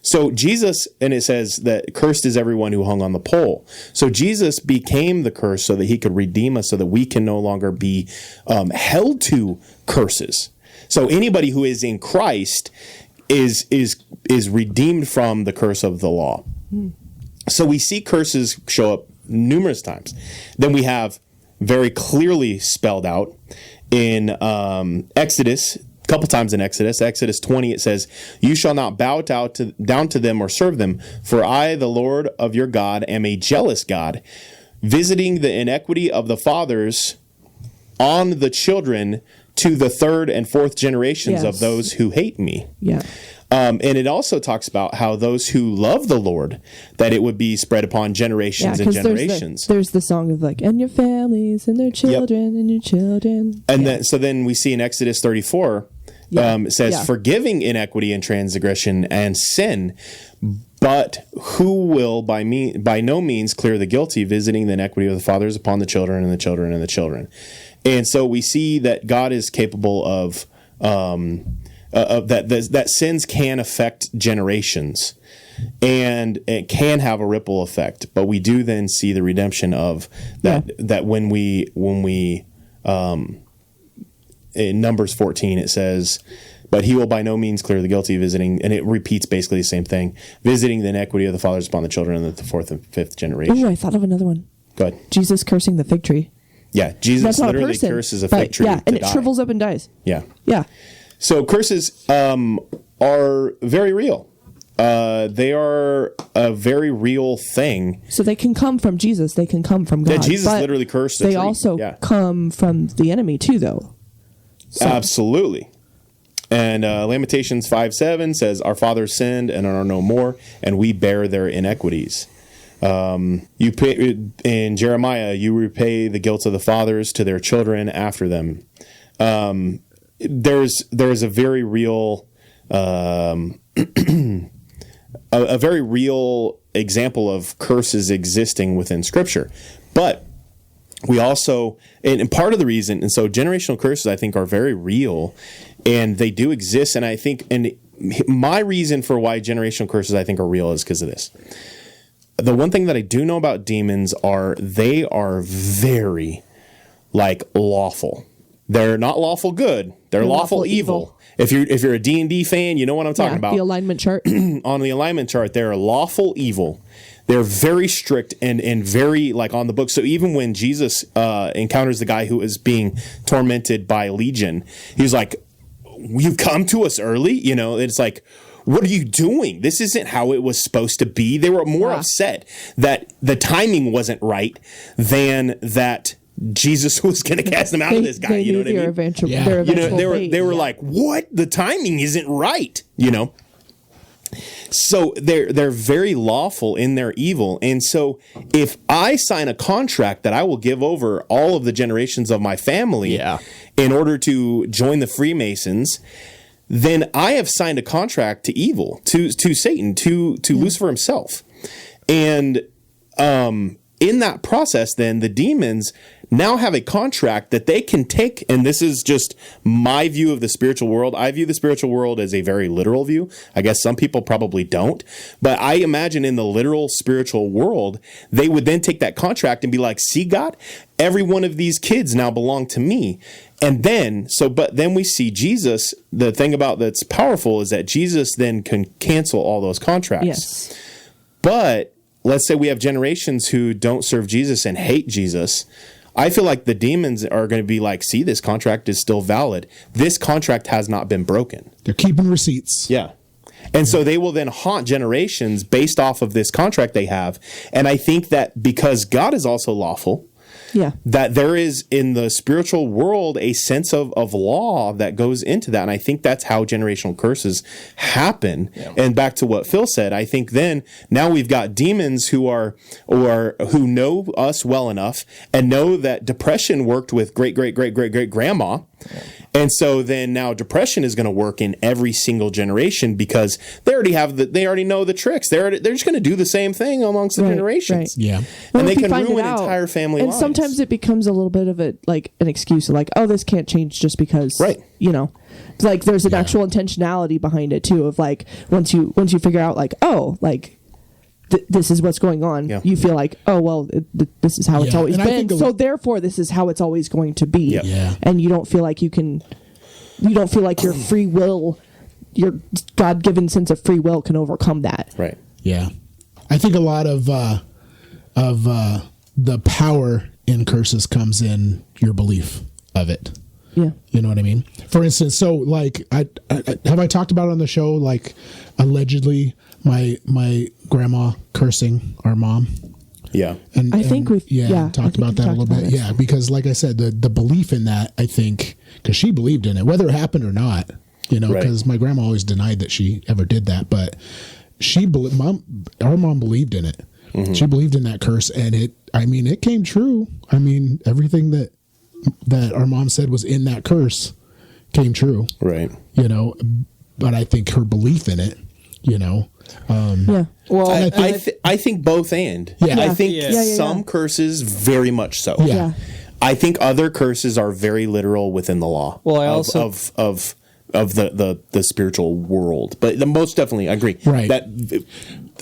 S1: So Jesus, and it says that cursed is everyone who hung on the pole. So Jesus became the curse so that he could redeem us, so that we can no longer be held to curses. So anybody who is in Christ is redeemed from the curse of the law. So we see curses show up numerous times. Then we have very clearly spelled out in Exodus, a couple times in Exodus. Exodus 20, it says, "You shall not bow down to them or serve them, for I, the Lord of your God, am a jealous God, visiting the iniquity of the fathers on the children to the third and fourth generations of those who hate me."
S2: Yeah.
S1: And it also talks about how those who love the Lord, that it would be spread upon generations and generations.
S2: There's the song of like, and your families and their children and your children.
S1: And then we see in Exodus 34, it says, "Forgiving iniquity and transgression and sin, but who will by no means clear the guilty, visiting the iniquity of the fathers upon the children and the children and the children." And so we see that God is capable of that sins can affect generations, and it can have a ripple effect. But we do then see the redemption of that. That when we in Numbers 14 it says, "But he will by no means clear the guilty, visiting," and it repeats basically the same thing, "visiting the iniquity of the fathers upon the children of the fourth and fifth generation."
S2: Oh, I thought of another one.
S1: Go ahead.
S2: Jesus cursing the fig tree.
S1: Yeah, Jesus literally curses a fig tree.
S2: Yeah, and it shrivels up and dies.
S1: Yeah.
S2: Yeah.
S1: So curses are very real. They are a very real thing.
S2: So they can come from Jesus. They can come from God.
S1: Yeah, Jesus literally cursed a tree.
S2: They also come from the enemy too, though. So.
S1: Absolutely. And Lamentations 5:7 says, "Our fathers sinned and are no more, and we bear their iniquities." You pay, in Jeremiah, "You repay the guilt of the fathers to their children after them." There's a very real a very real example of curses existing within Scripture, but we also, and part of the reason, and so generational curses I think are very real, and they do exist, and I think, and my reason for why generational curses I think are real is because of this. The one thing that I do know about demons are they are very lawful. They're not lawful good. They're lawful evil. If you're a D&D fan, you know what I'm talking about.
S2: The alignment chart.
S1: On the alignment chart, they're lawful evil. They're very strict and very on the book. So even when Jesus encounters the guy who is being tormented by Legion, he's like, "You've come to us early." It's like, what are you doing? This isn't how it was supposed to be. They were more upset that the timing wasn't right than that Jesus was going to cast them out of this guy. You know what I mean? They were like, "What? The timing isn't right." So they're very lawful in their evil. And so if I sign a contract that I will give over all of the generations of my family in order to join the Freemasons, then I have signed a contract to evil, to Satan, to Lucifer himself. And in that process, then the demons now have a contract that they can take, and this is just my view of the spiritual world. I view the spiritual world as a very literal view. I guess some people probably don't, but I imagine in the literal spiritual world, they would then take that contract and be like, "See, God, every one of these kids now belong to me." And then, but then we see Jesus, the thing about that's powerful is that Jesus then can cancel all those contracts.
S2: Yes.
S1: But let's say we have generations who don't serve Jesus and hate Jesus. I feel like the demons are going to be like, "See, this contract is still valid. This contract has not been broken."
S4: They're keeping receipts.
S1: Yeah. And so they will then haunt generations based off of this contract they have. And I think that because God is also lawful, that there is in the spiritual world a sense of law that goes into that. And I think that's how generational curses happen. Yeah. And back to what Phil said, I think then now we've got demons who know us well enough and know that depression worked with great grandma. Yeah. And so then now depression is going to work in every single generation because they already know the tricks. They're just going to do the same thing amongst the generations.
S4: Right. Yeah.
S1: And they can ruin entire family lives.
S2: And sometimes it becomes a little bit of an excuse of oh, this can't change just because, it's there's an actual intentionality behind it too of once you figure out this is what's going on. Yeah. You feel like, oh, well, this is how it's always been. So therefore, this is how it's always going to be.
S1: Yep.
S4: Yeah.
S2: And you don't feel like your free will, your God-given sense of free will can overcome that.
S1: Right.
S4: Yeah. I think a lot of the power in curses comes in your belief of it.
S2: Yeah.
S4: You know what I mean? For instance, so like I have I talked about on the show, like allegedly my grandma cursing our mom.
S1: Yeah.
S4: And
S2: I think we've
S4: talked about that a little bit. Yeah, because like I said, the belief in that, I think, because she believed in it, whether it happened or not, you know, because my grandma always denied that she ever did that, but our mom believed in it. Mm-hmm. She believed in that curse, and it came true. I mean, everything that our mom said was in that curse came true. Right. You know, but I think her belief in it, you know.
S1: Well, I think both and. Yeah. I think some curses very much so.
S4: Yeah.
S1: I think other curses are very literal within the law.
S3: Well, I also
S1: of the spiritual world, but most definitely agree.
S4: Right.
S1: That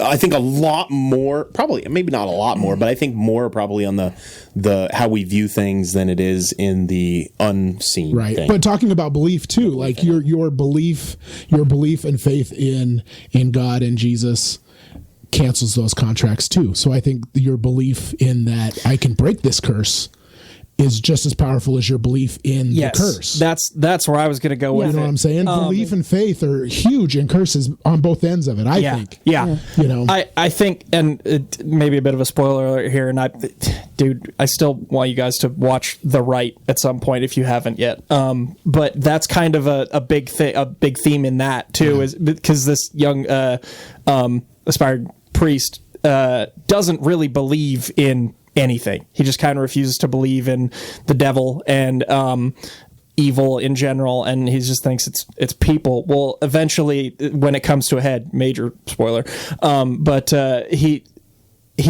S1: I think a lot more, probably maybe not a lot more, but I think more probably on the how we view things than it is in the unseen.
S4: Right.
S1: thing.
S4: But talking about belief too, like your belief and faith in God and Jesus cancels those contracts too. So I think your belief in that I can break this curse is just as powerful as your belief in the curse.
S3: That's where I was going to go with it.
S4: You know what I'm saying? Belief and faith are huge in curses on both ends of it, I think.
S3: Yeah.
S4: You know?
S3: I think, and it may be a bit of a spoiler alert here, and I still want you guys to watch The Rite at some point if you haven't yet. But that's kind of a big theme in that too, is because this young aspiring priest doesn't really believe in anything. He just kind of refuses to believe in the devil and evil in general, and he just thinks it's people. Well, eventually, when it comes to a head, major spoiler, but he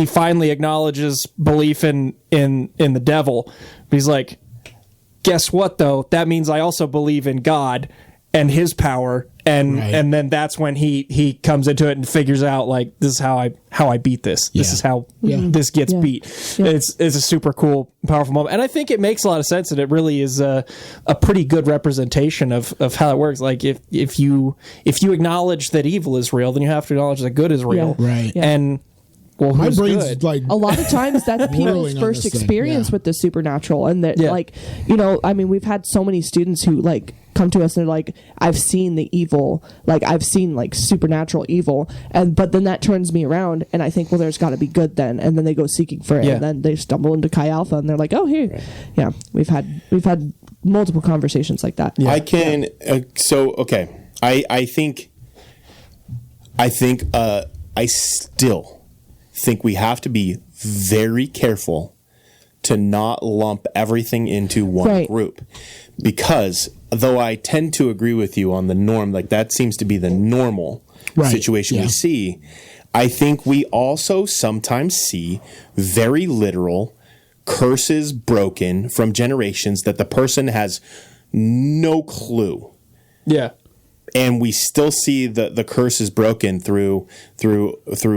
S3: finally acknowledges belief in the devil. He's like, guess what though? That means I also believe in God and his power, and then that's when he comes into it and figures out, like, this is how I beat this. This is how this gets beat. It's a super cool, powerful moment, and I think it makes a lot of sense, and it really is a pretty good representation of how it works. Like if you acknowledge that evil is real, then you have to acknowledge that good is real,
S4: right?
S3: And well,
S4: my brain's
S3: good?
S4: like
S2: a lot of times that's people's first experience with the supernatural, and that like, you know, I mean, we've had so many students who like come to us and they're like, I've seen the evil, like I've seen like supernatural evil, but then that turns me around and I think, well, there's got to be good then, and then they go seeking for it, and then they stumble into Chi Alpha and they're like, oh, here, we've had multiple conversations like that.
S1: I can I still think we have to be very careful to not lump everything into one group, because though I tend to agree with you on the norm, like that seems to be the normal situation we see, I think we also sometimes see very literal curses broken from generations that the person has no clue.
S3: Yeah.
S1: And we still see the curse is broken through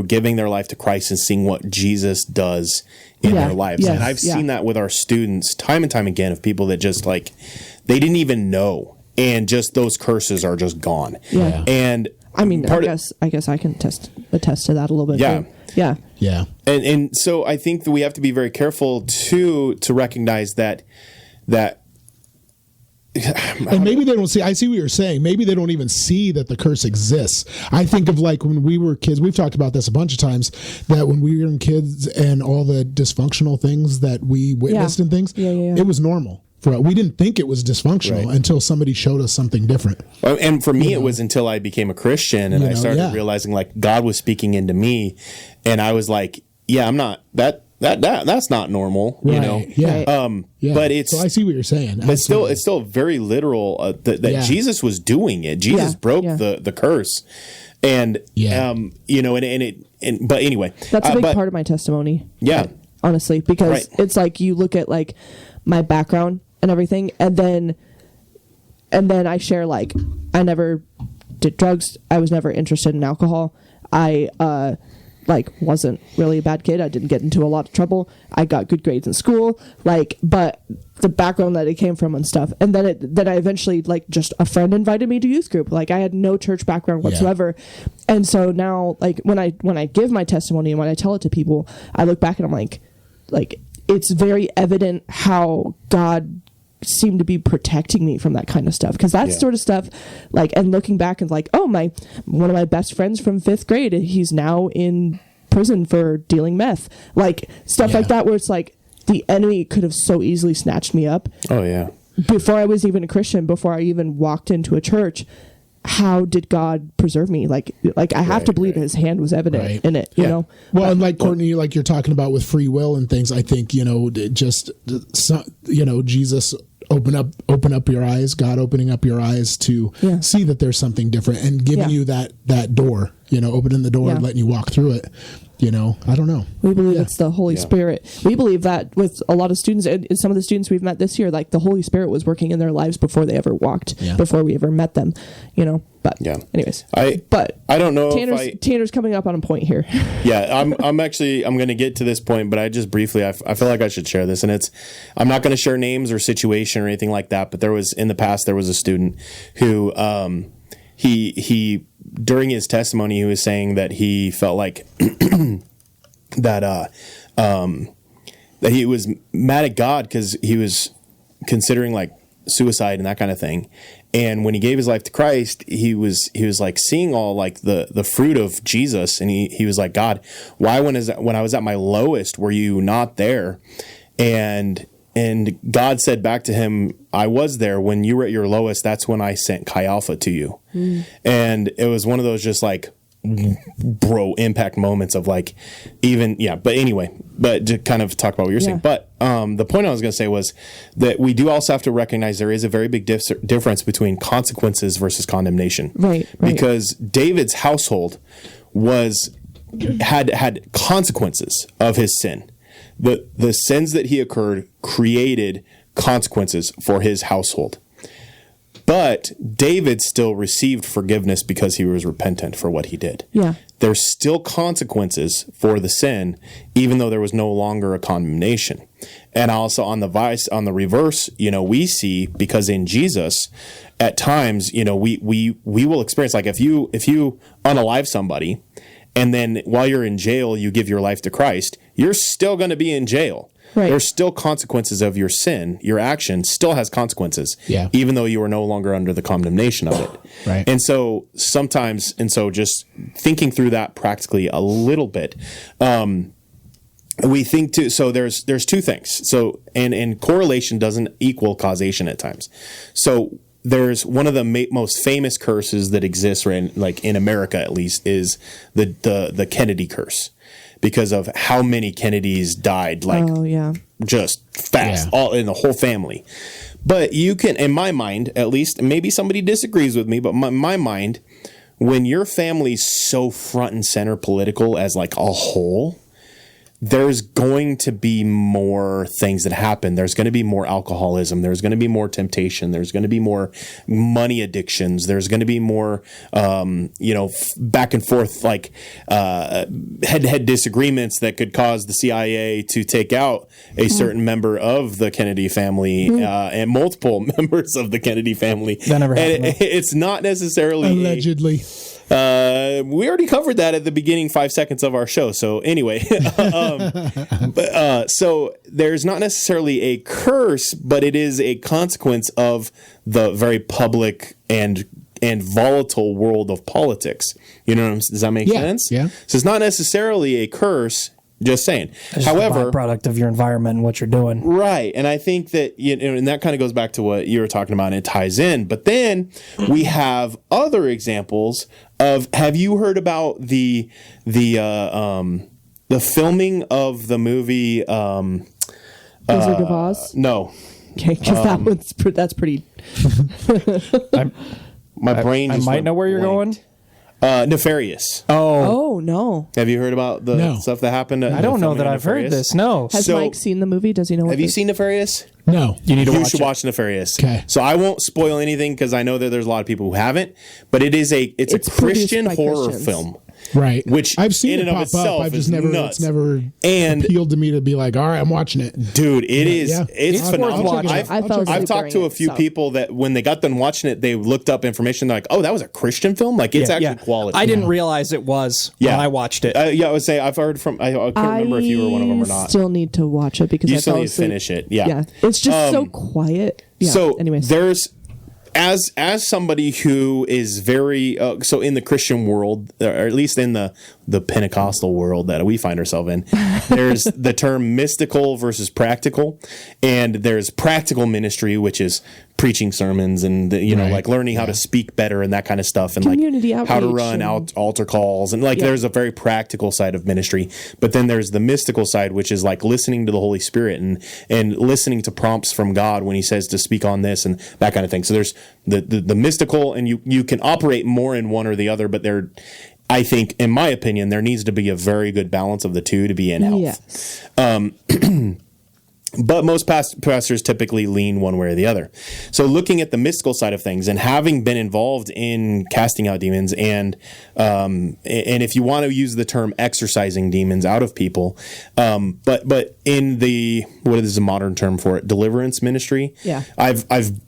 S1: giving their life to Christ and seeing what Jesus does in their lives. And I've seen that with our students time and time again, of people that just like, they didn't even know, and just those curses are just gone. Yeah. And
S2: I mean, I guess I can attest to that a little bit. Yeah.
S4: Yeah.
S1: And so I think that we have to be very careful to recognize that
S4: and maybe they don't see, I see what you're saying, maybe they don't even see that the curse exists. I think of like when we were kids, we've talked about this a bunch of times, that when we were kids and all the dysfunctional things that we witnessed and things, it was normal. We didn't think it was dysfunctional until somebody showed us something different.
S1: And for me, it was until I became a Christian and I started realizing like God was speaking into me, and I was like, I'm not that's not normal, you know. But it's,
S4: so I see what you're saying.
S1: But it's still very literal that Jesus was doing it. Jesus broke the curse, and you know, but anyway,
S2: that's a big part of my testimony.
S1: Yeah,
S2: honestly, because it's like you look at like my background and everything, and then I share like I never did drugs. I was never interested in alcohol. I like wasn't really a bad kid. I didn't get into a lot of trouble. I got good grades in school, like, but the background that it came from and stuff. And then I eventually, like, just a friend invited me to youth group. Like, I had no church background whatsoever. And so now, like, when I give my testimony and when I tell it to people, I look back and I'm like it's very evident how God seemed to be protecting me from that kind of stuff, because that sort of stuff, like, and looking back and like, oh, one of my best friends from 5th grade, he's now in prison for dealing meth, like stuff like that, where it's like the enemy could have so easily snatched me up.
S1: Oh yeah.
S2: Before I was even a Christian, before I even walked into a church, how did God preserve me? Like I have to believe His hand was evident in it, you know?
S4: Well, and like Courtney, like you're talking about with free will and things, I think, you know, just, you know, Jesus open up your eyes, God opening up your eyes to see that there's something different and giving you that door, you know, opening the door and letting you walk through it. You know, I don't know.
S2: We believe it's the Holy Spirit. We believe that with a lot of students, and some of the students we've met this year, like the Holy Spirit was working in their lives before they ever walked, before we ever met them, you know. But anyways, I
S1: don't know.
S2: Tanner's coming up on a point here.
S1: I'm going to get to this point, but I just briefly, I feel like I should share this, and I'm not going to share names or situation or anything like that. But in the past, there was a student who, he during his testimony, he was saying that he felt like that he was mad at God because he was considering like suicide and that kind of thing. And when he gave his life to Christ, he was like seeing all like the fruit of Jesus, and he was like, God, why when I was at my lowest were you not there? And God said back to him, I was there when you were at your lowest. That's when I sent Chi Alpha to you. And it was one of those just like impact moments of like but anyway, but to kind of talk about what you're saying. But the point I was going to say was that we do also have to recognize there is a very big difference between consequences versus condemnation. Right. Because David's household had consequences of his sin. The sins that he occurred created consequences for his household. But David still received forgiveness because he was repentant for what he did. Yeah. There's still consequences for the sin, even though there was no longer a condemnation. And also on the reverse, you know, we see, because in Jesus, at times, you know, we will experience, like if you unalive somebody, and then while you're in jail, you give your life to Christ, you're still going to be in jail. Right. There's still consequences of your sin. Your action still has consequences, even though you are no longer under the condemnation of it. Right. And so just thinking through that practically a little bit, we think too. So there's two things. So and correlation doesn't equal causation at times. So there's one of the most famous curses that exists, like in America at least, is the Kennedy curse. Because of how many Kennedys died, like just fast, all in the whole family. But you can, in my mind, at least, maybe somebody disagrees with me, but in my mind, when your family's so front and center political as like a whole, there's going to be more things that happen. There's going to be more alcoholism. There's going to be more temptation. There's going to be more money addictions. There's going to be more, back and forth, like head-to-head disagreements that could cause the CIA to take out a certain member of the Kennedy family and multiple members of the Kennedy family. That never happened. And it's not necessarily
S4: allegedly.
S1: We already covered that at the beginning 5 seconds of our show. So anyway, so there's not necessarily a curse, but it is a consequence of the very public and volatile world of politics. You know, does that make sense? Yeah. So it's not necessarily a curse. Just saying.
S3: It's however, a byproduct of your environment and what you're doing.
S1: Right. And I think that, and that kind of goes back to what you were talking about, and it ties in. But then we have other examples of, have you heard about the filming of the movie Wizard
S2: of Oz?
S1: No.
S2: Okay, because that's pretty.
S1: My brain
S3: I might know where you're going.
S1: Nefarious.
S2: Oh no!
S1: Have you heard about the stuff that happened?
S3: I don't know that I've heard this. No.
S2: Has Mike seen the movie? Does he know?
S1: Have you seen Nefarious?
S4: No.
S1: You should watch Nefarious.
S4: Okay.
S1: So I won't spoil anything because I know that there's a lot of people who haven't. But it's a Christian horror film.
S4: Right.
S1: Which
S4: I've seen
S1: in
S4: it
S1: and
S4: pop
S1: of itself
S4: up. I've
S1: is
S4: just never,
S1: nuts.
S4: it's never
S1: And
S4: appealed to me to be like, all right, I'm watching it.
S1: dude, it's
S4: I'll
S1: phenomenal.
S4: check it out.
S2: I fell asleep
S1: I've talked to
S2: during
S1: a few people that when they got done watching it, they looked up information. They're like, "Oh, that was a Christian film. Like it's actually quality."
S3: I didn't realize it was when I watched it.
S1: I would say I've heard from. I can't remember if you were one of them or not.
S2: Still need to watch it because
S1: You
S2: I
S1: still
S2: fell
S1: need to
S2: asleep.
S1: finish it. Yeah.
S2: It's just so quiet. Yeah.
S1: So
S2: anyways,
S1: there's as somebody who is very so in the Christian world, or at least in the Pentecostal world that we find ourselves in, there's the term mystical versus practical, and there's practical ministry, which is preaching sermons and like learning how to speak better and that kind of stuff, and
S2: Community
S1: like how to
S2: outreach
S1: run
S2: and-
S1: altar calls, and like there's a very practical side of ministry. But then there's the mystical side, which is like listening to the Holy Spirit and listening to prompts from God when He says to speak on this and that kind of thing. So there's the mystical, and you can operate more in one or the other, but I think, in my opinion, there needs to be a very good balance of the two to be in health.
S2: yes.
S1: But most pastors typically lean one way or the other. So looking at the mystical side of things and having been involved in casting out demons and if you want to use the term exorcising demons out of people, but in what is the modern term for it? Deliverance ministry.
S2: Yeah.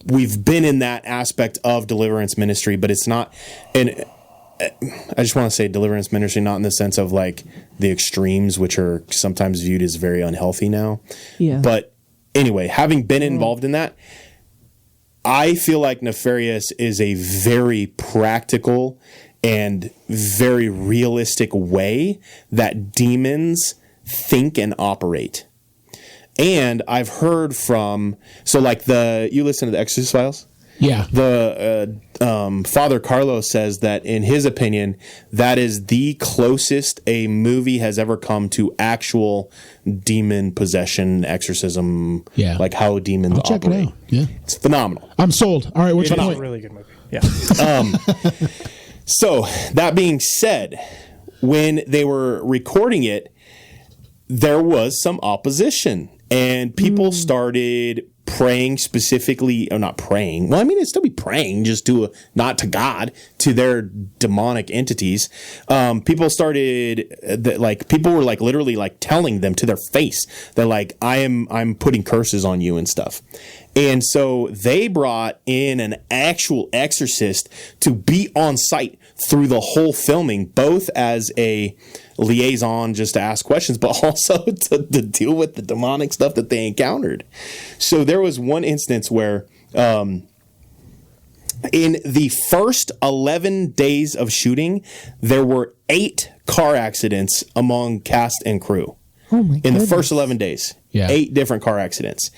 S1: We've been in that aspect of deliverance ministry, but it's not I just want to say deliverance ministry, not in the sense of like the extremes, which are sometimes viewed as very unhealthy now.
S2: Yeah.
S1: But anyway, having been involved in that, I feel like Nefarious is a very practical and very realistic way that demons think and operate. And I've heard from, you listen to the Exorcist Files?
S4: Yeah.
S1: The Father Carlos says that, in his opinion, that is the closest a movie has ever come to actual demon possession, exorcism, like how demons
S4: Check
S1: operate.
S4: it out. Yeah.
S1: It's phenomenal.
S4: I'm sold. All right, what's your
S3: It's
S4: point?
S3: a really good movie. Yeah.
S1: So, that being said, when they were recording it, there was some opposition, and people started praying specifically, or not praying. Well, I mean, it'd still be praying, just not to God, to their demonic entities. People started people were like literally like telling them to their face that like I'm putting curses on you and stuff. And so they brought in an actual exorcist to be on site through the whole filming, both as a liaison just to ask questions, but also to deal with the demonic stuff that they encountered. So there was one instance where in the first 11 days of shooting, there were 8 car accidents among cast and crew.
S2: Oh my
S1: In
S2: goodness.
S1: the first 11 days.
S4: Yeah.
S1: 8 different car accidents.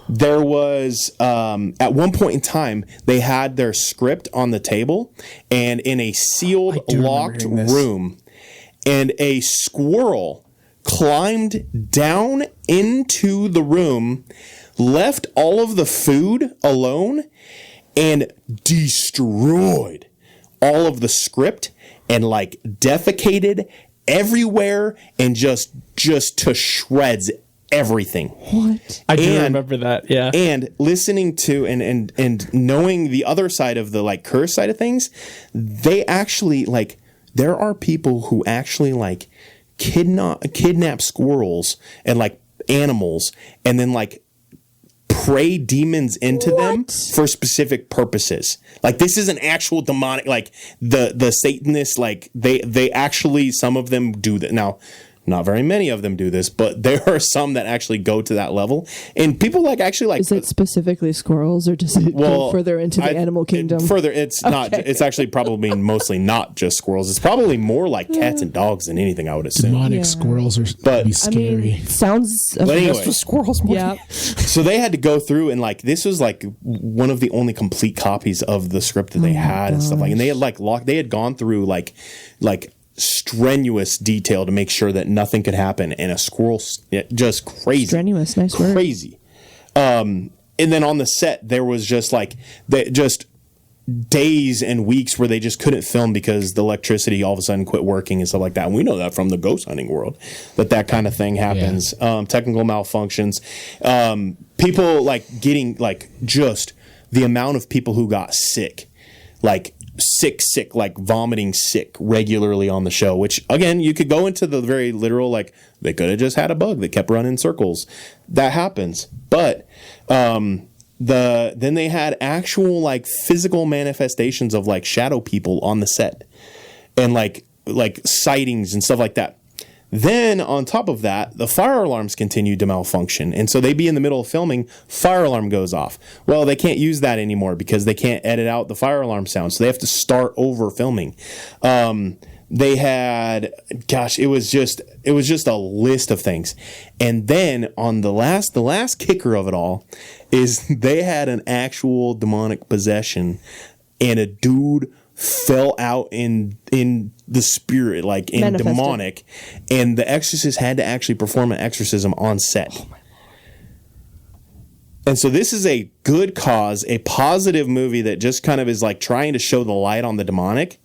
S1: There was, at one point in time, they had their script on the table and in a sealed, locked room, and a squirrel climbed down into the room, left all of the food alone, and destroyed all of the script and like defecated everywhere and just to shreds everything.
S2: What?
S3: I do remember that. Yeah.
S1: And listening to and knowing the other side of the like curse side of things, they actually like there are people who actually like kidnap squirrels and like animals and then like pray demons into them for specific purposes. Like this is an actual demonic, like the Satanists, like they actually, some of them do that. Now, not very many of them do this, but there are some that actually go to that level. And people like actually like...
S2: Is it specifically squirrels, or does it go further into the animal kingdom?
S1: It's not. It's actually probably mostly not just squirrels. It's probably more like cats and dogs than anything, I would assume.
S4: Demonic squirrels are be scary.
S2: I mean, sounds...
S1: But anyway,
S3: squirrels.
S2: Yeah.
S1: so they had to go through and like this was like one of the only complete copies of the script that they had and stuff like. And they had like they had gone through like strenuous detail to make sure that nothing could happen, and a squirrel just crazy.
S2: Strenuous, nice word.
S1: Crazy. And then on the set there was just like just days and weeks where they just couldn't film because the electricity all of a sudden quit working and stuff like that. And we know that from the ghost hunting world, that kind of thing happens. Yeah. Technical malfunctions, people like getting like just the amount of people who got sick, like sick, like vomiting sick regularly on the show, which again, you could go into the very literal, like they could have just had a bug that kept running in circles. That happens. But then they had actual like physical manifestations of like shadow people on the set and like sightings and stuff like that. Then on top of that, the fire alarms continued to malfunction. And so they'd be in the middle of filming, fire alarm goes off. Well, they can't use that anymore because they can't edit out the fire alarm sound. So they have to start over filming. They had, it was just a list of things. And then on the last kicker of it all is they had an actual demonic possession, and a dude fell out in the spirit, like in
S2: Manifested.
S1: demonic, and the exorcist had to actually perform an exorcism on set. And so this is a good cause, a positive movie that just kind of is like trying to show the light on the demonic.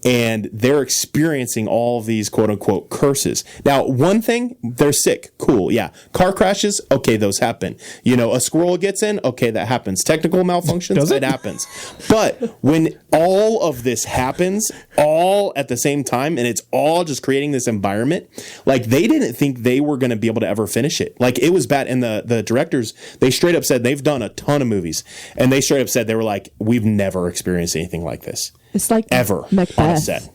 S1: And they're experiencing all of these quote unquote curses. Now, one thing, they're sick. Cool. Yeah. Car crashes. Okay. Those happen. You know, a squirrel gets in. Okay. That happens. Technical malfunctions. It happens. But when all of this happens all at the same time, and it's all just creating this environment, like they didn't think they were going to be able to ever finish it. Like it was bad. And the directors, they straight up said they've done a ton of movies, and they straight up said they were like, we've never experienced anything like this.
S2: It's like
S1: ever
S2: Macbeth.
S1: On a set.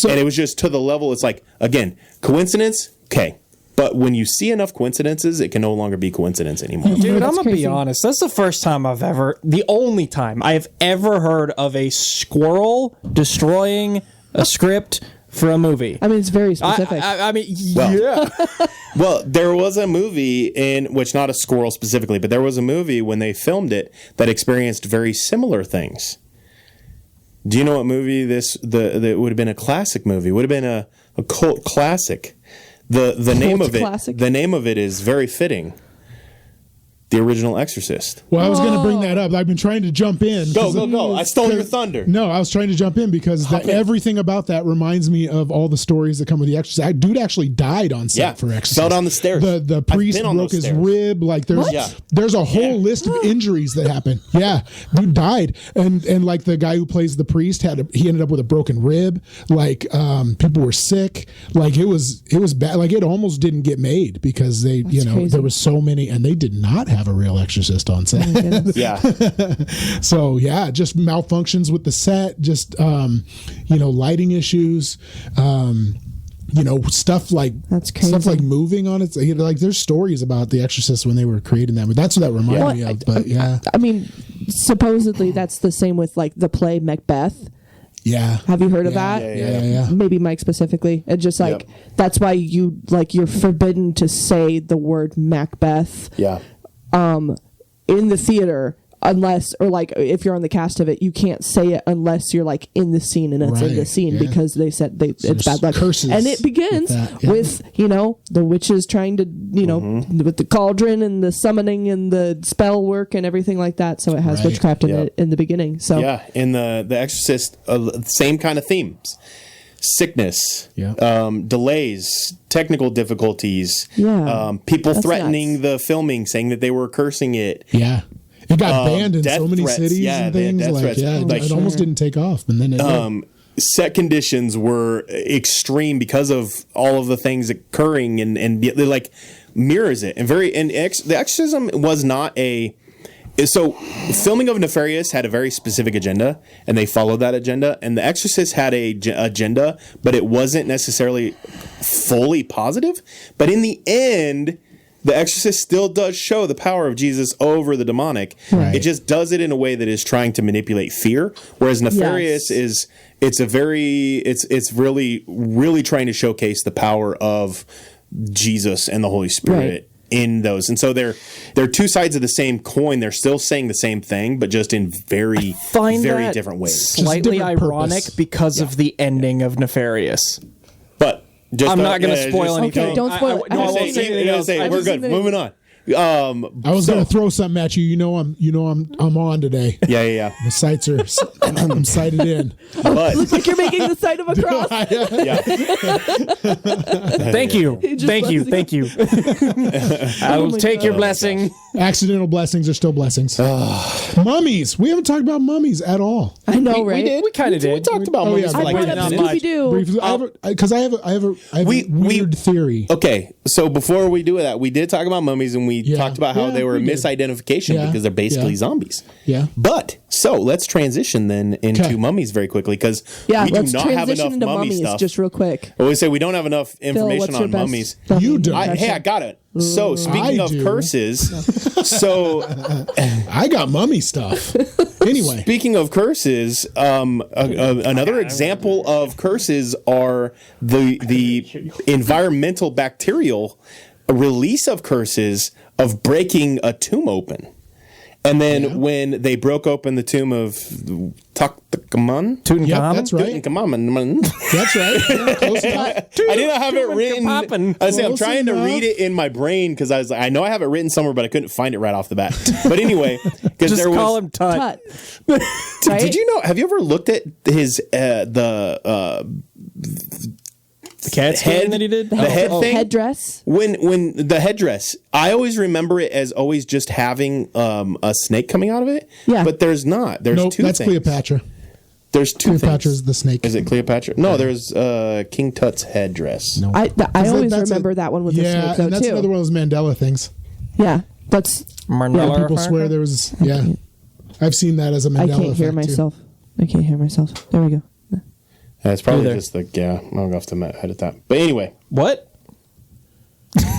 S1: And it was just to the level, it's like, again, coincidence, okay. But when you see enough coincidences, it can no longer be coincidence anymore.
S3: Dude, I'm
S2: That's
S3: going to be
S2: crazy.
S3: honest. That's the first time the only time I've ever heard of a squirrel destroying a script for a movie.
S2: I mean, it's very specific.
S3: I mean,
S1: Well,
S3: yeah.
S1: Well, there was a movie in which, not a squirrel specifically, but there was a movie when they filmed it that experienced very similar things. Do you know what movie that would have been a classic movie? Would have been a cult classic. The name of it.
S2: Classic?
S1: The name of it is very fitting. The Original Exorcist.
S4: Well, I was going to bring that up. I've been trying to jump in.
S1: Go. I stole your thunder.
S4: No, I was trying to jump in because everything about that reminds me of all the stories that come with The Exorcist. That dude actually died on set for Exorcist.
S1: Fell down the stairs.
S4: The priest broke his rib. Like there's a whole list of injuries that happen. Yeah, dude died, and like the guy who plays the priest he ended up with a broken rib. Like people were sick. Like it was bad. Like it almost didn't get made because they
S2: crazy.
S4: There was so many, and they did not have a real exorcist on set.
S1: Yeah.
S4: So yeah, just malfunctions with the set, just lighting issues, stuff like
S2: That's crazy.
S4: stuff like moving on it. Like there's stories about the Exorcist when they were creating that, but that's what that reminded me of. But yeah,
S2: I mean, supposedly that's the same with like the play Macbeth.
S4: yeah.
S2: Have you heard of
S4: Yeah,
S2: that?
S4: yeah.
S2: Maybe Mike specifically. It's just like that's why you're forbidden to say the word Macbeth
S1: Yeah.
S2: in the theater unless, or like if you're on the cast of it, you can't say it unless you're like in the scene and it's in the
S4: Right,
S2: scene
S4: yeah.
S2: because they said it's
S4: there's
S2: bad luck.
S4: curses
S2: And it begins
S4: with that, yeah.
S2: with the witches trying to with the cauldron and the summoning and the spell work and everything like that. So it has
S4: Right,
S2: witchcraft in it in the beginning. So
S1: Yeah, in the Exorcist, same kind of themes: sickness, delays, technical difficulties, people
S2: That's
S1: threatening the filming, saying that they were cursing it.
S4: Yeah. It got banned in
S1: death
S4: so many
S1: threats.
S4: cities
S1: Yeah,
S4: and
S1: they had
S4: things.
S1: death
S4: Like,
S1: threats.
S4: yeah,
S1: Like,
S4: it almost didn't take off, and then it did.
S1: Set conditions were extreme because of all of the things occurring, and it like mirrors it. And the Exorcism was not a. So, filming of Nefarious had a very specific agenda, and they followed that agenda. And The Exorcist had a agenda, but it wasn't necessarily fully positive. But in the end, The Exorcist still does show the power of Jesus over the demonic.
S4: Right.
S1: It just does it in a way that is trying to manipulate fear, whereas Nefarious is it's really really trying to showcase the power of Jesus and the Holy Spirit.
S2: Right.
S1: In those, and so they're two sides of the same coin. They're still saying the same thing, but just in very
S3: that
S1: different ways.
S3: Slightly
S4: different
S3: ironic
S4: purpose.
S3: because of the ending of Nefarious.
S1: But just
S3: I'm not going to spoil anything.
S2: Okay, don't spoil it.
S3: I won't
S2: I
S3: say anything else.
S1: We're good. Moving on.
S4: I was going to throw something at you. I'm on today.
S1: Yeah.
S4: The sights are. I'm sighted in.
S1: But
S2: Looks like you're making the sign of a cross.
S1: yeah.
S3: Thank you.
S2: just
S3: Thank you.
S2: blesses
S3: Thank you. I will take your blessing.
S4: Accidental blessings are still blessings. Mummies. We haven't talked about mummies at all.
S2: I know, right?
S3: We did. We kind of did.
S1: We talked about
S4: Oh,
S1: mummies
S4: yeah,
S1: for
S2: I
S1: like
S2: brought
S1: 10
S2: up
S1: minutes.
S2: Scooby-Doo.
S4: Briefly, because I have a weird theory.
S1: Okay, so before we do that, we did talk about mummies, and we
S4: Yeah.
S1: talked about how
S4: Yeah,
S1: they were a
S4: we did.
S1: misidentification
S4: Yeah.
S1: because they're basically
S4: Yeah.
S1: zombies.
S4: Yeah.
S1: But so let's transition then into
S4: Okay.
S1: mummies very quickly because
S2: Yeah,
S1: we do
S2: let's
S1: not have
S2: transition
S1: enough
S2: into
S1: mummy
S2: mummies
S1: stuff.
S2: just real quick.
S1: Well, we say we don't have enough
S2: Phil,
S1: information
S2: what's your
S1: on
S2: best
S1: mummies.
S2: mummy
S4: You do.
S1: Hey, I got it. So speaking
S4: I
S1: of
S4: do.
S1: curses, so
S4: I got mummy stuff. Anyway.
S1: speaking of curses, another example of curses are the environmental bacterial release of curses of breaking a tomb open. And then when they broke open the tomb of Tutankhamun,
S4: Yep, that's right.
S1: Tutankhamun,
S4: That's right. Yeah, close enough.
S1: I didn't have it written.
S3: Tutankhamun.
S1: I say I'm
S4: Close
S1: trying to
S4: enough.
S1: read it in my brain because I was like, I know I have it written somewhere, but I couldn't find it right off the bat. But anyway, because
S3: Just
S1: there
S3: call
S1: was.
S3: him Tut.
S2: Tut.
S1: Did
S2: right?
S1: you know? Have you ever looked at his
S3: The cat
S1: head
S3: scan that he did?
S1: The head thing.
S2: Headdress.
S1: When the headdress, I always remember it as always just having a snake coming out of it.
S2: Yeah.
S1: But there's not. There's
S4: Nope,
S1: two
S4: that's
S1: things.
S4: Cleopatra.
S1: There's two
S4: Cleopatra's
S1: things.
S4: the snake.
S1: Is it Cleopatra? No, there's King Tut's headdress.
S4: No.
S2: I always
S4: that's
S2: remember that one with the
S4: Yeah,
S2: snake though
S4: and that's
S2: too.
S4: another one of those Mandela things.
S2: Yeah, that's.
S3: Mandela
S4: People
S3: effect?
S4: swear there was. Yeah, I've seen that as a Mandela
S2: I can't hear
S4: effect, too.
S2: myself. I can't hear myself. There we go.
S1: It's probably
S3: Either.
S1: just I'll go off the head at that. But anyway,
S3: What?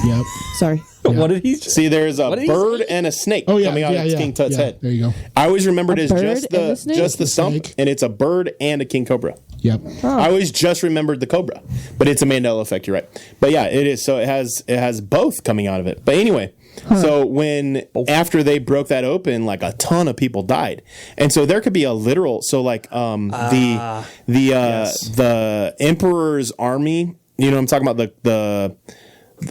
S4: Yep.
S2: Sorry.
S4: Yeah.
S3: What did he just
S1: see, there's a
S3: What did he
S1: bird
S3: say?
S1: and a snake
S4: Oh yeah,
S1: coming out
S4: yeah,
S1: of
S4: yeah,
S1: King Tut's
S4: yeah.
S1: head.
S4: There you go.
S1: I always remembered
S2: A
S1: it as
S2: bird
S1: just
S2: and a
S1: the
S2: snake?
S1: just the stump,
S4: Snake.
S1: and it's a bird and a king cobra.
S4: Yep.
S1: I always just remembered the cobra, but it's a Mandela effect. You're right. But yeah, it is. So it has both coming out of it. But anyway, so when after they broke that open, like a ton of people died, and so there could be a literal. So like the emperor's army. You know, I'm talking about the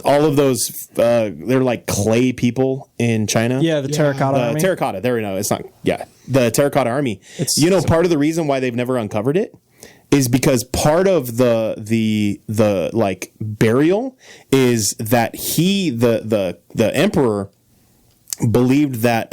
S1: all of those. They're like clay people in China.
S3: Yeah, the terracotta
S1: The
S3: army.
S1: terracotta. There we go. It's not. Yeah, the terracotta army. Part of the reason why they've never uncovered it is because part of the like burial is that the emperor believed that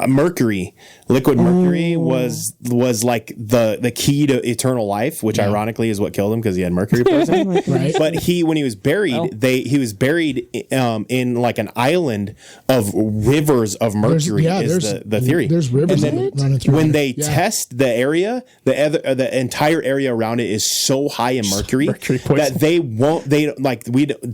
S1: mercury, liquid mercury, was like the key to eternal life, which ironically is what killed him because he had mercury poisoning.
S4: Right.
S1: But when he was buried, he was buried in like an island of rivers of mercury. Is the theory?
S4: There's rivers running through.
S1: When
S4: there.
S1: they
S4: Yeah.
S1: test the area, the entire area around it is so high in mercury that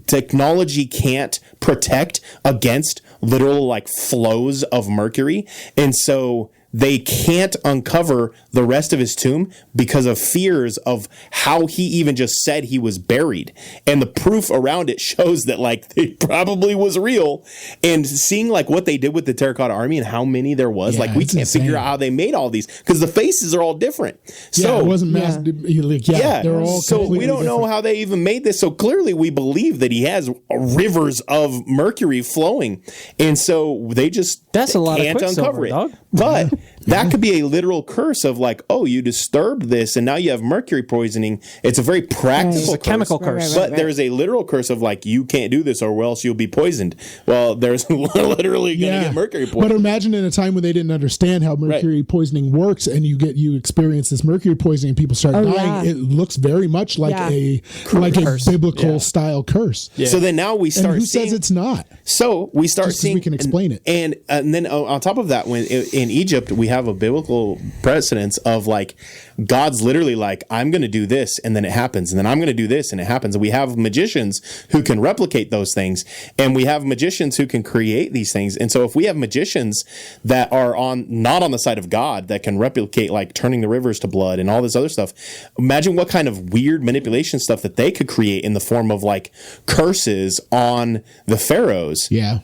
S1: technology can't protect against literal like flows of mercury, and so they can't uncover the rest of his tomb because of fears of how he even just said he was buried. And the proof around it shows that like it probably was real. And seeing like what they did with the terracotta army and how many there was,
S4: Yeah,
S1: like we
S4: it's
S1: can't figure
S4: insane.
S1: out how they made all these because the faces are all different. So
S4: It wasn't mass.
S1: yeah,
S4: They're all
S1: so we
S4: completely
S1: don't know
S4: different.
S1: how they even made this. So clearly, we believe that he has rivers of mercury flowing, and so they just
S3: That's a lot of
S1: can't
S3: Quicksilver,
S1: uncover it.
S3: dog.
S1: But that could be a literal curse of like, oh, you disturbed this, and now you have mercury poisoning. It's a very practical
S3: It's a chemical curse.
S2: Right.
S1: but there's a literal curse of like, you can't do this, or else you'll be poisoned. Well, there's literally going to get mercury poisoning.
S4: But imagine in a time when they didn't understand how mercury poisoning works, and you experience this mercury poisoning, and people start dying.
S2: yeah.
S4: It looks very much like
S2: Yeah.
S4: a
S3: Curse.
S4: biblical style curse.
S1: So then now we
S4: And
S1: start
S4: who
S1: seeing.
S4: says it's not?
S1: So we start
S4: Just 'cause
S1: seeing
S4: we can explain it.
S1: and then on top of that, when in Egypt we have a biblical precedence of like God's literally like, I'm going to do this and then it happens, and then I'm going to do this and it happens, and we have magicians who can replicate those things, and we have magicians who can create these things. And so if we have magicians that are not on the side of God that can replicate like turning the rivers to blood and all this other stuff, imagine what kind of weird manipulation stuff that they could create in the form of like curses on the pharaohs.
S4: Yeah.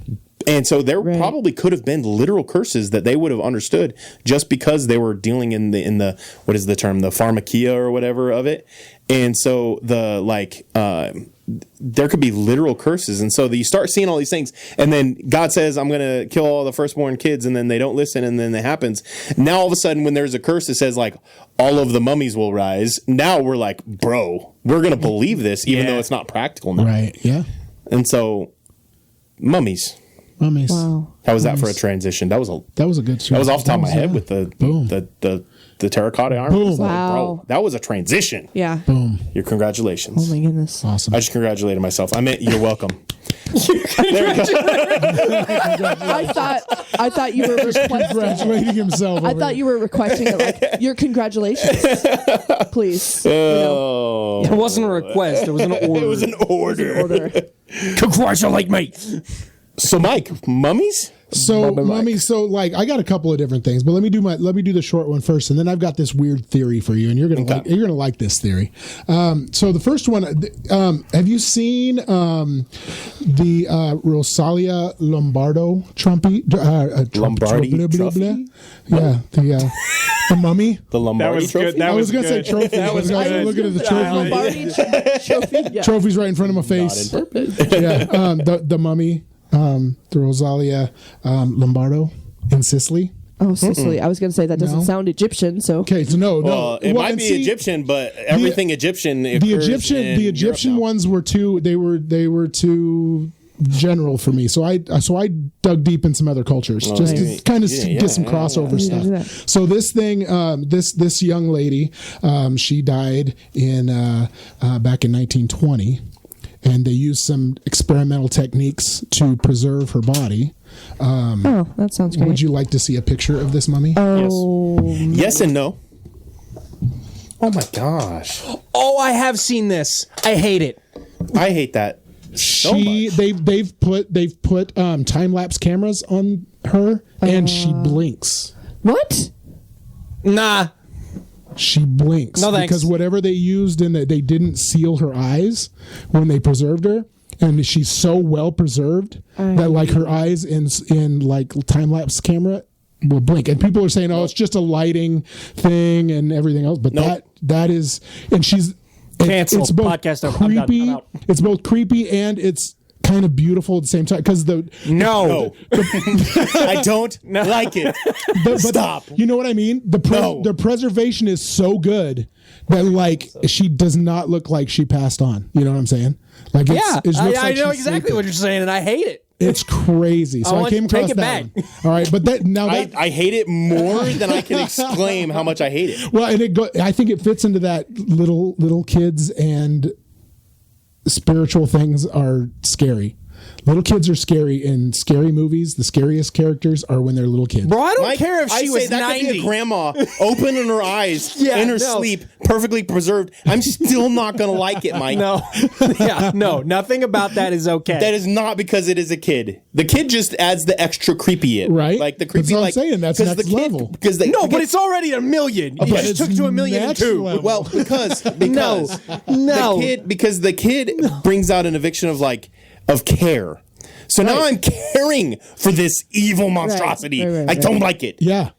S1: And so there probably could have been literal curses that they would have understood just because they were dealing in the what is the term, the pharmakia or whatever of it. And so the like there could be literal curses. And so you start seeing all these things, and then God says, I'm going to kill all the firstborn kids, and then they don't listen, and then it happens. Now, all of a sudden, when there's a curse that says, like, all of the mummies will rise, now we're like, bro, we're going to believe this, even though it's not practical now.
S4: Right, yeah.
S1: And so, mummies.
S4: Mummies.
S2: Wow.
S1: How was that for a transition? That was a
S4: good show.
S1: that was off the top of my head with
S4: Boom.
S1: the terracotta arm.
S4: Boom.
S2: Wow.
S1: Bro, that was a transition.
S2: Yeah.
S4: Boom.
S1: Your congratulations.
S2: Oh my goodness.
S4: Awesome.
S1: I just congratulated myself. I meant you're welcome.
S2: I thought you were requesting.
S4: Congratulating himself.
S2: I thought you were requesting it, like, your congratulations, please.
S1: Oh,
S3: It wasn't a request. It was an order.
S1: it was an order.
S2: Order.
S3: Congratulate me.
S1: So, Mike, mummies?
S4: So, mummy, so like I got a couple of different things, but let me do the short one first, and then I've got this weird theory for you, and you're gonna like this theory. So the first one, have you seen the Rosalia Lombardo Lombardi
S1: trophy?
S4: Yeah, the mummy.
S1: The Lombardi trophy?
S4: I was gonna say trophy. I was looking at the trophy.
S2: Lombardi trophy. Yeah.
S4: Trophy's right in front of my face.
S1: Not in purpose.
S4: Yeah, the mummy. The Rosalia Lombardo in Sicily.
S2: Oh, Sicily. I was going to say that doesn't sound Egyptian. So
S4: Okay, so no.
S1: Well, it might be Egyptian, but everything Egyptian.
S4: The Egyptian ones were too. They were too general for me. So I dug deep in some other cultures just to kind of get some crossover stuff.
S2: Yeah.
S4: So this thing, this young lady, she died in back in 1920. And they used some experimental techniques to preserve her body.
S2: oh, that sounds great.
S4: Would you like to see a picture of this mummy?
S2: Oh,
S1: Yes and no. Oh my gosh.
S3: Oh, I have seen this. I hate it.
S1: I hate that. So much.
S4: They've put time lapse cameras on her, and she blinks.
S2: what?
S3: Nah.
S4: She blinks.
S3: No, thanks.
S4: Because whatever they used in they didn't seal her eyes when they preserved her, and she's so well preserved that like her eyes in like time lapse camera will blink. And people are saying, "Oh, it's just a lighting thing and everything else," but that is, and she's
S3: Cancel.
S4: It's both
S3: Podcast over. I'm done.
S4: creepy.
S3: I'm out.
S4: It's both creepy and it's kind of beautiful at the same time because
S1: No. I don't like it. Stop.
S4: You know what I mean? The preservation is so good that like she does not look like she passed on. You know what I'm saying? Like it looks
S3: I
S4: like
S3: know
S4: she's
S3: exactly
S4: sleeping.
S3: what you're saying, and I hate it.
S4: It's crazy. So I
S3: want
S4: came
S3: you to
S4: across
S3: take it
S4: that
S3: back.
S4: one. All right, but
S1: I hate it more than I can exclaim how much I hate it.
S4: well, and I think it fits into that little kids and spiritual things are scary. Little kids are scary in scary movies. The scariest characters are when they're little kids.
S3: Bro, I don't
S1: Mike,
S3: care if she
S1: I
S3: was
S1: say that
S3: 90.
S1: could be a grandma opening her eyes
S3: Yeah,
S1: in her
S3: no.
S1: sleep, perfectly preserved. I'm still not going to like it, Mike.
S3: No. No, nothing about that is okay.
S1: That is not because it is a kid. The kid just adds the extra creepy in.
S4: Right?
S1: Like the creepy,
S4: That's what I'm
S1: like
S4: saying. That's
S1: 'cause
S4: next
S1: the kid,
S4: level.
S1: Because
S3: but it's already a million. You
S4: But
S3: just took
S4: it's
S3: to a million and
S4: next
S3: two.
S4: level.
S1: well, because
S3: No.
S1: the kid brings out an eviction of care. So now I'm caring for this evil monstrosity.
S2: Right,
S1: I don't like it.
S4: Yeah.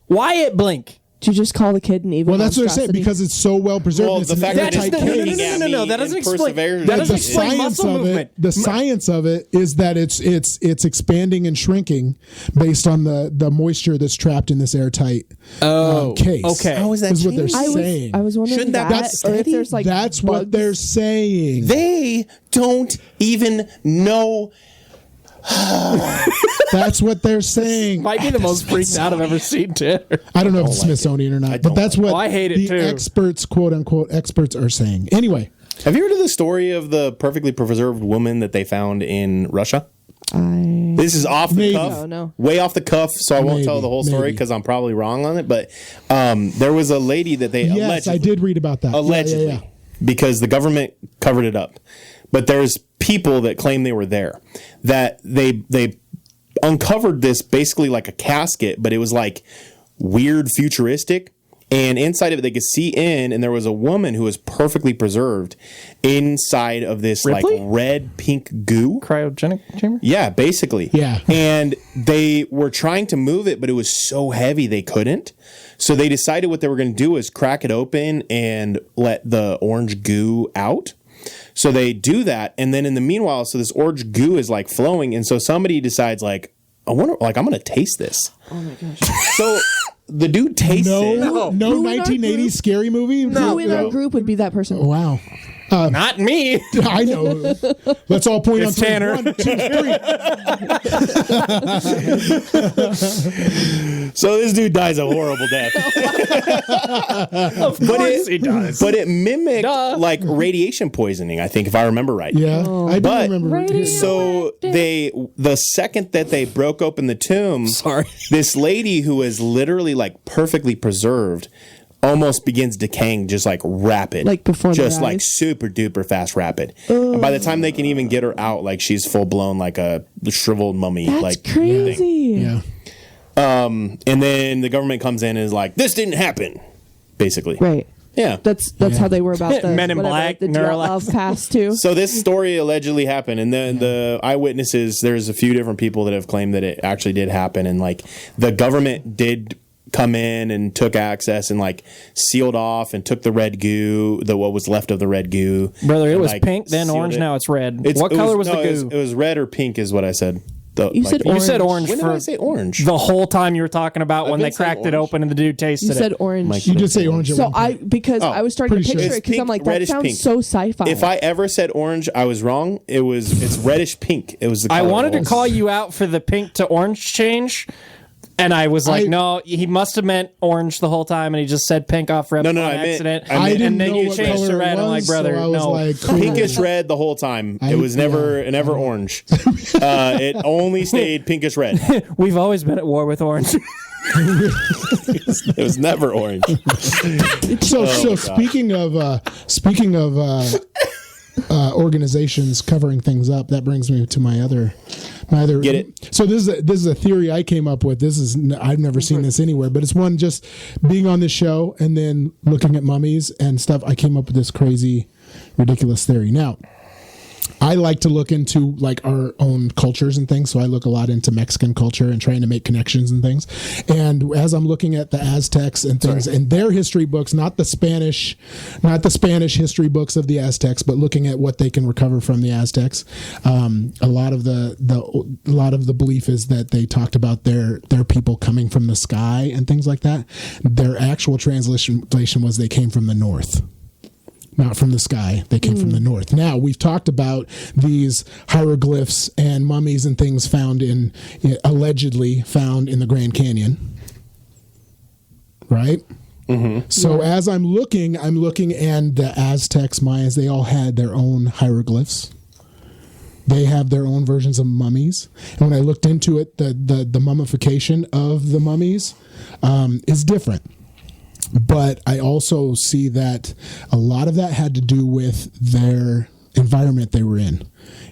S3: Wyatt Blink.
S2: Did you just call the kid an evil
S4: Well, that's what I said
S2: monstrosity?
S4: because it's so well preserved.
S1: Well,
S4: it's
S1: the
S4: an
S1: fact that
S4: airtight
S1: it's
S4: case.
S1: looking at me
S3: That doesn't
S1: and
S3: explain.
S1: perseverance
S3: That doesn't
S1: is-
S3: explain
S4: science
S3: muscle
S4: of
S3: movement.
S4: it, the science of it is that it's expanding and shrinking based on the moisture that's trapped in this airtight case.
S3: okay.
S1: How is that
S4: Is what they're
S1: changing?
S4: saying.
S2: I was wondering
S1: Shouldn't that
S2: that,
S1: be
S2: or if
S1: steady?
S2: there's like
S4: That's what
S2: bugs.
S4: they're saying.
S1: They don't even know.
S4: That's what they're saying.
S3: Might be the most freaked out I've ever seen, Tanner.
S4: I don't know if it's Smithsonian or not, but that's what
S3: I hate it
S4: the
S3: too.
S4: experts, quote unquote, experts are saying. Anyway,
S1: Have you heard of the story of the perfectly preserved woman that they found in Russia? This is off the
S4: Maybe.
S1: cuff,
S2: No.
S1: way off the cuff, so I won't tell
S4: Maybe,
S1: the whole story
S4: maybe.
S1: because I'm probably wrong on it. But there was a lady that they
S4: yes, I did read about that. Yeah,
S1: allegedly,
S4: yeah.
S1: because the government covered it up. But there's people that claim they were there, that they uncovered this basically like a casket, but it was like weird futuristic. And inside of it, they could see in, and there was a woman who was perfectly preserved inside of this
S3: Ripley?
S1: like red pink goo.
S3: Cryogenic chamber?
S1: Yeah, basically.
S4: Yeah.
S1: And they were trying to move it, but it was so heavy they couldn't. So they decided what they were going to do is crack it open and let the orange goo out. So they do that, and then in the meanwhile, so this orange goo is like flowing, and so somebody decides like, I wonder, like I'm gonna taste this.
S2: Oh my gosh.
S1: So the dude tastes it.
S4: No
S2: Who in our
S4: 1980s
S2: group?
S4: scary movie.
S2: Who in our group would be that person?
S4: Wow.
S3: Not me.
S4: I know. Let's all point
S3: It's
S4: on
S3: Tanner.
S4: 1, 2, 3.
S1: So this dude dies a horrible death.
S3: Of course he does.
S1: But it mimicked
S3: Duh.
S1: like radiation poisoning, I think, if I remember right.
S4: Yeah, I do
S1: But
S4: remember.
S2: Radio-
S1: so the second that they broke open the tomb,
S3: Sorry.
S1: this lady who is literally like perfectly preserved almost begins decaying just like rapid,
S2: Like before their
S1: just like
S2: eyes?
S1: super duper fast rapid. And by the time they can even get her out, like she's full blown like a shriveled mummy.
S2: That's
S1: like
S2: crazy.
S4: Yeah.
S1: And then the government comes in and is like, this didn't happen, basically.
S2: Right.
S1: Yeah.
S2: That's how they were about the
S3: Men in
S2: whatever,
S3: Black,
S2: the
S3: Neuralink.
S2: Dyatlov pass too.
S1: So this story allegedly happened, and then the eyewitnesses, there's a few different people that have claimed that it actually did happen, and like the government did come in and took access and like sealed off and took the red goo, what was left of the red goo.
S3: Brother, it
S1: and,
S3: was
S1: like,
S3: pink, then
S1: sealed
S3: orange,
S1: it.
S3: now it's red.
S1: It's-
S3: What
S1: it
S3: color was
S1: no,
S3: the
S1: it
S3: goo?
S1: It was red or pink, is what I said.
S2: You said
S3: You said orange
S1: When did
S3: for
S1: I say orange?
S3: the whole time you were talking about when
S1: been
S3: they
S1: saying
S3: cracked it
S1: orange.
S3: open and the dude tasted
S2: You said
S3: it.
S2: orange.
S1: Mike-
S4: You did say orange. at
S2: So
S4: one point.
S2: I was starting to
S4: pretty sure.
S2: picture it because
S1: It's
S2: I'm like,
S1: pink,
S2: that
S1: reddish
S2: sounds
S1: pink.
S2: so sci-fi.
S1: If I ever said orange, I was wrong. It's reddish pink. It was the
S3: I
S1: color
S3: wanted to
S1: orange.
S3: call you out for the pink to orange change. And I was like, no, he must have meant orange the whole time, and he just said pink off rep
S1: No,
S3: on
S1: I meant-
S3: accident.
S1: I meant-
S3: and then
S4: know
S3: you
S4: what
S3: changed
S4: color
S3: to
S4: it
S3: red. I'm like,
S4: was,
S3: brother,
S4: so I was
S3: no.
S4: like, cool.
S1: Pinkish red the whole time. It was never orange. It only stayed pinkish red.
S3: We've always been at war with orange.
S1: It was never orange.
S4: So speaking of organizations covering things up, that brings me to my other.
S1: Get it?
S4: So this is a theory I came up with. I've never seen this anywhere, but it's one just being on this show and then looking at mummies and stuff. I came up with this crazy, ridiculous theory. Now, I like to look into like our own cultures and things. So I look a lot into Mexican culture and trying to make connections and things. And as I'm looking at the Aztecs and things and their history books, not the Spanish history books of the Aztecs, but looking at what they can recover from the Aztecs. A lot of the belief is that they talked about their people coming from the sky and things like that. Their actual translation was they came from the north. Not from the sky. They came from the north. Now, we've talked about these hieroglyphs and mummies and things allegedly found in the Grand Canyon. Right? Mm-hmm. So as I'm looking, and the Aztecs, Mayans, they all had their own hieroglyphs. They have their own versions of mummies. And when I looked into it, the mummification of the mummies is different. But I also see that a lot of that had to do with their environment they were in.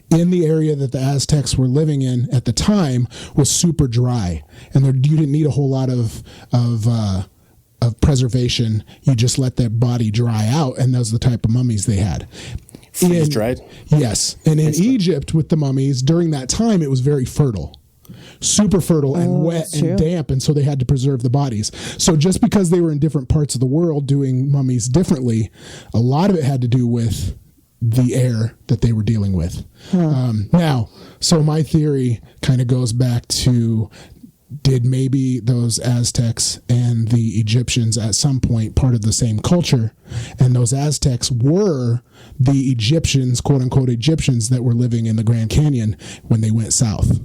S4: In the area that the Aztecs were living in at the time was super dry, and you didn't need a whole lot of preservation. You just let that body dry out, and those are the type of mummies they had.
S1: Freeze dried?
S4: Yes, and in Egypt with the mummies during that time, it was very fertile. Super fertile and wet
S2: that's true.
S4: and damp, and so they had to preserve the bodies. So just because they were in different parts of the world doing mummies differently, a lot of it had to do with the air that they were dealing with. Now, so my theory kind of goes back to, did maybe those Aztecs and the Egyptians at some point part of the same culture, and those Aztecs were the Egyptians, quote unquote Egyptians, that were living in the Grand Canyon when they went south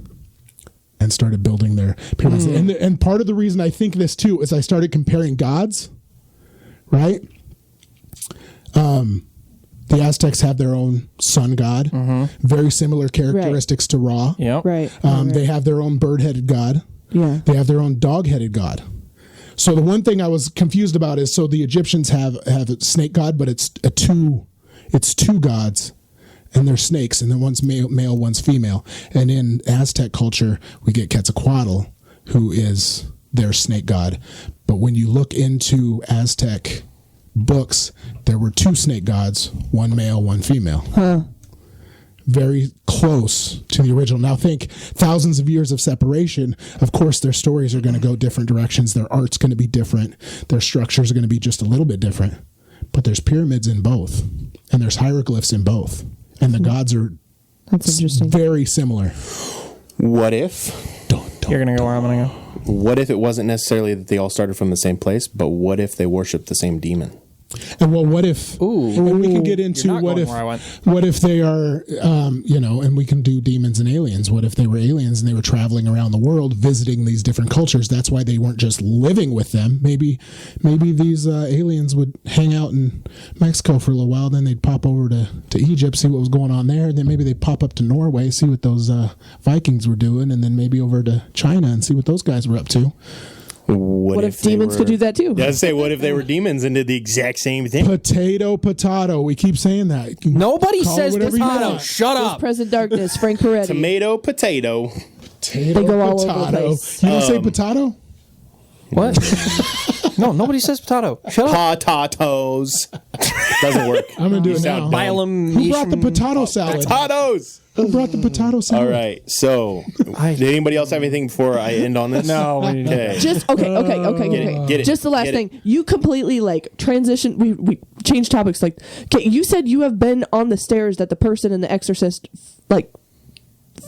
S4: and started building their pyramids. And part of the reason I think this too is I started comparing gods, right? The Aztecs have their own sun god, very similar characteristics to Ra.
S3: Yep.
S2: Right.
S4: They have their own bird-headed god.
S2: Yeah.
S4: They have their own dog-headed god. So the one thing I was confused about is, so the Egyptians have a snake god, but it's two gods, and they're snakes, and then one's male, one's female. And in Aztec culture, we get Quetzalcoatl, who is their snake god. But when you look into Aztec books, there were two snake gods, one male, one female. Very close to the original. Now think thousands of years of separation. Of course, their stories are going to go different directions. Their art's going to be different. Their structures are going to be just a little bit different. But there's pyramids in both. and there's hieroglyphs in both, and the gods are
S2: That's interesting.
S4: very similar.
S1: What if?
S3: You're going to go where I'm going to go.
S1: What if it wasn't necessarily that they all started from the same place, but what if they worshiped the same demon?
S4: And well, what if? And we can get into
S3: You're not
S4: what
S3: going
S4: if?
S3: where I went.
S4: What if they are? And we can do demons and aliens. What if they were aliens and they were traveling around the world visiting these different cultures? That's why they weren't just living with them. Maybe these aliens would hang out in Mexico for a little while, then they'd pop over to Egypt, see what was going on there, and then maybe they'd pop up to Norway, see what those Vikings were doing, and then maybe over to China and see what those guys were up to.
S2: What if demons could do that too?
S1: Yeah, I'd say, what if they were demons and did the exact same thing?
S4: Potato. We keep saying that.
S3: Nobody
S4: Call it
S3: says
S4: whatever you
S3: potato.
S4: want.
S3: Shut
S2: There's
S3: up.
S2: Present Darkness, Frank Peretti.
S1: Tomato, potato.
S4: Potato,
S2: They go all over the
S4: potato.
S2: place.
S4: You don't say potato?
S3: What? No, nobody says potato. Shut up.
S1: Potatoes. Doesn't work.
S4: I'm going to do it
S1: sound
S4: now.
S1: dumb.
S4: Who brought the potato salad?
S1: Potatoes.
S4: Who brought the potato salad?
S1: All right. So, did anybody else have anything before I end on this?
S3: No.
S1: Okay.
S2: Just okay.
S1: Get it.
S2: Just the last
S1: Get it.
S2: thing. You completely transition. We changed topics. Okay, you said you have been on the stairs that the person in The Exorcist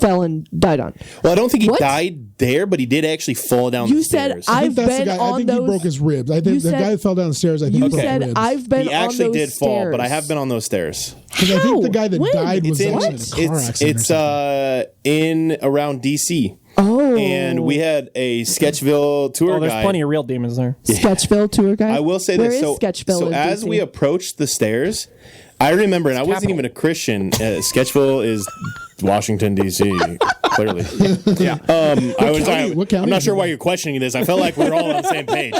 S2: fell and died on.
S1: Well, I don't think he
S2: What?
S1: died there, but he did actually fall down
S2: You
S1: the
S2: said
S1: stairs.
S4: I think
S2: I've
S4: that's the
S2: been
S4: guy. I
S2: on
S4: think
S2: those.
S4: he broke his ribs. I
S2: You
S4: think the
S2: said-
S4: guy that fell down the stairs, I think
S2: You
S4: broke
S2: said
S4: his ribs.
S2: I've been
S1: He
S2: on
S1: actually
S2: those
S1: did fall, but I
S2: stairs.
S1: have been on those stairs.
S4: Because I think the guy that
S2: When?
S4: died was
S1: It's in
S4: actually in a car accident.
S1: it's in around DC.
S2: Oh,
S1: And we had a Sketchville tour
S3: Oh, there's
S1: guide.
S3: plenty of real demons there.
S2: Sketchville tour guide.
S1: I will say
S2: Where
S1: this.
S2: is
S1: So,
S2: Sketchville
S1: so
S2: in
S1: as
S2: DC?
S1: we approached the stairs, I remember, and I wasn't
S3: capital.
S1: even a Christian. Sketchville is Washington D.C. Clearly, yeah.
S4: what county
S1: I'm not
S4: is
S1: sure
S4: it
S1: why
S4: in?
S1: you're questioning this. I felt like we were all on the same page.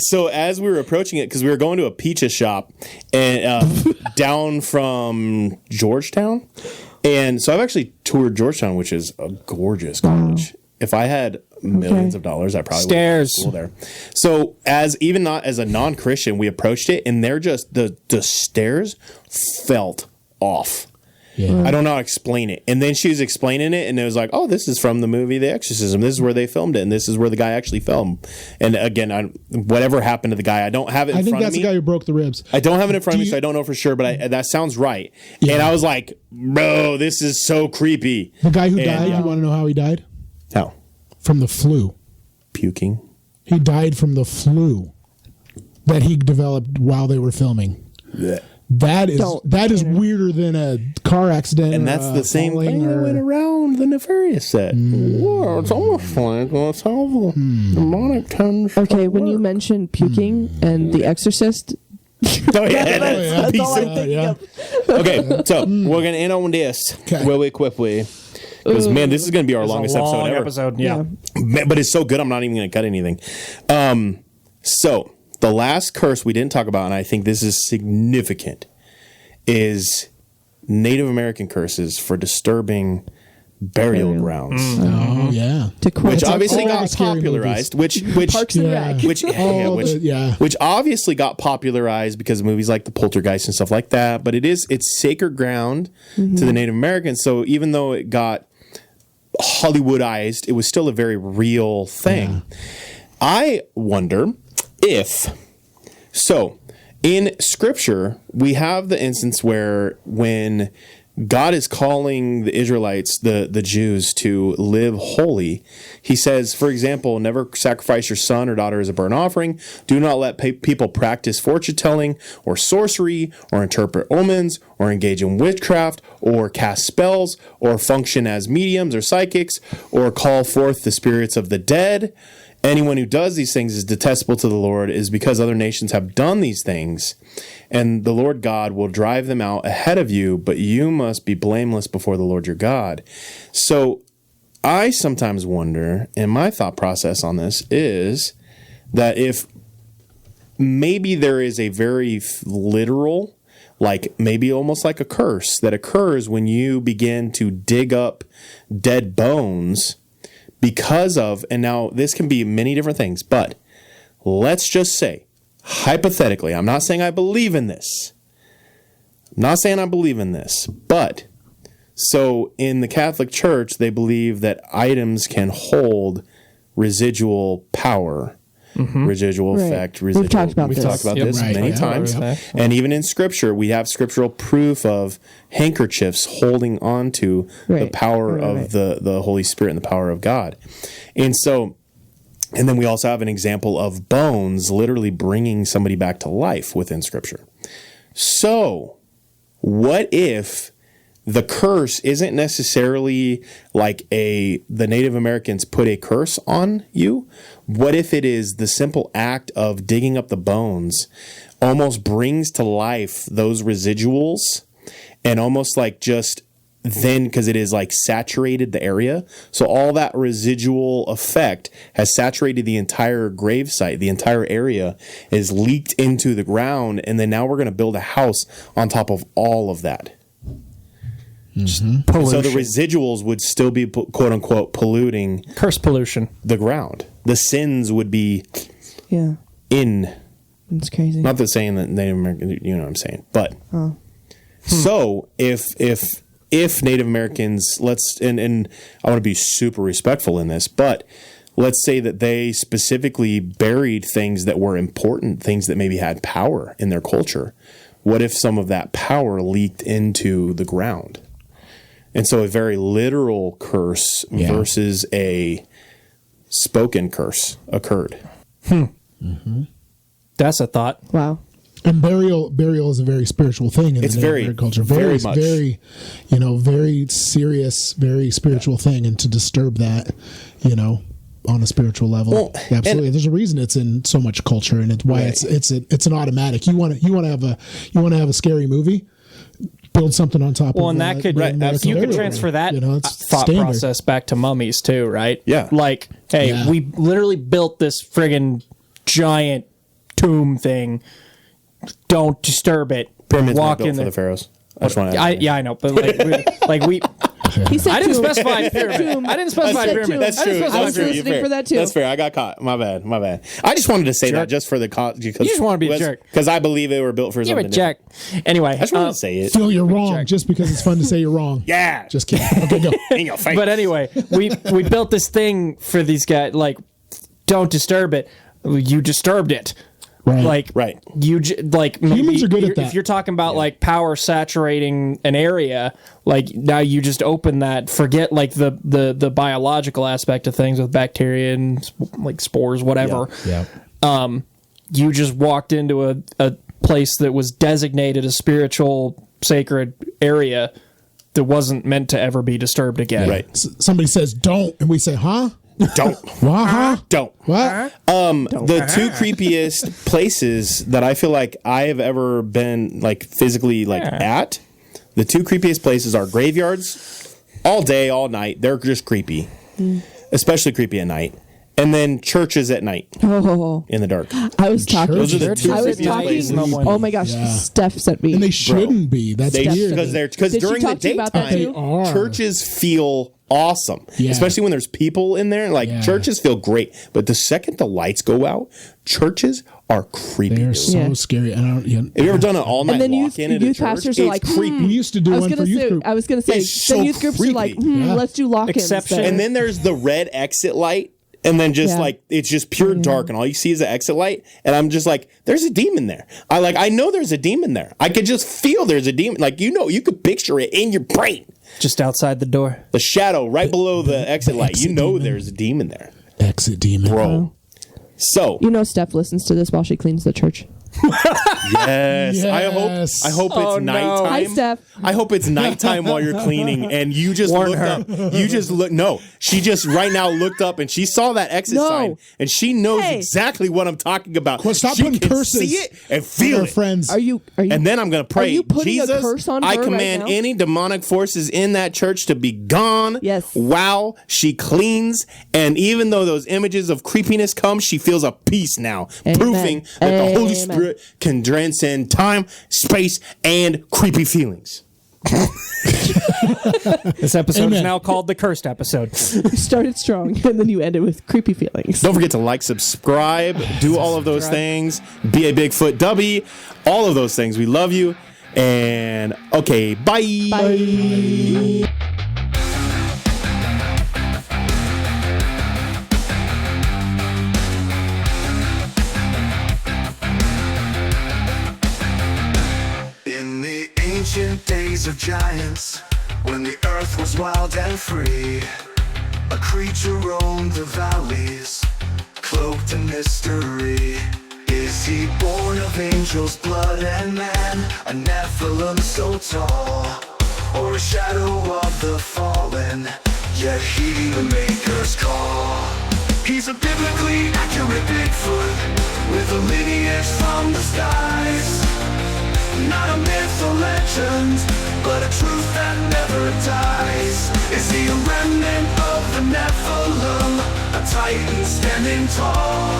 S1: So as we were approaching it, because we were going to a pizza shop and down from Georgetown, and so I've actually toured Georgetown, which is a gorgeous college. If I had millions of dollars, I probably would
S3: Stairs.
S1: school there. So even not as a non-Christian, we approached it, and they're just the stairs felt off.
S4: Yeah.
S1: I don't know how to explain it. And then she was explaining it, and it was like, oh, this is from the movie The Exorcism. This is where they filmed it, and this is where the guy actually filmed. And again, whatever happened to the guy, I don't have it in
S4: I think
S1: front of
S4: that's
S1: me.
S4: the guy who broke the ribs.
S1: I don't have it in front of me,
S4: you-
S1: so I don't know for sure, but that sounds right. And I was like, bro, this is so creepy.
S4: The guy who
S1: And,
S4: died, you want to know how he died?
S1: How?
S4: From the flu.
S1: Puking.
S4: He died from the flu that he developed while they were filming.
S1: Blech.
S4: That is
S2: Don't,
S4: Tanner. Weirder than a car accident.
S1: And
S4: or,
S1: that's the same
S4: falling
S1: thing that
S4: or-
S1: went around the Nefarious set. Whoa, it's almost like let's have a demonic tinge.
S2: Okay, when you mentioned puking and The Exorcist,
S1: Oh, yeah,
S2: that's
S1: piece
S2: all I'm
S1: of-
S2: thinking
S4: yeah.
S2: of.
S1: Okay, so we're gonna end on this
S4: Okay.
S1: really quickly because man, this is gonna be our
S3: It's
S1: longest
S3: a long
S1: episode ever.
S3: Yeah.
S1: Man, but it's so good, I'm not even gonna cut anything. So the last curse we didn't talk about, and I think this is significant, is Native American curses for disturbing burial grounds,
S4: Oh, yeah.
S2: To quote
S1: which obviously
S4: all the
S1: got
S4: scary
S1: popularized. Which
S2: Parks and
S4: Yeah.
S2: Rec.
S1: which obviously got popularized because of movies like the Poltergeist and stuff like that. But it's sacred ground to the Native Americans. So even though it got Hollywoodized, it was still a very real thing. I wonder if in Scripture we have the instance where when God is calling the Israelites, the Jews, to live holy. He says, for example, never sacrifice your son or daughter as a burnt offering. Do not let people practice fortune telling or sorcery or interpret omens or engage in witchcraft or cast spells or function as mediums or psychics or call forth the spirits of the dead. Anyone who does these things is detestable to the Lord, is because other nations have done these things, and the Lord God will drive them out ahead of you, but you must be blameless before the Lord your God. So I sometimes wonder, and my thought process on this is that if maybe there is a very literal, like maybe almost like a curse that occurs when you begin to dig up dead bones because of, and now this can be many different things, but let's just say, hypothetically, I'm not saying I believe in this. I'm not saying I believe in this, but so in the Catholic Church, they believe that items can hold residual power. residual
S2: Right.
S1: effect.
S2: We've
S1: Residual.
S2: talked about
S1: We've
S2: this.
S1: talked about
S3: Yep.
S1: this
S4: Right.
S1: many
S4: Yeah.
S1: times.
S3: Yep.
S1: And even in Scripture, we have scriptural proof of handkerchiefs holding on to the
S2: Right.
S1: power
S2: Right,
S1: of
S2: right.
S1: the Holy Spirit and the power of God. And so, and then we also have an example of bones literally bringing somebody back to life within Scripture. So, what if the curse isn't necessarily like the Native Americans put a curse on you? What if it is the simple act of digging up the bones almost brings to life those residuals and almost like just then, because it is like saturated the area. So all that residual effect has saturated the entire grave site, the entire area is leaked into the ground. And then now we're going to build a house on top of all of that. So the residuals would still be quote unquote polluting
S3: Curse pollution.
S1: the ground. The sins would be
S2: Yeah.
S1: in.
S2: It's crazy.
S1: Not the saying that Native American, you know what I'm saying, but so if Native Americans, and I want to be super respectful in this, but let's say that they specifically buried things that were important, things that maybe had power in their culture. What if some of that power leaked into the ground? And so a very literal curse versus a spoken curse occurred.
S3: That's a thought.
S2: Wow.
S4: And burial is a very spiritual thing in
S1: It's
S4: the
S1: very-
S4: Native culture.
S1: very much.
S4: very, very serious, very spiritual thing. And to disturb that, on a spiritual level,
S1: Well,
S4: absolutely. There's a reason it's in so much culture, and it's why
S1: Right.
S4: it's an automatic. You want to have a scary movie. Build something on top of
S3: Well, and that could
S1: Right,
S3: you could
S4: burial.
S3: transfer that
S4: It's
S3: thought
S4: standard.
S3: process back to mummies too, right?
S1: Yeah.
S3: Like, hey,
S4: Yeah.
S3: we literally built this friggin' giant tomb thing. Don't disturb it.
S1: Pyramids
S3: Walk
S1: were built
S3: in
S1: for
S3: there.
S1: the pharaohs. I just want to add that.
S3: I know, but we.
S2: He said
S3: I didn't
S2: tomb.
S3: specify
S2: He said
S3: pyramid.
S2: tomb.
S3: I didn't specify
S2: said
S3: pyramid.
S2: tomb.
S1: That's
S3: I didn't
S1: true.
S3: specify
S2: I was
S1: That's true.
S3: pyramid.
S1: You're
S2: listening
S1: fair.
S2: for that too.
S1: That's fair. I got caught. My bad. I just wanted to say that just for the
S3: You just wanna be a jerk.
S1: because I believe they were built for
S3: You're
S1: something
S3: a jack. Anyway,
S1: I just wanted to say it.
S4: Feel you're wrong
S3: check.
S4: just because it's fun to say you're wrong.
S1: Yeah.
S4: Just kidding. Okay, go.
S1: In your face.
S3: but anyway, we built this thing for these guys. Like, don't disturb it. You disturbed it.
S4: Right.
S3: Like,
S1: Right.
S3: like maybe
S4: Humans are good at that.
S3: If you're talking about like power saturating an area, like now you just open that. Forget like the biological aspect of things with bacteria and like spores, whatever.
S4: Yeah.
S3: You just walked into a place that was designated a spiritual sacred area that wasn't meant to ever be disturbed again.
S1: Right.
S4: Somebody says don't, and we say, huh?
S1: Don't.
S4: What? Huh?
S1: Don't.
S4: What?
S1: The two creepiest places that I feel like I have ever been like physically like at, the two creepiest places are graveyards all day, all night. They're just creepy, especially creepy at night. And then churches at night
S2: Oh,
S1: in the dark.
S2: I was talking.
S1: Those are the two
S2: I was
S1: creepiest
S2: talking.
S1: places.
S2: Oh my gosh,
S4: Yeah.
S2: Steph sent me.
S4: And they shouldn't be. That's
S1: They
S4: weird.
S1: because
S2: Did she
S1: during the
S2: talk to you about that
S1: daytime,
S2: too?
S4: They are.
S1: churches feel awesome,
S4: Yeah.
S1: especially when there's people in there. Like
S4: Yeah.
S1: churches feel great, but the second the lights go out, churches are creepy.
S4: They're
S1: dude.
S4: so
S2: Yeah.
S4: scary. I don't.
S1: Have you ever done an all night
S2: and then
S1: walk in at a
S2: youth
S1: church?
S2: pastors are
S1: It's
S2: like,
S1: creepy.
S4: We used to do
S2: I was
S4: one
S2: gonna
S4: for youth
S2: say,
S4: group.
S2: I was gonna say,
S1: It's
S2: then
S1: so
S2: youth groups are like,
S1: creepy.
S4: Yeah.
S2: let's do lock-ins.
S3: Exception.
S2: instead.
S1: And then there's the red exit light. And then just
S2: Yeah.
S1: like it's just pure dark, and all you see is the exit light. And I'm just like, there's a demon there. I know there's a demon there. I could just feel there's a demon. Like you could picture it in your brain.
S3: Just outside the door.
S1: The shadow right below the exit light. You
S4: exit
S1: know
S4: demon.
S1: there's a demon there,
S4: Exit demon.
S1: bro. So
S2: you know, Steph listens to this while she cleans the church.
S1: yes,
S4: Yes.
S1: I hope
S3: Oh,
S1: it's
S3: no.
S1: nighttime.
S2: Hi, Steph.
S1: I hope it's nighttime while you're cleaning, and you just
S3: Warn
S1: looked
S3: her.
S1: up. You just look. No, she just right now looked up, and she saw that exit
S2: No.
S1: sign, and she knows
S2: Hey.
S1: exactly what I'm talking about.
S4: Well, stop
S1: she
S4: putting
S1: can
S4: curses
S1: see it and
S4: on
S1: feel
S4: our
S1: it.
S4: friends.
S2: Are you?
S1: And then I'm going to pray,
S2: Are you putting a
S1: Jesus,
S2: curse on
S1: I
S2: her right
S1: command
S2: now?
S1: any demonic forces in that church to be gone.
S2: Yes.
S1: While she cleans, and even though those images of creepiness come, she feels a peace now,
S2: Amen.
S1: proving that the Holy
S2: Amen.
S1: Spirit can transcend time, space, and creepy feelings.
S3: This episode
S4: Amen.
S3: is now called the cursed episode.
S2: You started strong, and then you ended with creepy feelings.
S1: Don't forget to like, subscribe, do all of those things, be a Bigfoot Dubby, all of those things. We love you. And okay, bye.
S2: Bye.
S5: giants when the earth was wild and free. A creature roamed the valleys, cloaked in mystery. Is he born of angels' blood and man, a Nephilim so tall, or a shadow of the fallen, yet heeding the Maker's call? He's a biblically accurate Bigfoot, with a lineage from the skies. Not a myth or legend, but a truth that never dies. Is he a remnant of the Nephilim, a titan standing tall?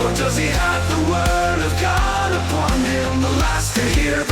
S5: Or does he have the word of God upon him, the last to hear